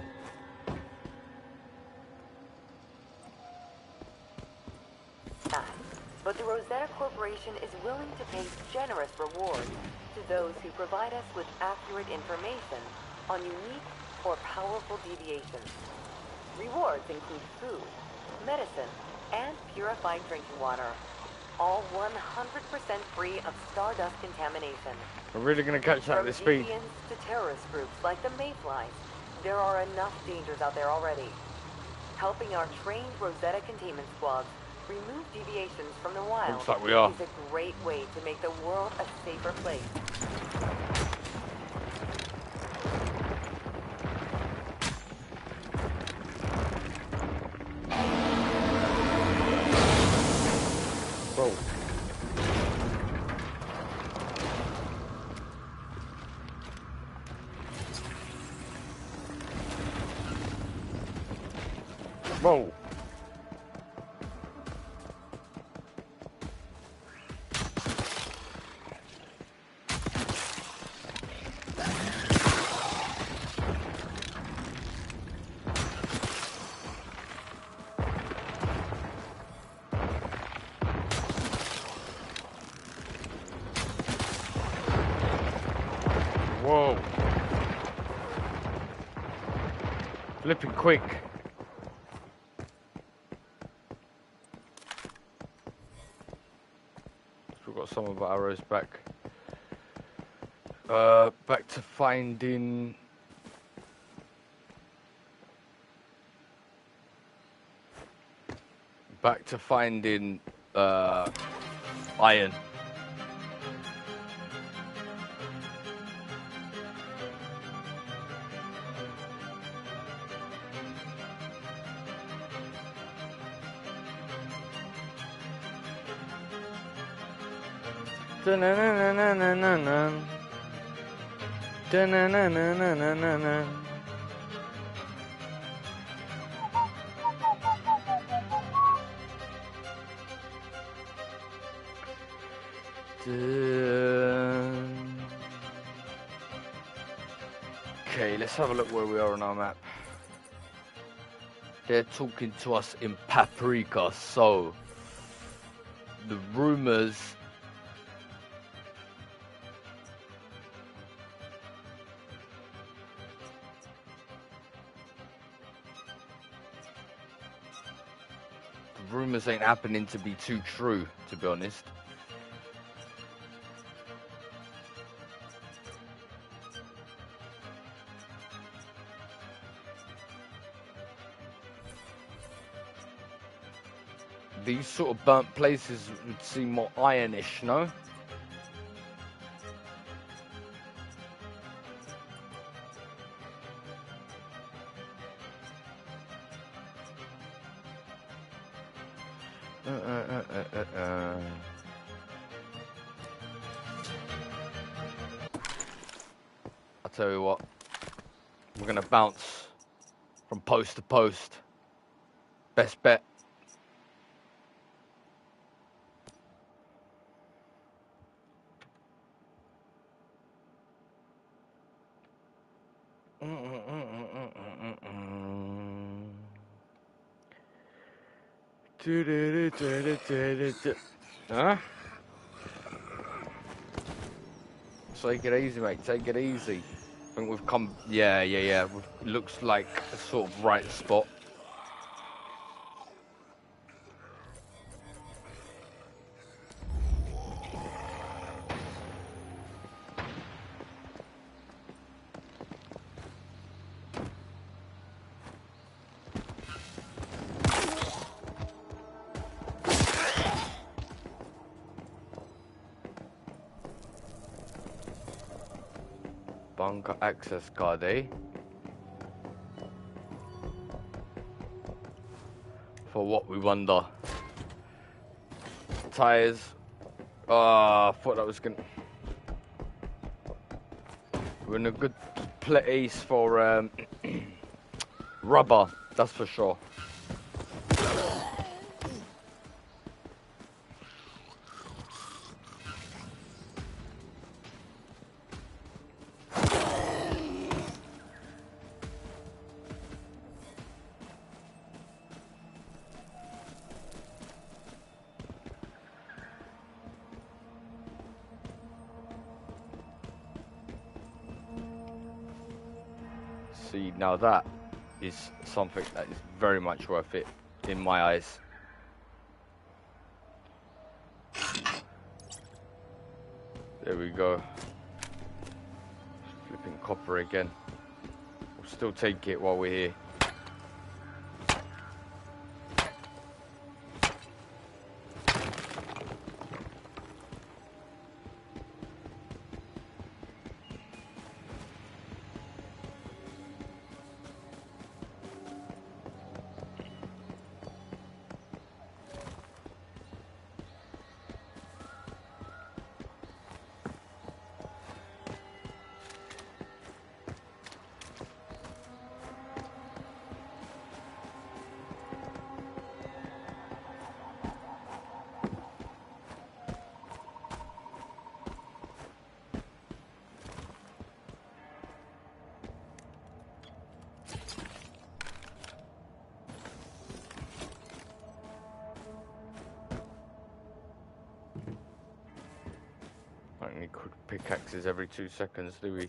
Corporation is willing to pay generous rewards to those who provide us with accurate information on unique or powerful deviations. Rewards include food, medicine, and purified drinking water, all 100% free of stardust contamination. We're really gonna catch that at this speed. From deviants to terrorist groups like the Mayflies, there are enough dangers out there already. Helping our trained Rosetta containment squads remove deviations from the wild Looks like we are. is a great way to make the world a safer place. Whoa. Whoa. Whoa. Flipping quick. We've got some of our arrows back. Back to finding... Back to finding, iron. Da-na-na-na-na-na-na. Da-na-na-na-na-na-na. Okay, let's have a look where we are on our map. They're talking to us in Paprika, so the rumors ain't happening to be too true, to be honest. These sort of burnt places would seem more ironish, no? I'll tell you what, we're gonna bounce from post to post. Best bet. Huh? Take it easy, mate. Take it easy. I think we've come... Yeah. Looks like a sort of right spot. Bunker access card, eh? For what, we wonder? Tires. I thought that was gonna... We're in a good place for rubber, that's for sure. See, now that is something that is very much worth it in my eyes. There we go. Flipping copper again. We'll still take it while we're here. Don't need quick pickaxes every 2 seconds, do we?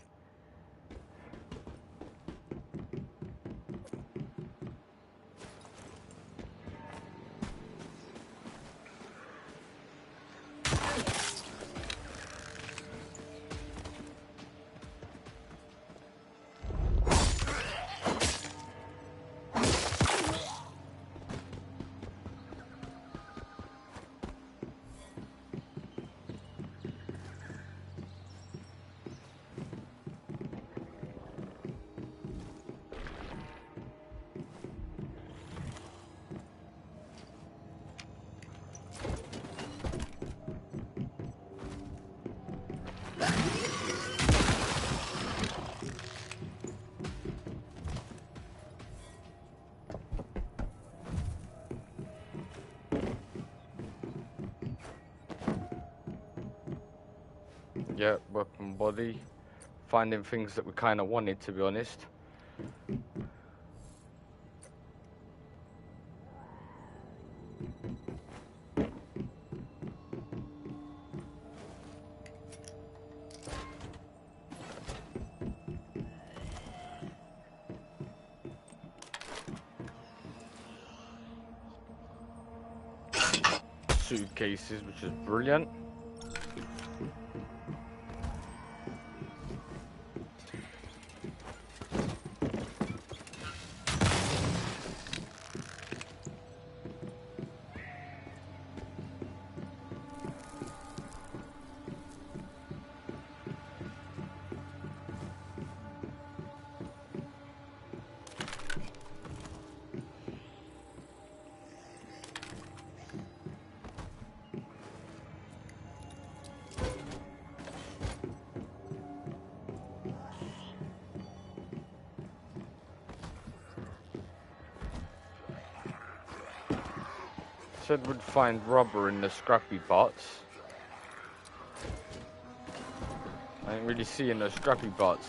Yeah, weapon body. Finding things that we kind of wanted, to be honest. Suitcases, which is brilliant. Said we'd find rubber in the scrappy parts. I ain't really seeing those scrappy parts.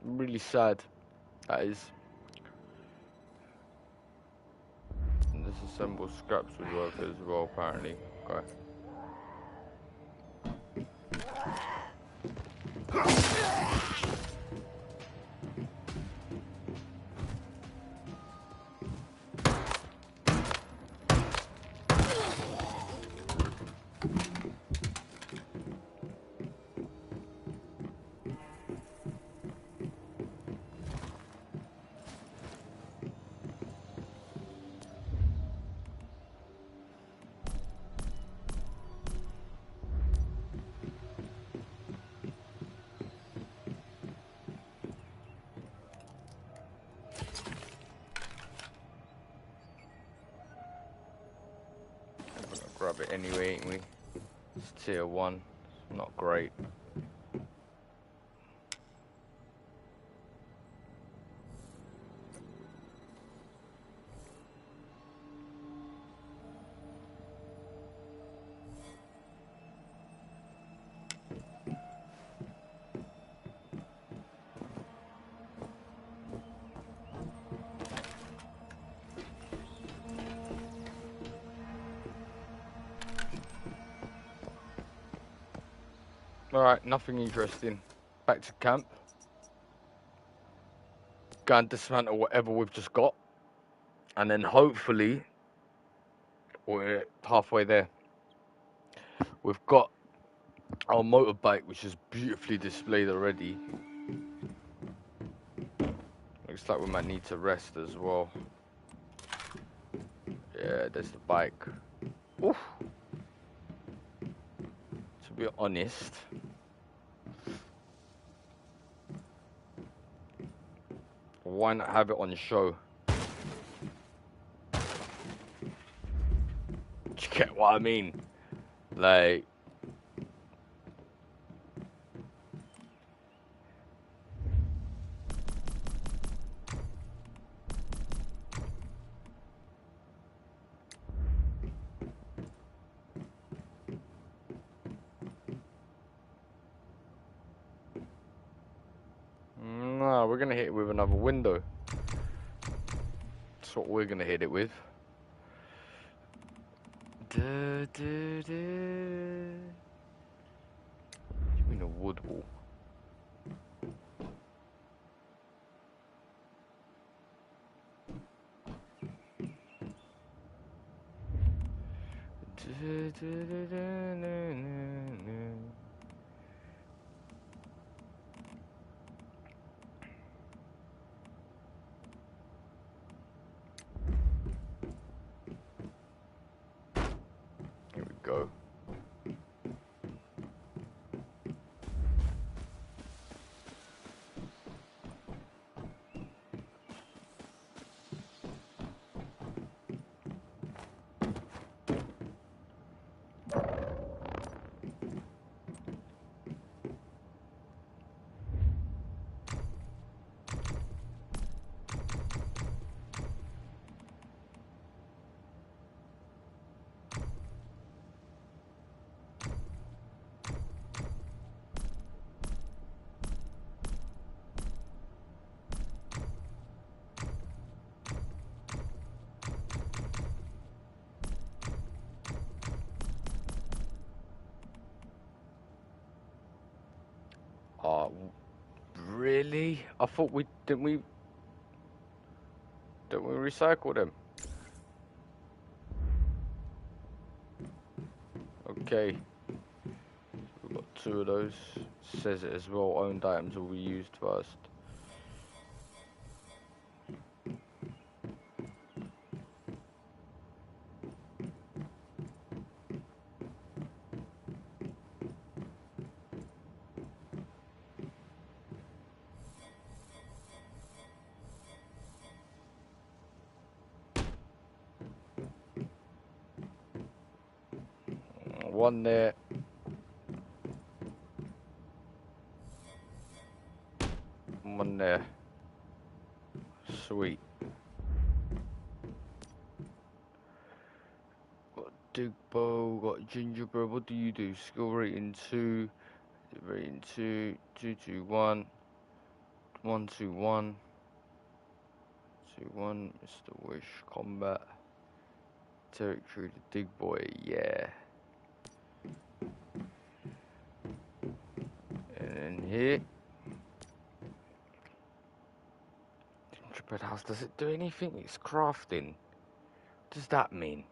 Really sad. That is. Disassemble scraps would work as well, apparently. Okay. Grab it anyway, ain't we? It's tier 1. It's not great. Alright, nothing interesting. Back to camp. Go and dismantle whatever we've just got. And then hopefully, we're halfway there. We've got our motorbike, which is beautifully displayed already. Looks like we might need to rest as well. Yeah, there's the bike. Oof. To be honest, why not have it on show? Do you get what I mean? Like, no, we're gonna hit it with another window. That's what we're gonna hit it with. Give me a wood wall. Here we go. Really? I thought didn't we recycle them? Okay. We've got 2 of those. Says it as well, owned items will be used first. One there. One there. Sweet. Got Dig Bow, got Gingerbread. What do you do? Skill rating 2. Rating 2. 221. 121. 2-1. Mr. Wish. Combat. Territory to Dig Boy. Yeah. And then here. Gingerbread house. Does it do anything? It's crafting. What does that mean?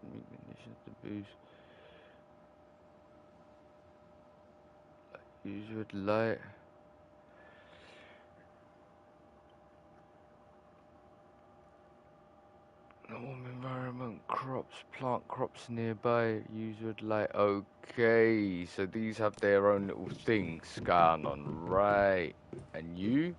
Munitions to boost. Use with light. Warm environment, crops, plant crops nearby, use with light. Okay, so these have their own little things going on, right? And you?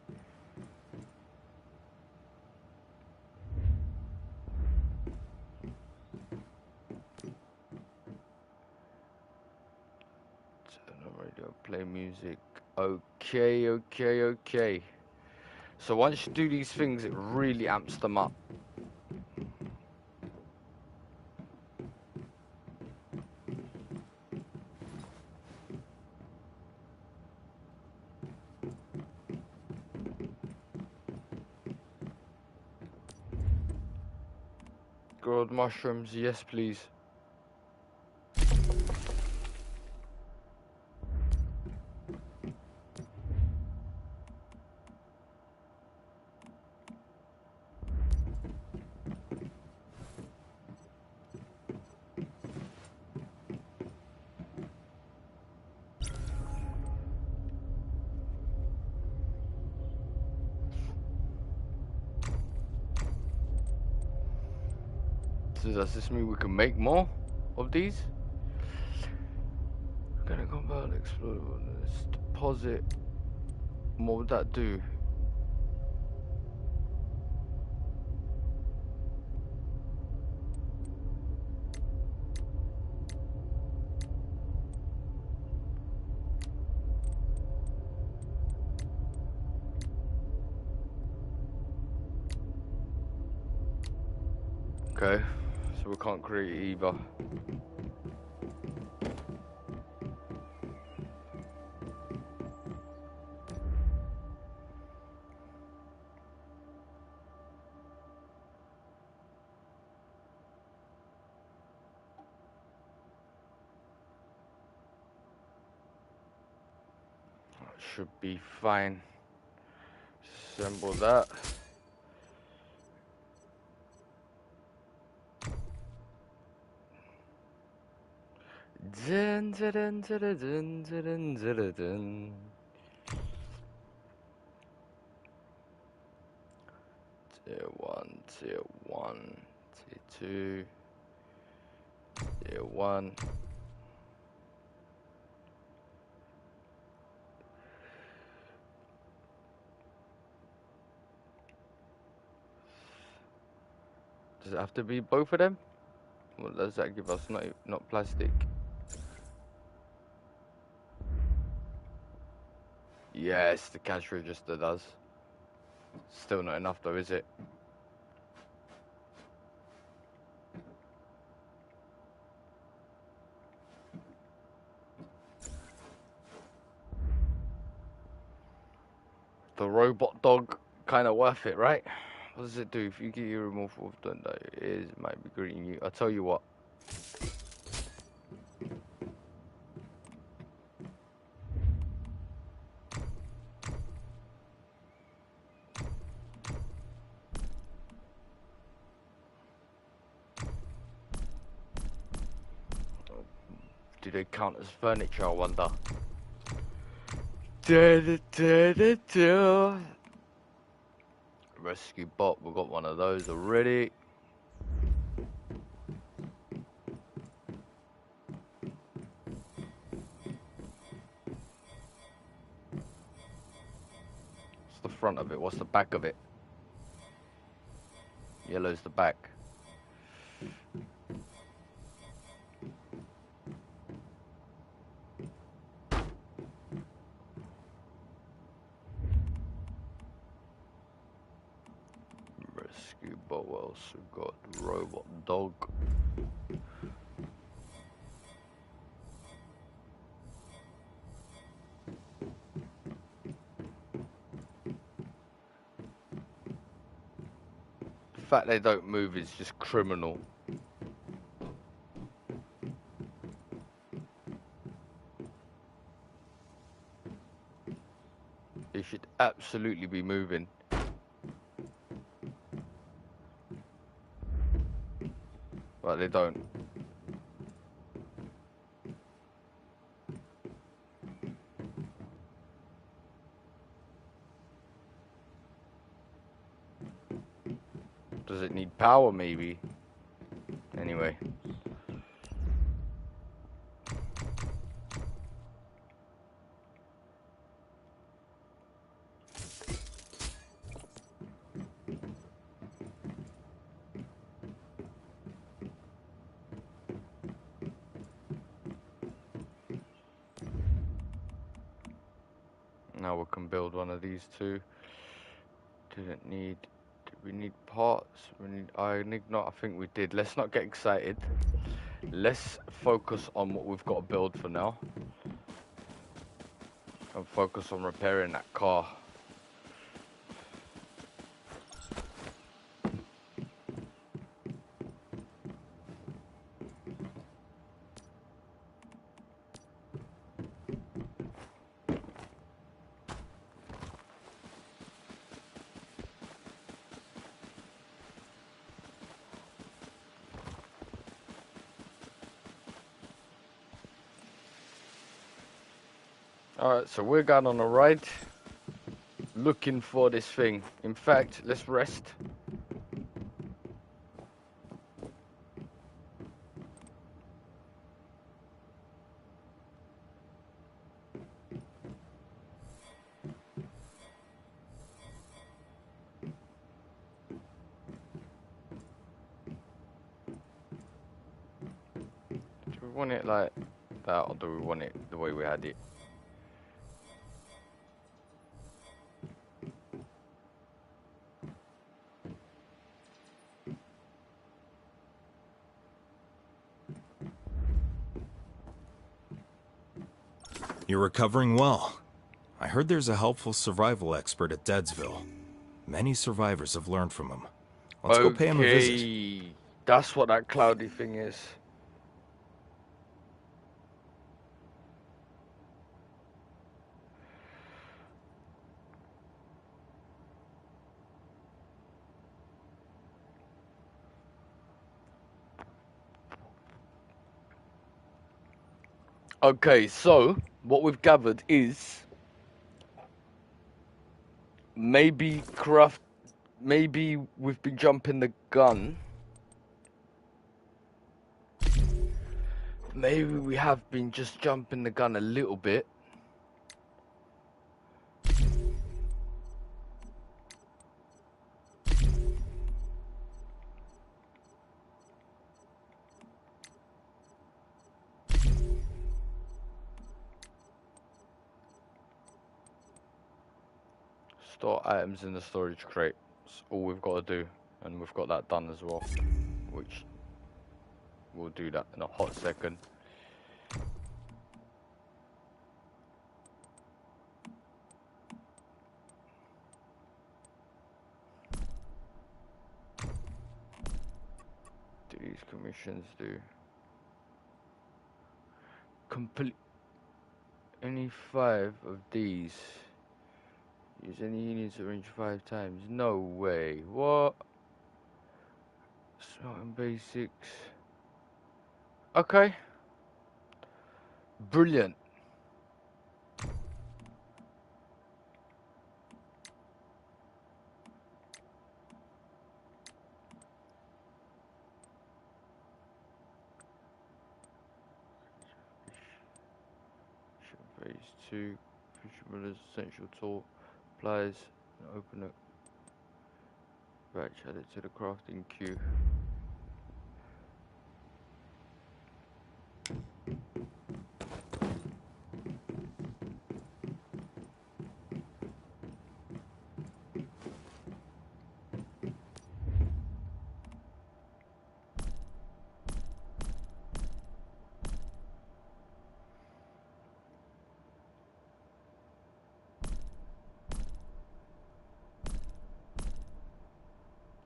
Turn on radio, play music. Okay. So once you do these things, it really amps them up. Build mushrooms, yes please. So does this mean we can make more of these? Gonna compound explodable. Let's deposit. What would that do? Okay, so we can't create it either. That should be fine. Assemble that. Dun, dun, dun, dun, dun, dun, dun, dun. Tier 1, Tier 1, Tier 2, Tier 1. Does it have to be both of them? What does that give us? Not plastic. Yes, the cash register does. Still not enough though, is it? The robot dog kind of worth it, right? What does it do? If you get your removal of done, it might be greeting you. I'll tell you what. Do they count as furniture, I wonder? Rescue bot, we've got one of those already. What's the front of it? What's the back of it? Yellow's the back. Rescue bot, what else we got? Robot dog. The fact they don't move is just criminal. They should absolutely be moving. But they don't. Does it need power, maybe? Anyway. Now we can build one of these two. Didn't need... Did we need parts? We need iron ignite. I think we did. Let's not get excited. Let's focus on what we've got to build for now. And focus on repairing that car. Alright, so we're going on a ride looking for this thing. In fact, let's rest. Do we want it like that, or do we want it the way we had it? You're recovering well. I heard there's a helpful survival expert at Deadsville. Many survivors have learned from him. Let's go pay him a visit. Okay, that's what that cloudy thing is. Okay, so what we've gathered is maybe we've been jumping the gun. Maybe we have been just jumping the gun a little bit. Store items in the storage crate. That's all we've got to do. And we've got that done as well. Which we'll do that in a hot second. Do these commissions do? Complete any 5 of these. Use any units arranged 5 times. No way. What? Smelting basics. Okay. Brilliant. Phase 2. Fisherman's essential tool. Pliers. Open it. Batch. Add it to the crafting queue.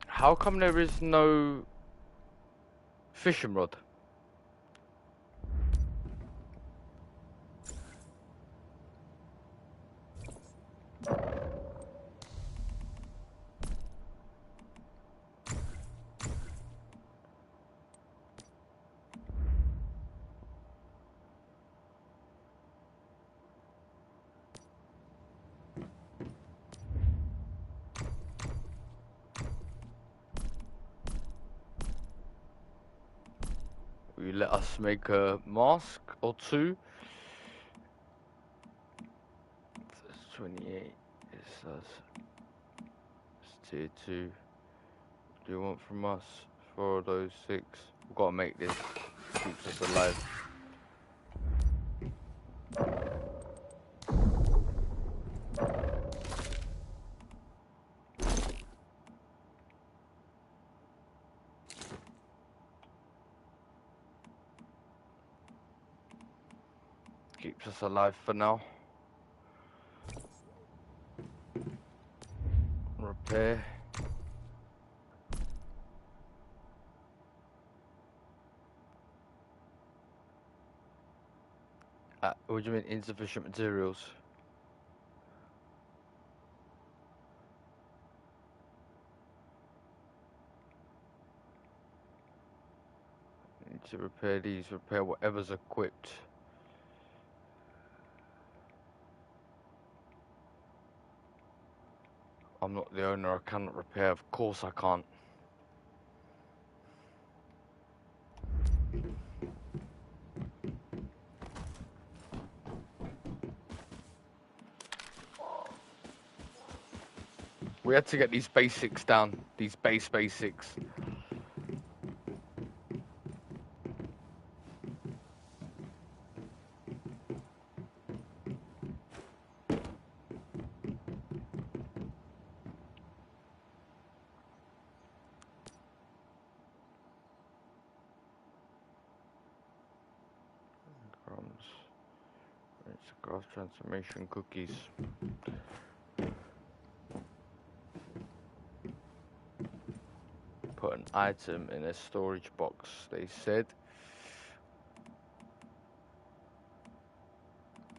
How come there is no fishing rod? Will you let us make a mask or 2? That's 28. It says it's tier 2. What do you want from us? 4 of those 6. We've got to make this. Keeps us alive. Keeps us alive for now. Repair. What do you mean insufficient materials? Need to repair these, repair whatever's equipped. I'm not the owner, I cannot repair. Of course I can't. We had to get these basics down, these basics. Crumbs. It's graph transformation cookies. Put an item in a storage box, they said.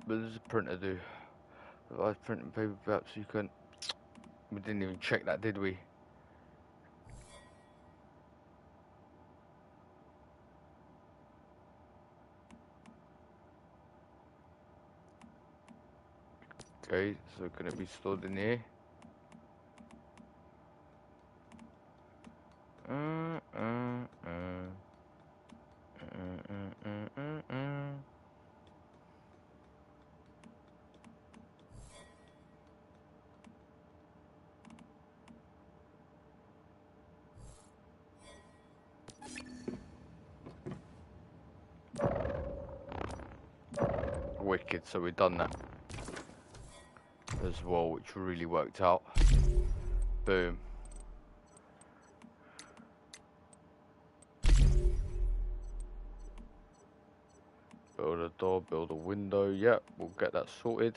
What does the printer do? If I was printing paper, perhaps you can. We didn't even check that, did we? Okay, so can it be stored in here? Wicked, so we've done that as well, which really worked out. Boom. Build a door, build a window. Yep, we'll get that sorted.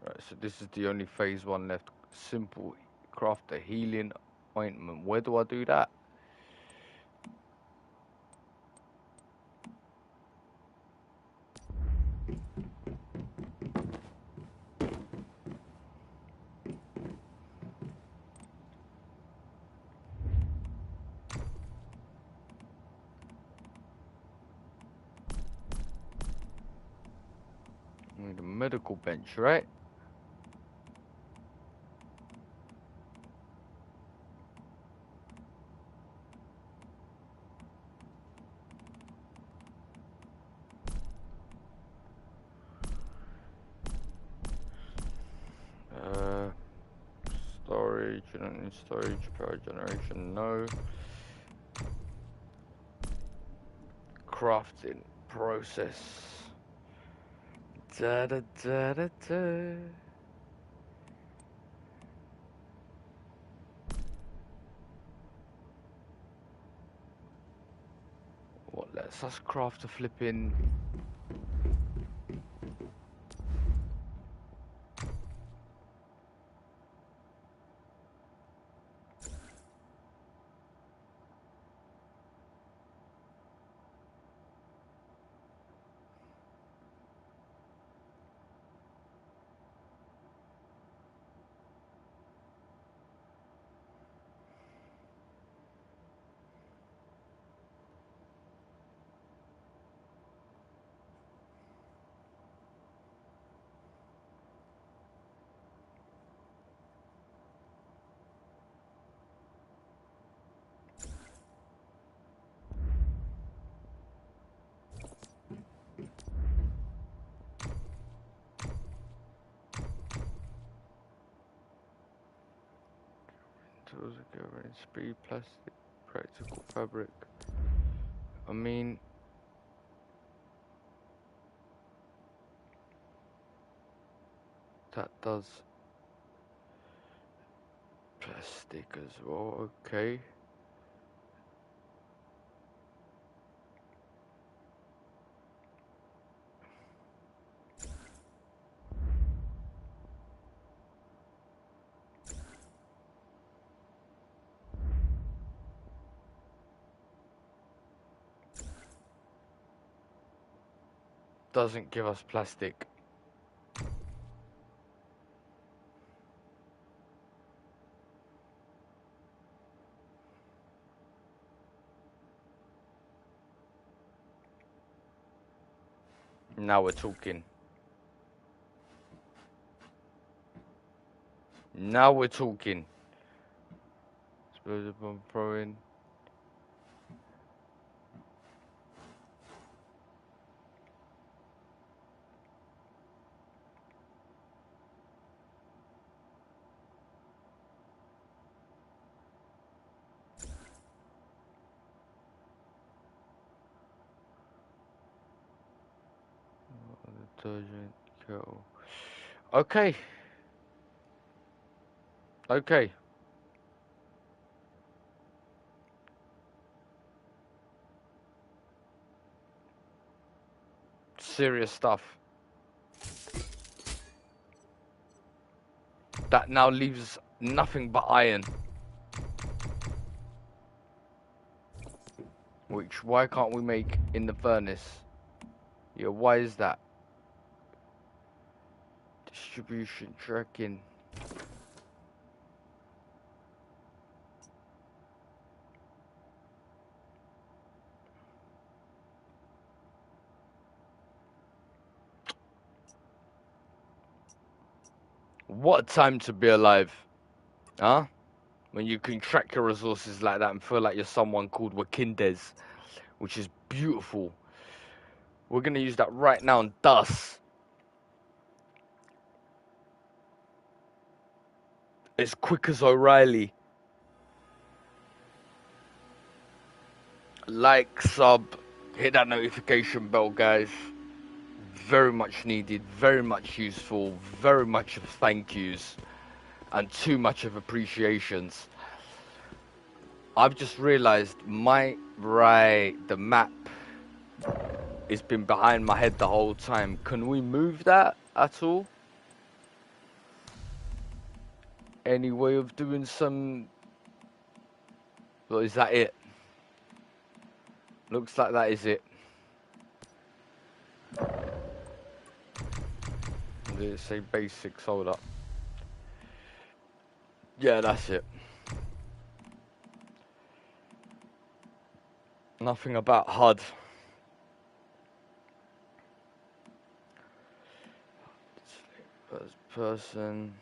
Right, so this is the only phase 1 left. Simple, craft a healing ointment. Where do I do that? Need a medical bench, right? Storage, you don't need storage, power generation, no. Crafting process. Da da da da da. What lets us craft a flipping. Tools are covering speed, plastic, practical fabric. I mean, that does plastic as well, okay. Doesn't give us plastic. Now we're talking. Now we're talking. Explosive bomb throwing. Detergent, kettle. Okay. Okay. Serious stuff. That now leaves nothing but iron. Which, why can't we make in the furnace? Yeah, why is that? Distribution, tracking. What a time to be alive. Huh? When you can track your resources like that and feel like you're someone called Wakindes. Which is beautiful. We're going to use that right now and thus. As quick as O'Reilly. Like, sub, hit that notification bell, guys. Very much needed, very much useful, very much of thank yous, and too much of appreciations. I've just realized the map has been behind my head the whole time. Can we move that at all? Any way of doing some... Well, is that it? Looks like that is it. Did it say basics? Hold up. Yeah, that's it. Nothing about HUD. First person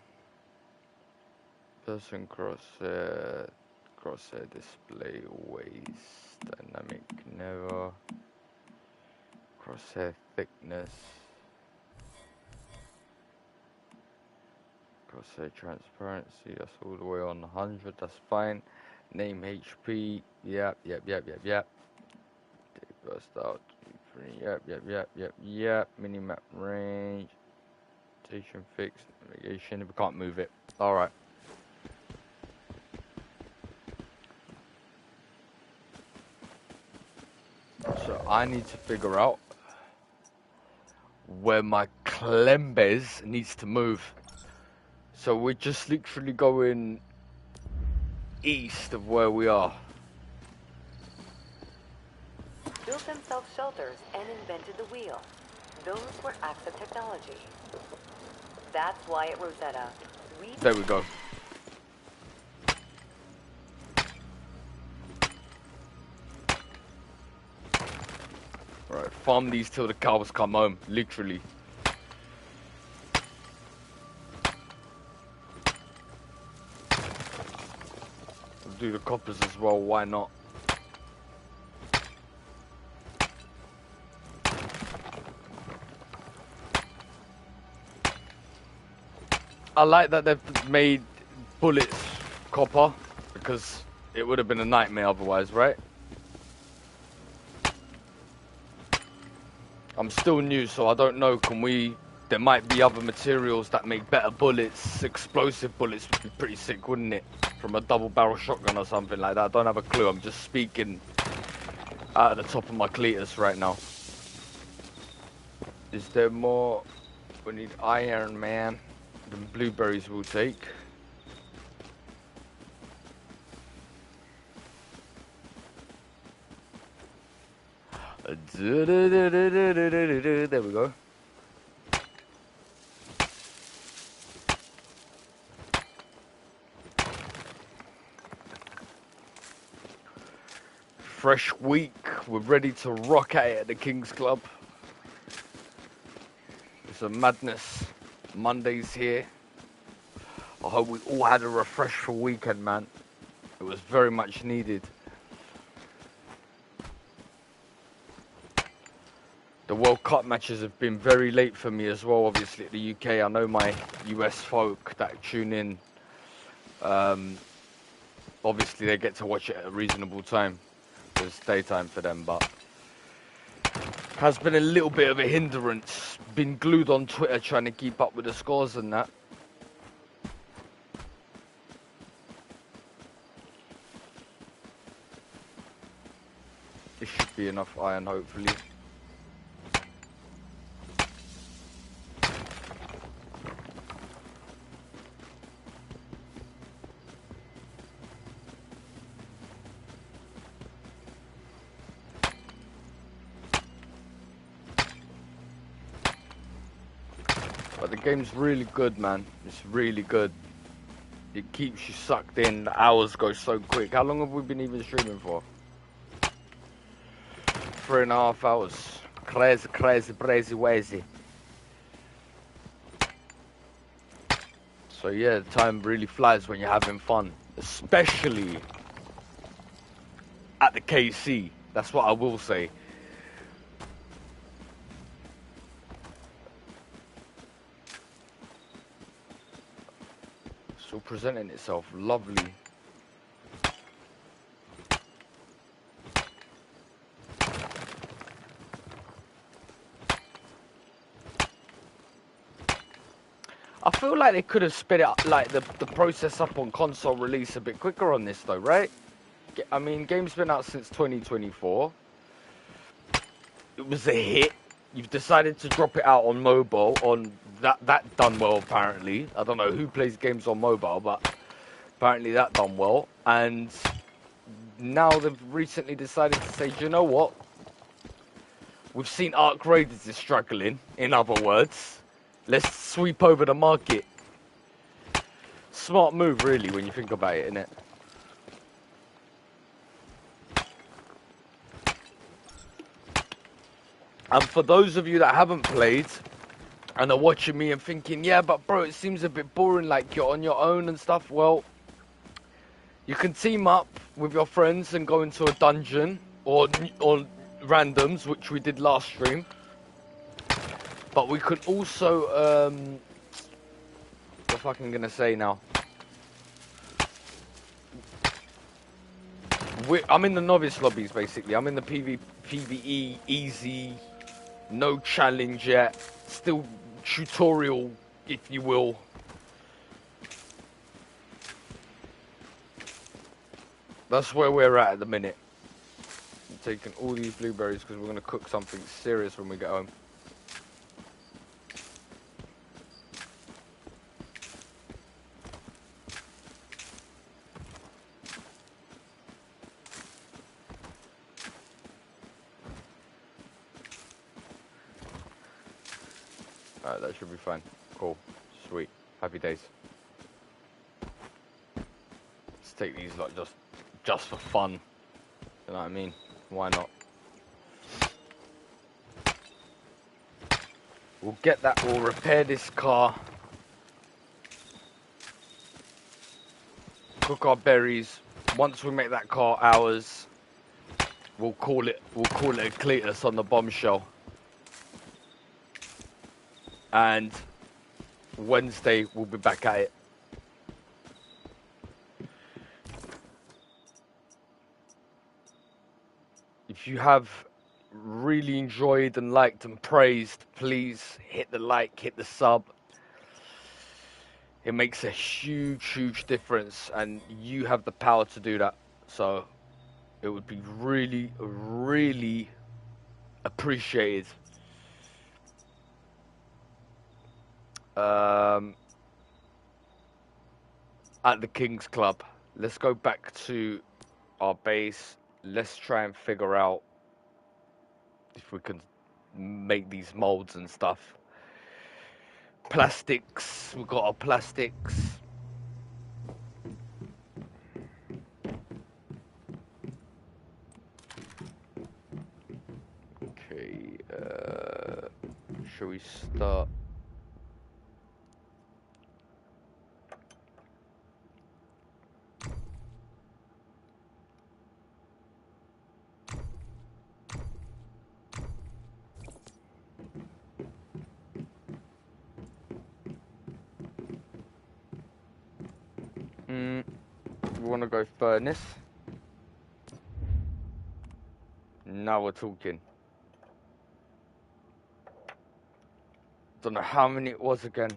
crosshair display always dynamic, never crosshair thickness, crosshair transparency, that's all the way on 100, that's fine. Name HP, yep. Burst out, 3, yep. Minimap range, station fixed, navigation, we can't move it. Alright. So I need to figure out where my Klembes needs to move. So we're just literally going east of where we are. Built themselves shelters and invented the wheel. Those were acts of technology. That's why at Rosetta, There we go. Right, farm these till the cows come home, literally. We'll do the coppers as well, why not? I like that they've made bullets copper, because it would have been a nightmare otherwise, right? I'm still new, so I don't know, there might be other materials that make better bullets. Explosive bullets would be pretty sick, wouldn't it? From a double barrel shotgun or something like that. I don't have a clue, I'm just speaking out of the top of my cletus right now. Is there more? We need iron, man. The blueberries we'll take. There we go. Fresh week. We're ready to rock at it at the King's Club. So madness, Monday's here. I hope we all had a refreshful weekend, man. It was very much needed. The World Cup matches have been very late for me as well, obviously, at the UK. I know my US folk that tune in, obviously they get to watch it at a reasonable time. It's daytime for them, but has been a little bit of a hindrance. Been glued on Twitter trying to keep up with the scores and that. This should be enough iron, hopefully. But the game's really good, man. It's really good. It keeps you sucked in. The hours go so quick. How long have we been even streaming for? 3.5 hours. Crazy, crazy, crazy, wazy. So yeah, the time really flies when you're having fun. Especially at the KC. That's what I will say. Still presenting itself lovely. I feel like they could have sped it up, like the process up on console release a bit quicker on this though, right? I mean, game's been out since 2024. It was a hit. You've decided to drop it out on mobile. On that done well apparently. I don't know who plays games on mobile, but apparently that done well. And now they've recently decided to say, do you know what? We've seen Arc Raiders is struggling. In other words, let's sweep over the market. Smart move, really, when you think about it, innit? And for those of you that haven't played and are watching me and thinking, yeah, but bro, it seems a bit boring, like you're on your own and stuff. Well, you can team up with your friends and go into a dungeon or randoms, which we did last stream. But we could also, what the fuck am I gonna say now? I'm in the novice lobbies, basically. I'm in the PvE, easy, no challenge yet, still tutorial, if you will. That's where we're at the minute. I'm taking all these blueberries because we're going to cook something serious when we get home. Alright, that should be fine. Cool. Sweet. Happy days. Let's take these like just for fun. You know what I mean? Why not? We'll get that, we'll repair this car. Cook our berries. Once we make that car ours, we'll call it a Cletus on the bombshell. And Wednesday we'll be back at it. If you have really enjoyed and liked and praised, please hit the like, hit the sub. It makes a huge difference, and you have the power to do that. So it would be really appreciated. At the King's Club. Let's go back to our base. Let's try and figure out if we can make these molds and stuff. Plastics. We've got our plastics. Okay. Shall we start We want to go furnace. Now we're talking. Don't know how many it was again.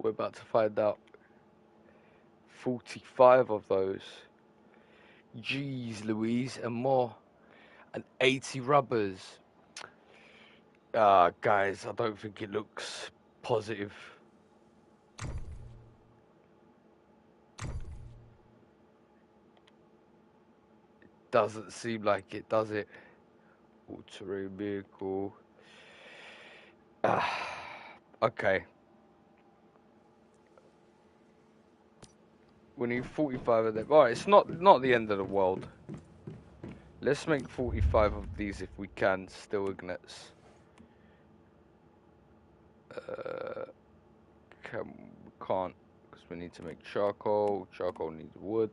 We're about to find out. 45 of those. Jeez Louise, and more. And 80 rubbers. Guys, I don't think it looks positive. It doesn't seem like it, does it? All-terrain vehicle. Okay. We need 45 of them. Alright, it's not the end of the world. Let's make 45 of these if we can, still ignits. We can't, because we need to make charcoal. Charcoal needs wood.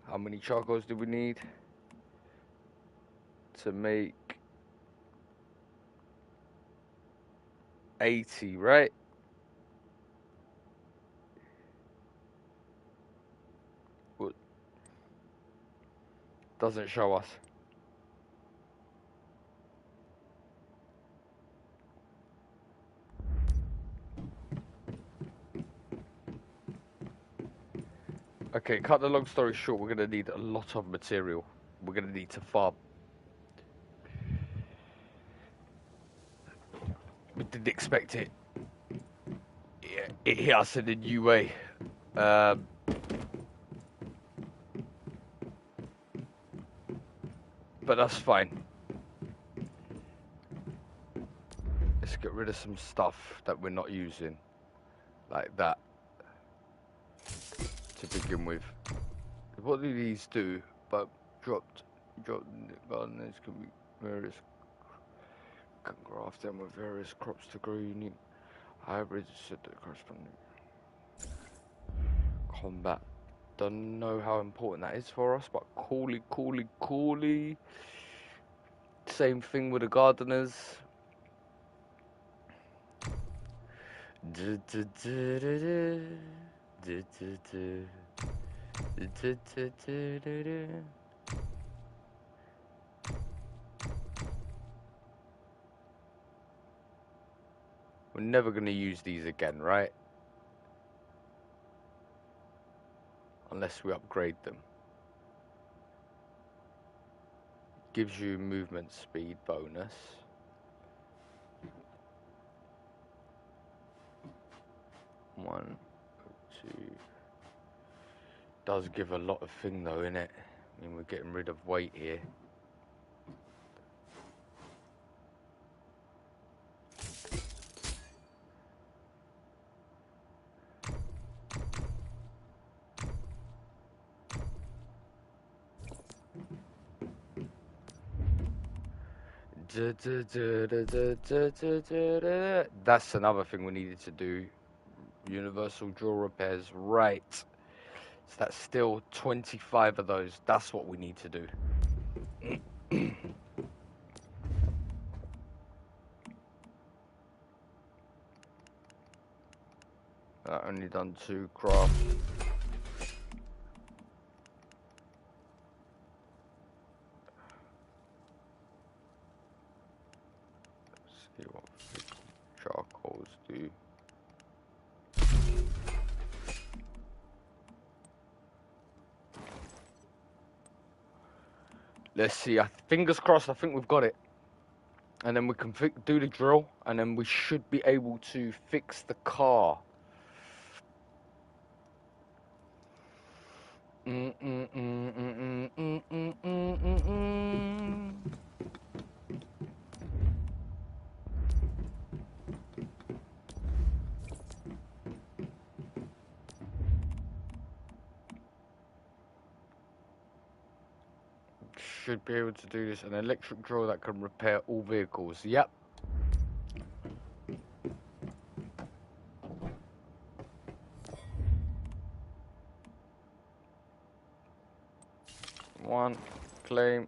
How many charcoals do we need to make 80, right? What? Doesn't show us. Okay, cut the long story short, we're going to need a lot of material. We're going to need to farm. We didn't expect it. Yeah, it hit us in a new way. But that's fine. Let's get rid of some stuff that we're not using. Like that. To begin with. What do these do? But dropped in the gardeners can be various, can graft them with various crops to grow unique hybrids should the corresponding combat. Don't know how important that is for us, but coolly. Same thing with the gardeners. We're never going to use these again, right? Unless we upgrade them. Gives you movement speed bonus. One, two. Does give a lot of thing though, innit? I mean, we're getting rid of weight here. That's another thing we needed to do. Universal draw repairs, right. So that's still 25 of those. That's what we need to do. Only done 2 craft. Let's see what charcoals do. Let's see. Fingers crossed. I think we've got it. And then we can do the drill, and then we should be able to fix the car. Should be able to do this. An electric drill that can repair all vehicles. Yep. One, claim,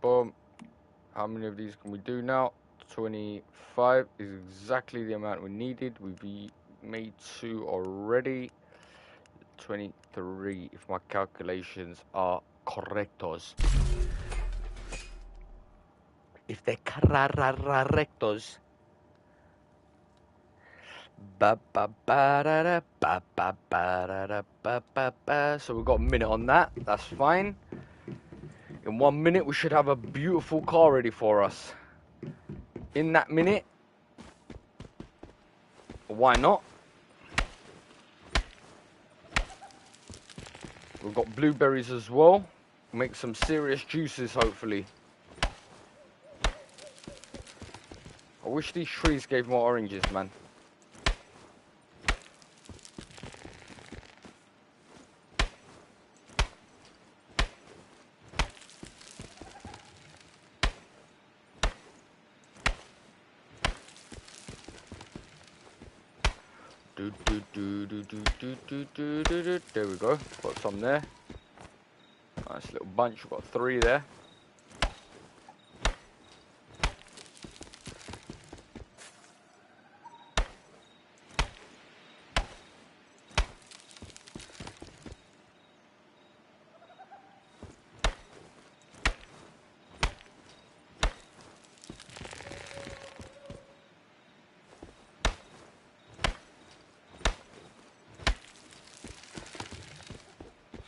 boom. How many of these can we do now? 25 is exactly the amount we needed. We've made 2 already. 23, if my calculations are correctos. If they're correctos. So we've got a minute on that. That's fine. In 1 minute, we should have a beautiful car ready for us. In that minute, why not? We've got blueberries as well. Make some serious juices, hopefully. I wish these trees gave more oranges, man. There we go. Got some there. Nice little bunch. We've got 3 there.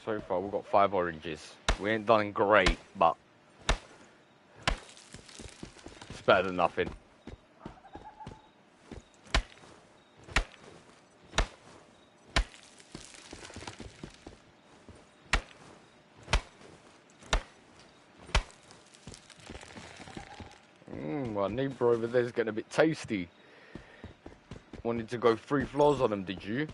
So far, we've got 5 oranges. We ain't done great, but it's better than nothing. My neighbour over there is getting a bit tasty. Wanted to go 3 floors on him, did you?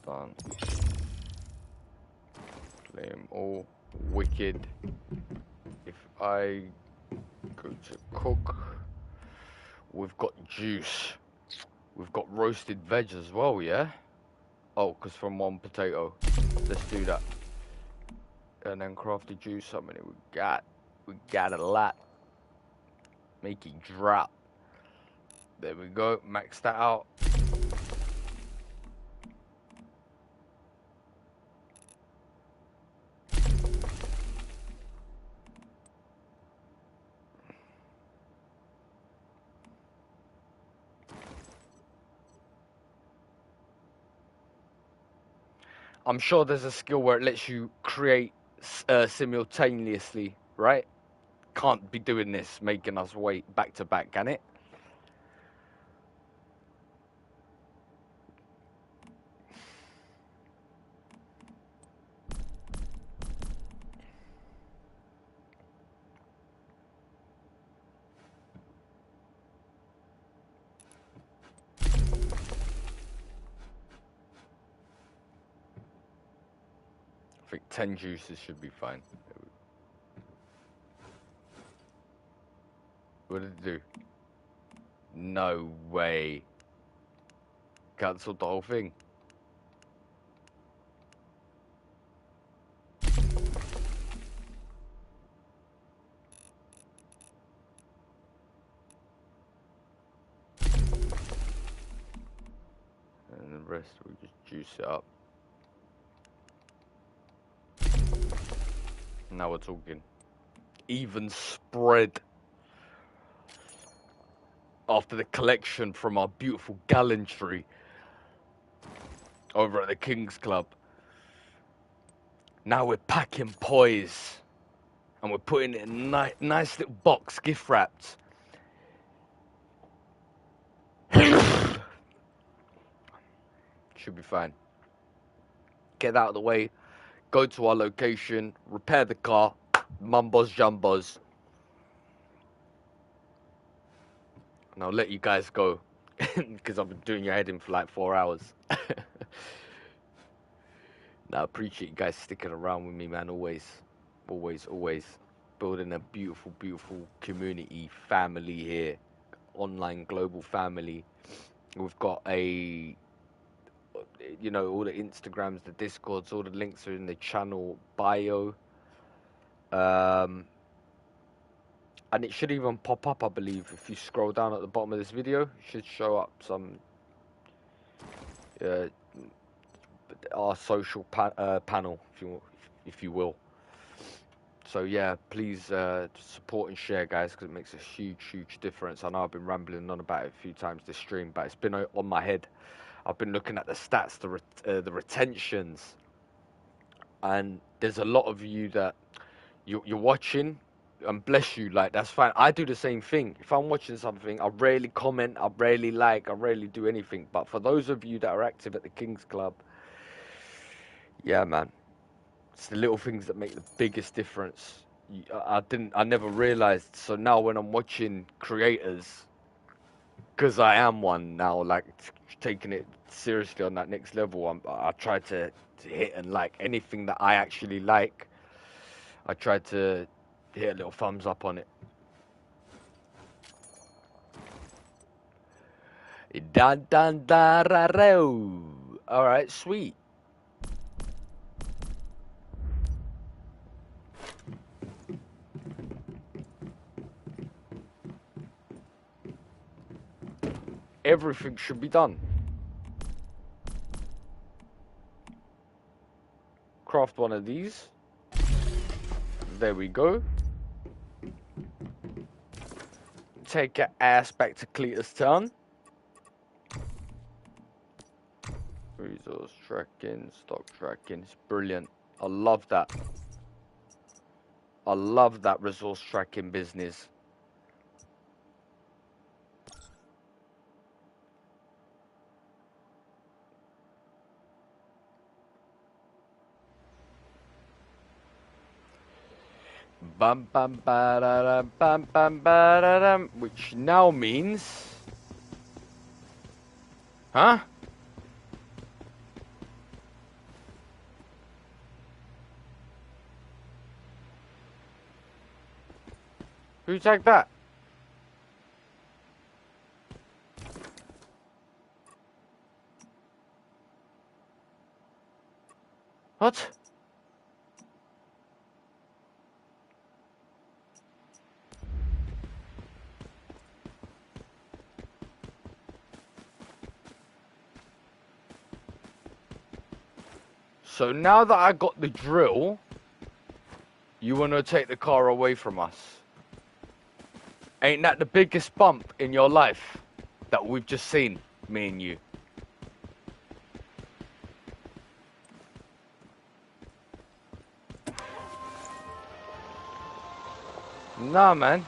Done. Claim all. Wicked. If I go to cook, we've got juice. We've got roasted veg as well, yeah? Oh, because from 1 potato. Let's do that. And then crafty juice, how many we got? We got a lot. Make it drop. There we go, max that out. I'm sure there's a skill where it lets you create simultaneously, right? Can't be doing this, making us wait back to back, can it? I think 10 juices should be fine. What did it do? No way. Cancelled the whole thing. And the rest we just juice it up. Now we're talking. Even spread. After the collection from our beautiful gallantry over at the King's Club. Now we're packing poise. And we're putting it in a nice little box, gift wrapped. Should be fine. Get out of the way. Go to our location. Repair the car. Mumbos jumbos. And I'll let you guys go. Because I've been doing your head in for like 4 hours. Now, I appreciate you guys sticking around with me, man. Always. Building a beautiful, beautiful community, family here. Online global family. We've got a, you know, all the Instagrams, the Discords, all the links are in the channel bio. And it should even pop up, I believe, if you scroll down at the bottom of this video. It should show up some our social panel, if you will. So yeah, please support and share, guys, because it makes a huge difference. I know I've been rambling on about it a few times this stream, but it's been on my head. I've been looking at the stats, the retentions, and there's a lot of you that you're watching, and bless you, like, that's fine. I do the same thing. If I'm watching something, I rarely comment, I rarely like, I rarely do anything. But for those of you that are active at the King's Club, yeah, man, it's the little things that make the biggest difference. I never realized. So now when I'm watching creators, because I am one now, like, taking it seriously on that next level, I try to hit and like anything that I actually like. I try to hit a little thumbs up on it. Dun dun da ra ro. All right, sweet. Everything should be done. Craft one of these. There we go. Take your ass back to Cletus Town. Resource tracking, stock tracking. It's brilliant. I love that. I love that resource tracking business. Bum bum ba da dum bum bum ba da dum, which now means, huh? Who tagged that? What? So now that I got the drill, you want to take the car away from us? Ain't that the biggest bump in your life that we've just seen, me and you? Nah, man.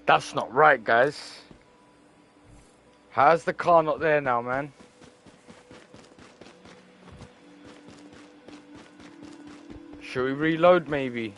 That's not right, guys. How's the car not there now, man? Should we reload, maybe?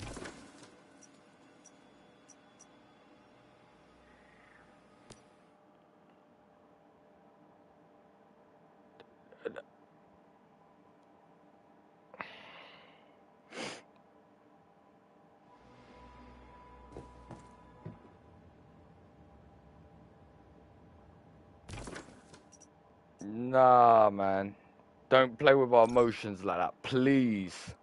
Nah, man. Don't play with our emotions like that, please.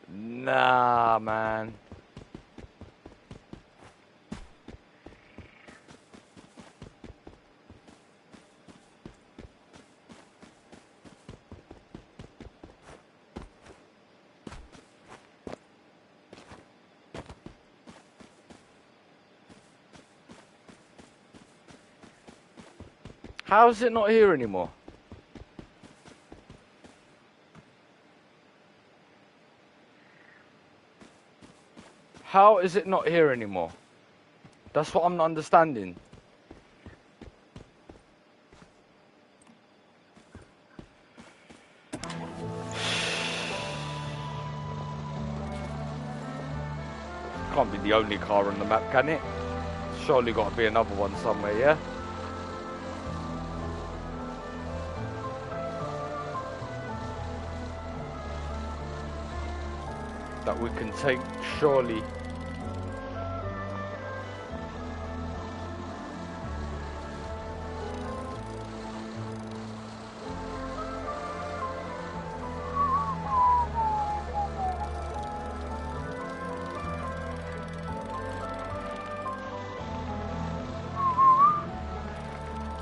Nah, man. How is it not here anymore? How is it not here anymore? That's what I'm not understanding. can't be the only car on the map, can it? Surely got to be another one somewhere, yeah? That we can take, surely.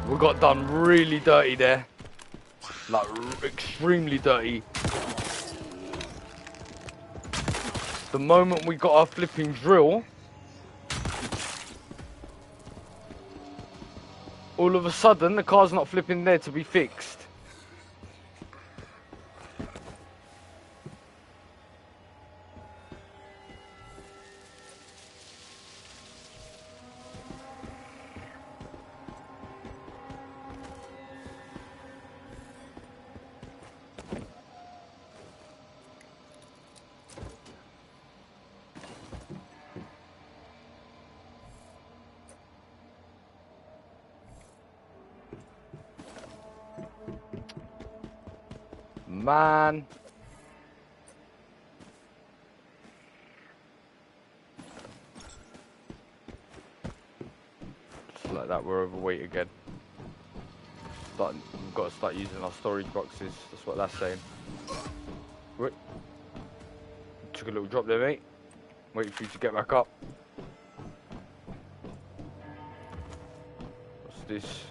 We got done really dirty there. Like, extremely dirty. The moment we got our flipping drill, all of a sudden the car's not flipping there to be fixed. Man. Just like that, we're overweight again. We've got to start using our storage boxes. That's what that's saying. Wait. Took a little drop there, mate. Waiting for you to get back up. What's this?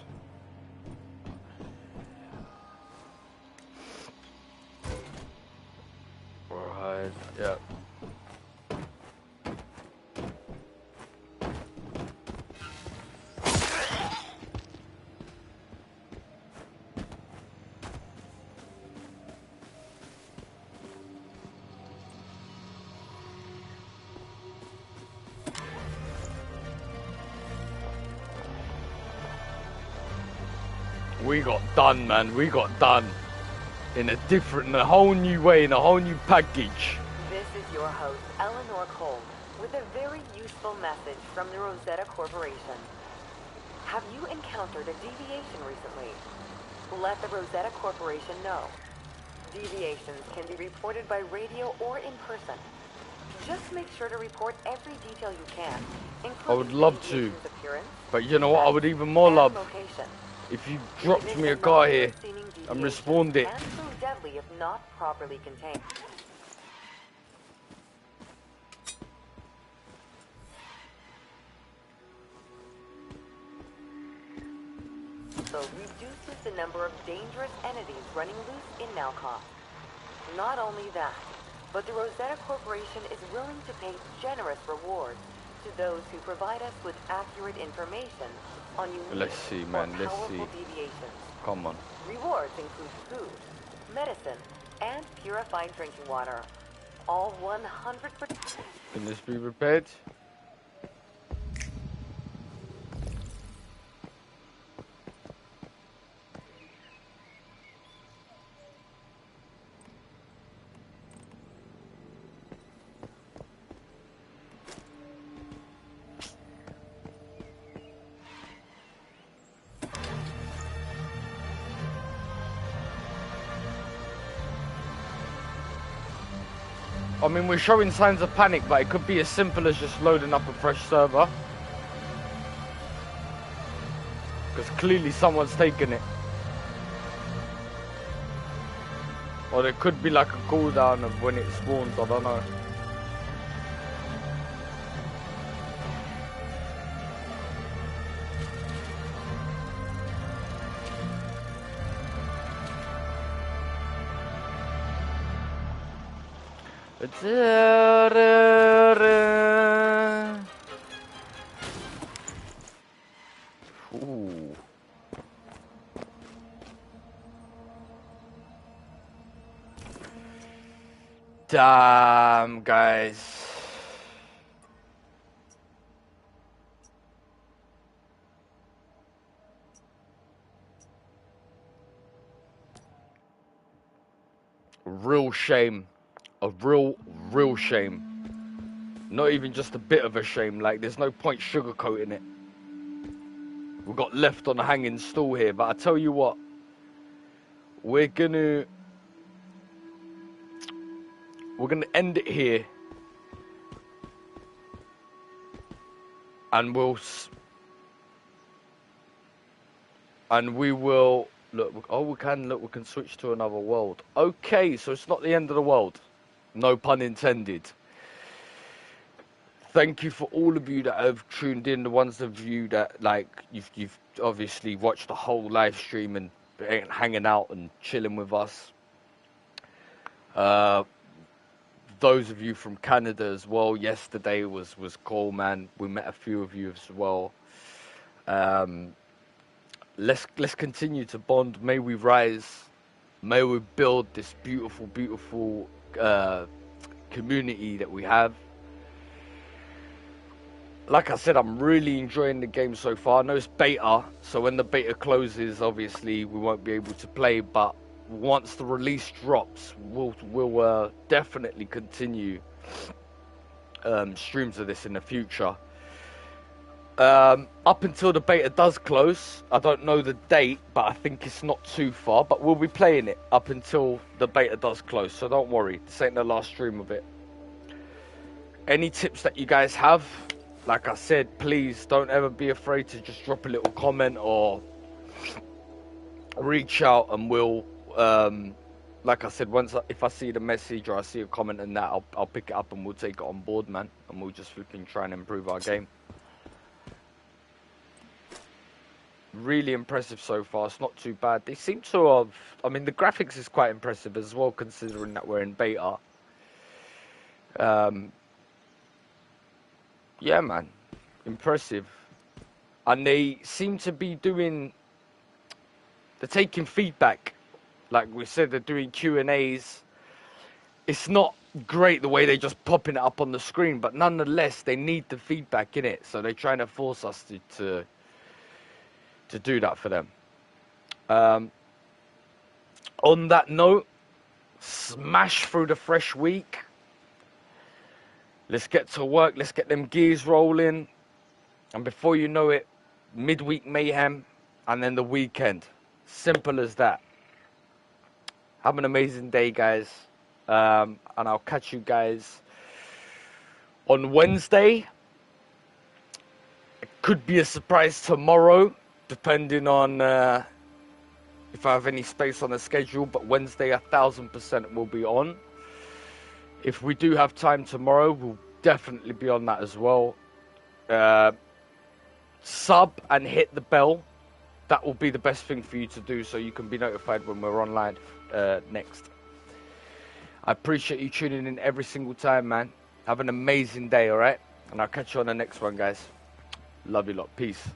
Alright, yeah. We got done, man. We got done. In a whole new way, in a whole new package. This is your host, Eleanor Cole, with a very useful message from the Rosetta Corporation. Have you encountered a deviation recently? Let the Rosetta Corporation know. Deviations can be reported by radio or in person. Just make sure to report every detail you can, including I would love to, appearance, but you know what? I would even more love location. if you dropped me a car here and respawned it. And prove deadly if not properly contained. So reduces the number of dangerous entities running loose in Nalcom. Not only that, but the Rosetta Corporation is willing to pay generous rewards to those who provide us with accurate information on unique Let's see, man. or Let's powerful see. deviations. Come on. Rewards include food, medicine, and purified drinking water. All 100%. Can this be repaired? I mean, we're showing signs of panic, but it could be as simple as just loading up a fresh server. Because clearly someone's taken it. Or there could be like a cooldown of when it spawns, I don't know. Ooh. Damn, guys. Real shame. A real shame. Not even just a bit of a shame. Like, there's no point sugarcoating it. We got left on a hanging stool here. But I tell you what, we're gonna end it here, and we will look. Oh, we can switch to another world. Okay, so it's not the end of the world. No pun intended. Thank you for all of you that have tuned in. The ones of you that, like, you've obviously watched the whole live stream and hanging out and chilling with us. Those of you from Canada as well. Yesterday was cool, man. We met a few of you as well. Let's continue to bond. May we rise. May we build this beautiful, beautiful community that we have. Like I said, I'm really enjoying the game so far. I know it's beta, so when the beta closes, obviously we won't be able to play. But once the release drops, we'll definitely continue streams of this in the future. Up until the beta does close, I don't know the date, but I think it's not too far. But we'll be playing it up until the beta does close, so don't worry. This ain't the last stream of it. Any tips that you guys have, like I said, please don't ever be afraid to just drop a little comment or reach out, and we'll, like I said, if I see the message or I see a comment and that, I'll pick it up and we'll take it on board, man, and we'll just flipping try and improve our game. Really impressive so far. It's not too bad. They seem to have, I mean, the graphics is quite impressive as well, considering that we're in beta. Yeah, man, impressive. And they seem to be they're taking feedback. Like we said, they're doing Q&As. It's not great the way they're just popping it up on the screen, but nonetheless, they need the feedback in it. So they're trying to force us to do that for them. On that note, smash through the fresh week. Let's get to work. Let's get them gears rolling. And before you know it, midweek mayhem and then the weekend. Simple as that. Have an amazing day, guys. And I'll catch you guys on Wednesday. It could be a surprise tomorrow, depending on if I have any space on the schedule. But Wednesday, 1000% will be on. If we do have time tomorrow, we'll definitely be on that as well. Sub and hit the bell. That will be the best thing for you to do, so you can be notified when we're online next. I appreciate you tuning in every single time, man. Have an amazing day, all right? And I'll catch you on the next one, guys. Love you lot. Peace.